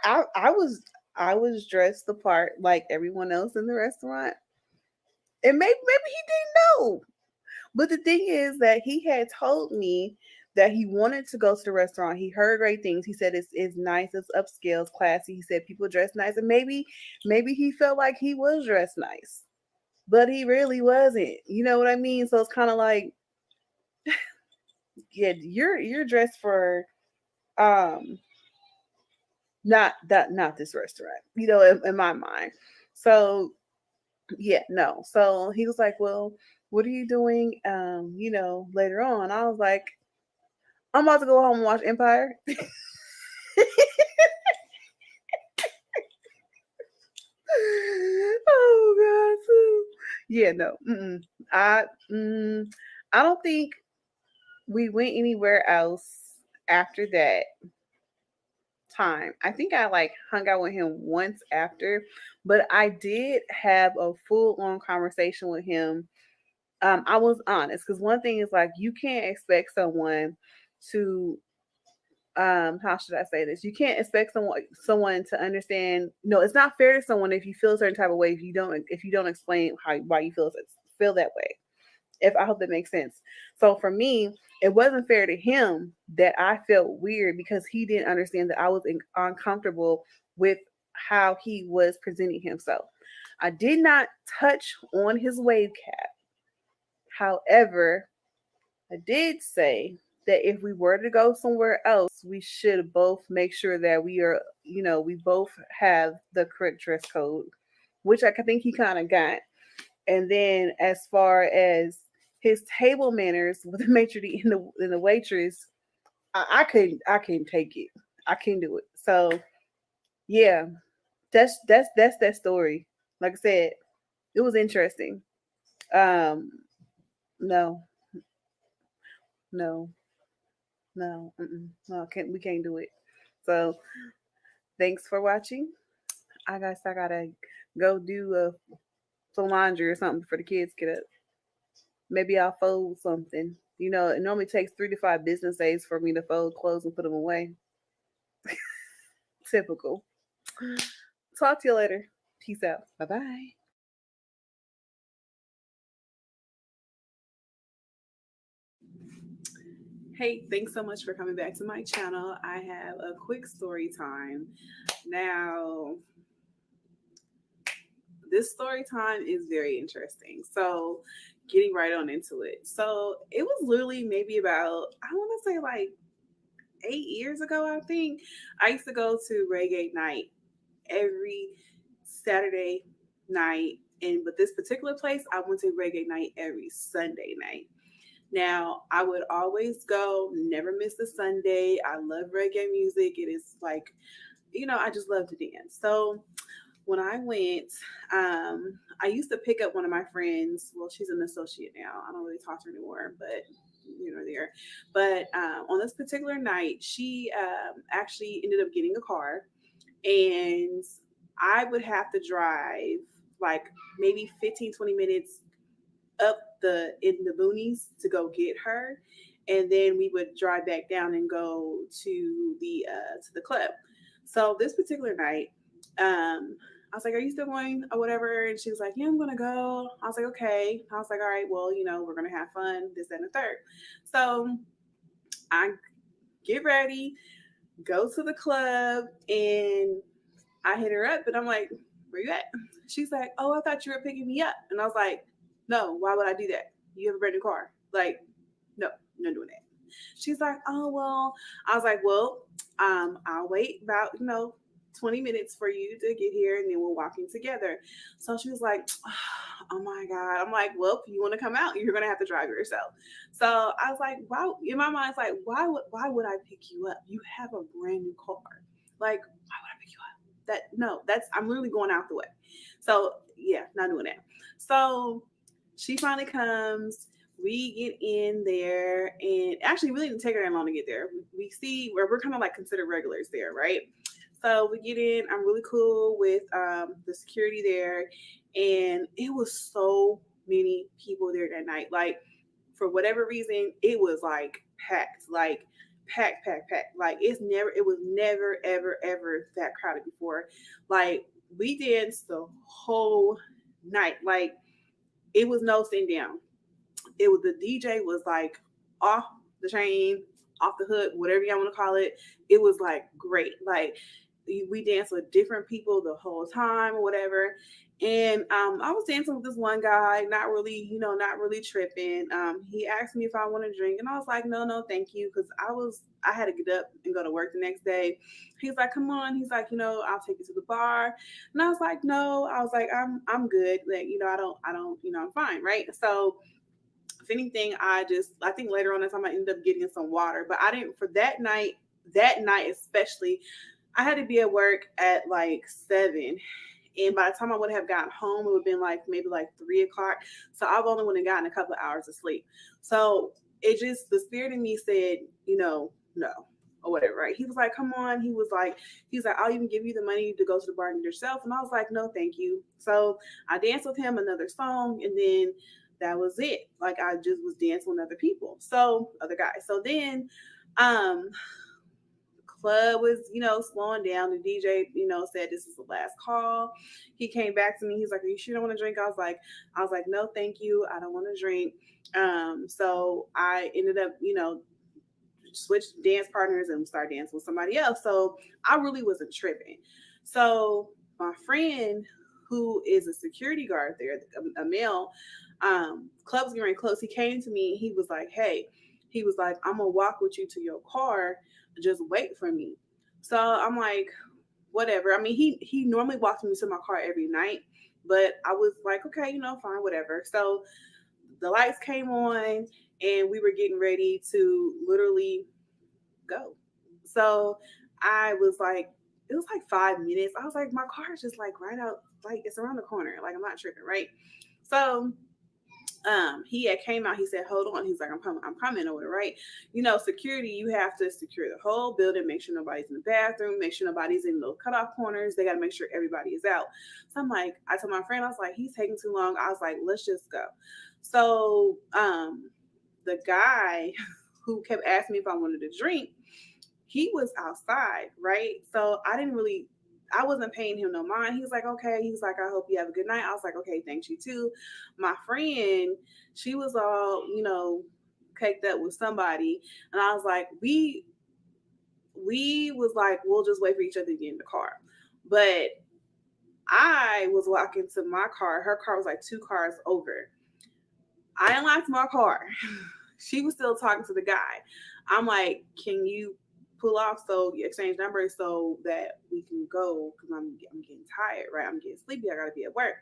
was dressed the part like everyone else in the restaurant. And maybe he didn't know. But the thing is that he had told me that he wanted to go to the restaurant. He heard great things. He said it's nice, it's upscale, it's classy. He said people dress nice, and maybe he felt like he was dressed nice, but he really wasn't. You know what I mean? So it's kind of like, yeah, you're dressed for um not this restaurant. In my mind. So yeah, no. So he was like, "Well, what are you doing later on?" I was like, "I'm about to go home and watch Empire." Oh God. So, yeah, no. I mm, I don't think we went anywhere else after that time. I think I like hung out with him once after, but I did have a full on conversation with him. I was honest because one thing is like you can't expect someone to how should I say this? You can't expect someone to understand. No, it's not fair to someone if you feel a certain type of way if you don't explain why you feel that way. If I hope that makes sense. So for me, it wasn't fair to him that I felt weird because he didn't understand that I was uncomfortable with how he was presenting himself. I did not touch on his wave cap. However, I did say that if we were to go somewhere else, we should both make sure that we both have the correct dress code, which I think he kind of got. And then as far as his table manners with the maitre d' and the waitress, I couldn't take it. I couldn't do it. So yeah, that's that story. Like I said, it was interesting. Um, no, no, no, we can't do it. So thanks for watching. I guess I gotta go do some laundry or something for the kids get up. Maybe I'll fold something. It normally takes 3 to 5 business days for me to fold clothes and put them away. Typical. Talk to you later. Peace out. Bye bye. Hey, thanks so much for coming back to my channel. I have a quick story time. Now, this story time is very interesting. So, getting right on into it. So, it was literally maybe about, I want to say like 8 years ago, I think. I used to go to reggae night every Saturday night. And with this particular place, I went to reggae night every Sunday night. Now, I would always go, never miss a Sunday. I love reggae music. It is like, I just love to dance. So when I went, I used to pick up one of my friends. Well, she's an associate now. I don't really talk to her anymore, but there. But on this particular night, she actually ended up getting a car, and I would have to drive like maybe 15-20 minutes up in the boonies to go get her, and then we would drive back down and go to the club. So this particular night, I was like, "Are you still going or whatever?" And she was like, "Yeah, I'm gonna go." I was like, "Okay." I was like, "All right, well, we're gonna have fun, this, that, and the third." So I get ready, go to the club, and I hit her up, and I'm like, "Where you at?" She's like, "Oh, I thought you were picking me up." And I was like, "No, why would I do that? You have a brand new car. Like, no, I'm not doing that." She's like, "Oh, well." I was like, "Well, I'll wait about, 20 minutes for you to get here, and then we'll walk in together." So she was like, "Oh my God." I'm like, "Well, if you want to come out, you're going to have to drive yourself." So I was like, "Wow." In my mind, it's like, why would I pick you up? You have a brand new car. Like, why would I pick you up? I'm literally going out the way. So yeah, not doing that. So she finally comes. We get in there, and actually, we didn't take her that long to get there. We see where we're kind of like considered regulars there, right? So we get in. I'm really cool with the security there, and it was so many people there that night. Like, for whatever reason, it was like packed, like packed. Like it was never, ever, ever that crowded before. Like, we danced the whole night. Like, it was no sitting down. It was, the DJ was like off the chain, off the hook, whatever y'all want to call it. It was like great. Like, we danced with different people the whole time or whatever. And I was dancing with this one guy, not really tripping. He asked me if I want to drink, and I was like, no, thank you, because I had to get up and go to work the next day. He's like, "Come on." He's like, "I'll take you to the bar." And I was like, "No." I was like, I'm good. Like, I don't, I'm fine, right? So if anything, I think later on in time I ended up getting some water, but I didn't for that night. That night especially, I had to be at work at like 7. And by the time I would have gotten home, it would have been like maybe like 3 o'clock. So I've only would have gotten a couple of hours of sleep. So the spirit in me said, no, or whatever, right? He was like, "Come on." He's like, "I'll even give you the money to go to the bar yourself." And I was like, "No, thank you." So I danced with him another song, and then that was it. Like, I just was dancing with other people. So other guys. So then, club was, slowing down. The DJ, said this is the last call. He came back to me. He's like, "Are you sure you don't want to drink?" I was like, "No, thank you. I don't want to drink." So I ended up, switched dance partners and started dancing with somebody else. So I really wasn't tripping. So my friend, who is a security guard there, a male, club's getting ready close. He came to me. He was like, "Hey," he was like, "I'm gonna walk with you to your car. Just wait for me." So I'm like, whatever. I mean, he normally walks me to my car every night, but I was like, okay, fine, whatever. So the lights came on and we were getting ready to literally go. So I was like, it was like 5 minutes. I was like, my car is just like right out, like it's around the corner. Like I'm not tripping, right? So he had came out, he said, "Hold on." He's like, I'm coming over, right? Security, you have to secure the whole building, make sure nobody's in the bathroom, make sure nobody's in the cutoff corners. They got to make sure everybody is out. So I told my friend, I was like, he's taking too long. I was like, let's just go. So the guy who kept asking me if I wanted to drink, he was outside, right? So I wasn't paying him no mind. He was like, okay. He was like, "I hope you have a good night." I was like, "Okay, thanks, you too." My friend, she was all, caked up with somebody. And I was like, we was like, we'll just wait for each other to get in the car. But I was walking to my car. Her car was like 2 cars over. I unlocked my car. She was still talking to the guy. I'm like, "Can you pull off so you exchange numbers so that we can go?" Because I'm getting tired, right? I'm getting sleepy. I gotta be at work.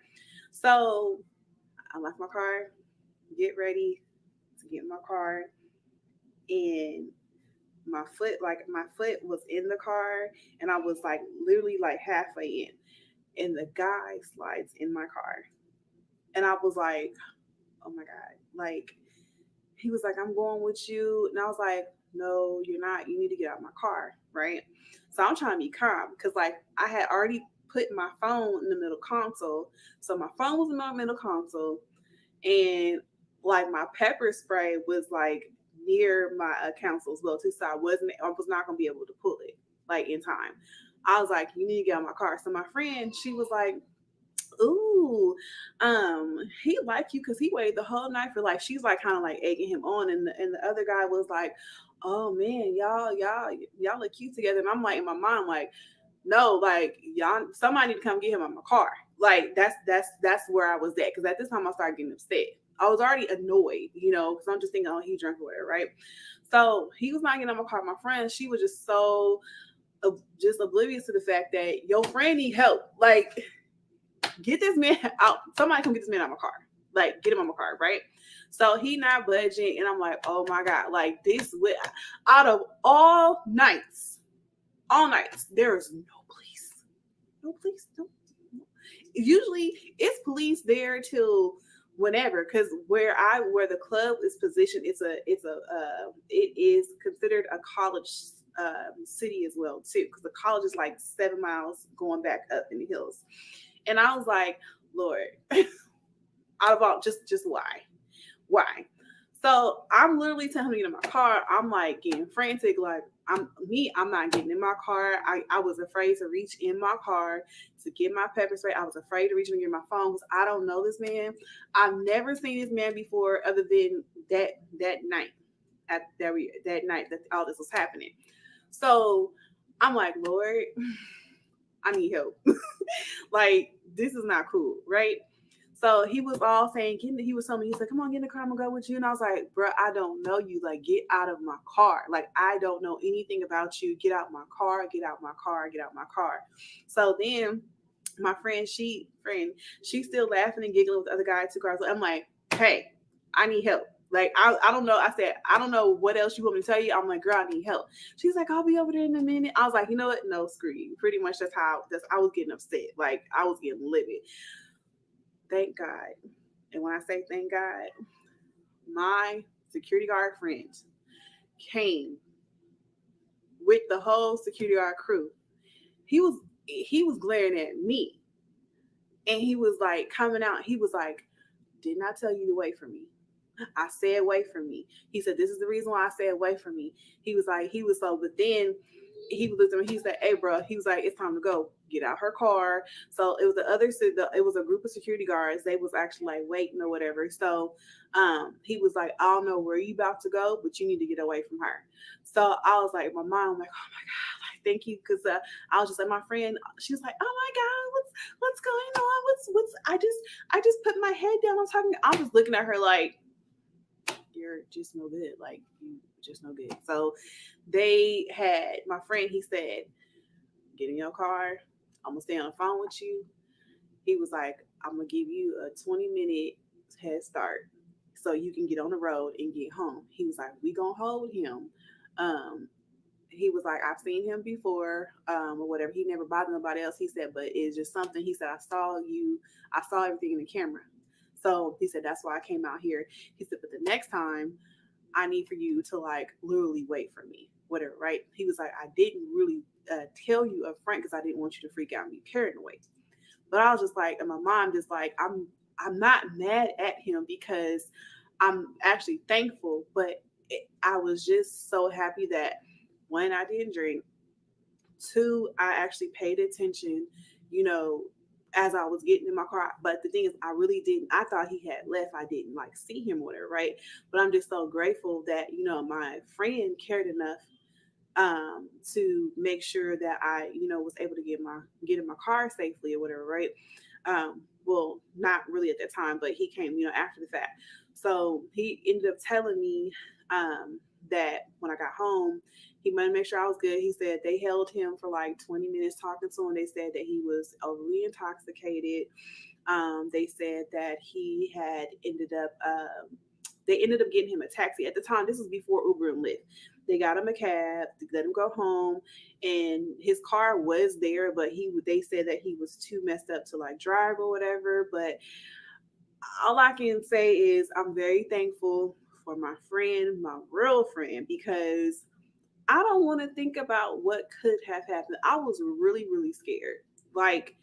So I left my car, get ready to get in my car, and my foot was in the car, and I was like literally like halfway in, and the guy slides in my car, and I was like, "Oh my god!" Like he was like, "I'm going with you," and I was like, "No, you're not. You need to get out of my car," right? So I'm trying to be calm because like I had already put my phone in the middle console, so my phone was in my middle console, and like my pepper spray was like near my console as well too, so I was not gonna be able to pull it like in time. I was like, "You need to get out of my car." So my friend, she was like, "Ooh, he liked you because he waited the whole night for," like she's like kind of like egging him on, and the other guy was like, "Oh man, y'all look cute together." And I'm like in my mind like, no, like y'all, somebody need to come get him out of my car. Like that's where I was at, because at this time I started getting upset. I was already annoyed, because I'm just thinking, oh, he drank or whatever, right? So he was not getting out of my car. My friend, she was just so just oblivious to the fact that your friend need help. Like, get this man out. Somebody come get this man out of my car. Like, get him out of my car, right? So he not budging, and I'm like, oh my god, like this. Out of all nights, there is no police. No police. No. Usually, it's police there till whenever, because where the club is positioned, it is considered a college city as well too, because the college is like 7 miles going back up in the hills. And I was like, Lord, out of all, just why? So I'm literally telling him to get in my car. I'm like getting frantic, like I'm not getting in my car. I was afraid to reach in my car to get my pepper spray. I was afraid to reach and get my phone because I don't know this man. I've never seen this man before, other than that night that night that all this was happening. So I'm like, Lord, I need help. Like, this is not cool, right? So he was all saying, he was telling me, he said, "Come on, get in the car, I'm gonna go with you." And I was like, "Bro, I don't know you. Like, get out of my car. Like, I don't know anything about you. Get out my car, get out my car, get out my car." So then my friend, she's still laughing and giggling with the other guy 2 cars. I'm like, "Hey, I need help." Like, I don't know. I said, "I don't know what else you want me to tell you." I'm like, "Girl, I need help." She's like, "I'll be over there in a minute." I was like, "You know what? No, screw you." Pretty much I was getting upset. Like, I was getting livid. Thank God. And when I say thank God, my security guard friend came with the whole security guard crew. He was glaring at me. And he was like coming out. He was like, "Didn't I tell you to wait for me? I said wait for me." He said, "This is the reason why I said wait for me." He was so, but then he looked at me. He said, "Hey, bro," he was like, "It's time to go. Get out her car." So it was it was a group of security guards. They was actually like waiting or whatever. So he was like, "I don't know where you about to go, but you need to get away from her." So I was like, my mom, like, "Oh my god, like thank you," because I was just like, my friend, she was like, "Oh my god, what's going on? What's I just put my head down. I'm talking. I'm just looking at her like, you're just no good. Like you just no good." So they had my friend. He said, "Get in your car. I'm gonna stay on the phone with you." He was like, "I'm gonna give you a 20-minute head start so you can get on the road and get home." He was like, "We gonna hold him." Um, he was like, "I've seen him before, or whatever. He never bothered nobody else." He said, "But it's just something." He said, I saw everything in the camera." So he said, "That's why I came out here." He said, "But the next time I need for you to like literally wait for me, whatever, right?" He was like, "I didn't really tell you up front because I didn't want you to freak out and be paranoid." But I was just like, and my mom just like, I'm not mad at him because I'm actually thankful, but I was just so happy that one, I didn't drink, two, I actually paid attention, you know, as I was getting in my car. But the thing is, I really didn't. I thought he had left. I didn't like see him or whatever, right? But I'm just so grateful that my friend cared enough to make sure that I was able to get in my car safely or whatever, right? Well, not really at that time, but he came after the fact. So he ended up telling me that when I got home, he wanted to make sure I was good. He said they held him for like 20 minutes talking to him. They said that he was overly intoxicated. They said that he had ended up they ended up getting him a taxi. At the time, this was before Uber and Lyft. They got him a cab to let him go home, and his car was there, but they said that he was too messed up to like drive or whatever. But all I can say is I'm very thankful for my friend, my real friend, because I don't want to think about what could have happened. I was really, really scared. Like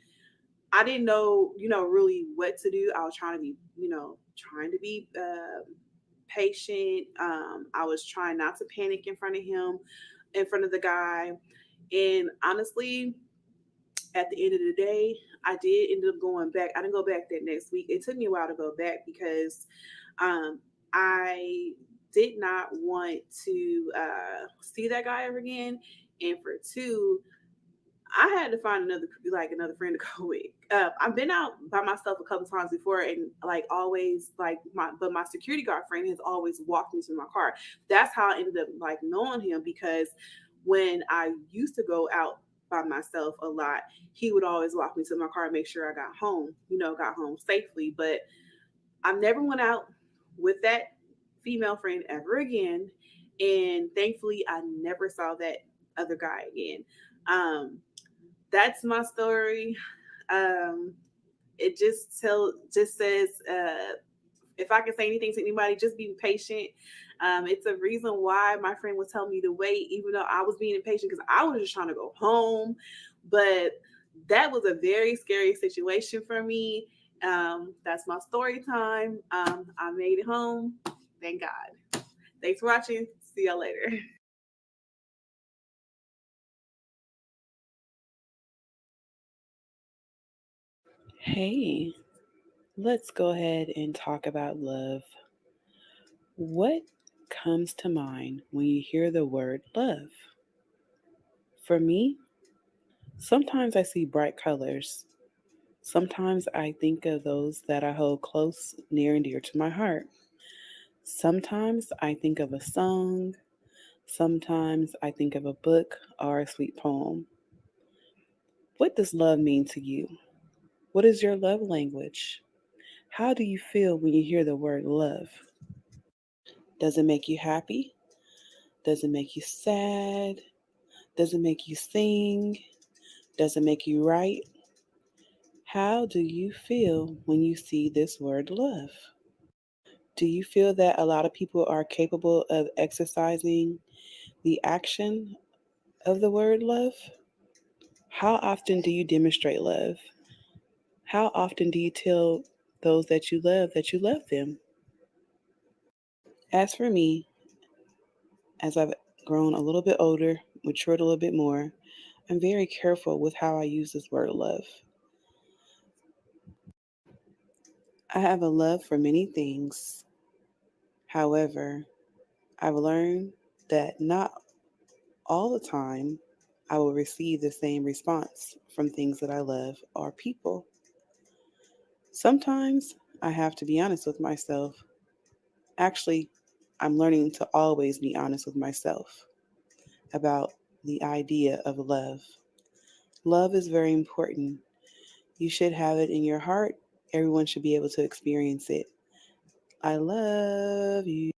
I didn't know, really what to do. I was trying to be, trying to be patient. I was trying not to panic in front of him, in front of the guy. And honestly, at the end of the day, I did end up going back. I didn't go back that next week. It took me a while to go back because um, I did not want to see that guy ever again. And for two, I had to find another friend to go with. I've been out by myself a couple times before, and like always, my security guard friend has always walked me to my car. That's how I ended up like knowing him, because when I used to go out by myself a lot, he would always walk me to my car and make sure I got home, got home safely. But I never went out with that female friend ever again, and thankfully, I never saw that other guy again. Um, that's my story. Um, it just says if I can say anything to anybody, just be patient. It's a reason why my friend was telling me to wait, even though I was being impatient because I was just trying to go home. But that was a very scary situation for me. That's my story time. I made it home. Thank God. Thanks for watching. See y'all later. Hey, let's go ahead and talk about love. What comes to mind when you hear the word love? For me, sometimes I see bright colors. Sometimes I think of those that I hold close, near, and dear to my heart. Sometimes I think of a song. Sometimes I think of a book or a sweet poem. What does love mean to you? What is your love language? How do you feel when you hear the word love? Does it make you happy? Does it make you sad? Does it make you sing? Does it make you write? How do you feel when you see this word love? Do you feel that a lot of people are capable of exercising the action of the word love? How often do you demonstrate love? How often do you tell those that you love them? As for me, as I've grown a little bit older, matured a little bit more, I'm very careful with how I use this word love. I have a love for many things. However, I've learned that not all the time I will receive the same response from things that I love or people. Sometimes I have to be honest with myself. Actually, I'm learning to always be honest with myself about the idea of love. Love is very important. You should have it in your heart. Everyone should be able to experience it. I love you.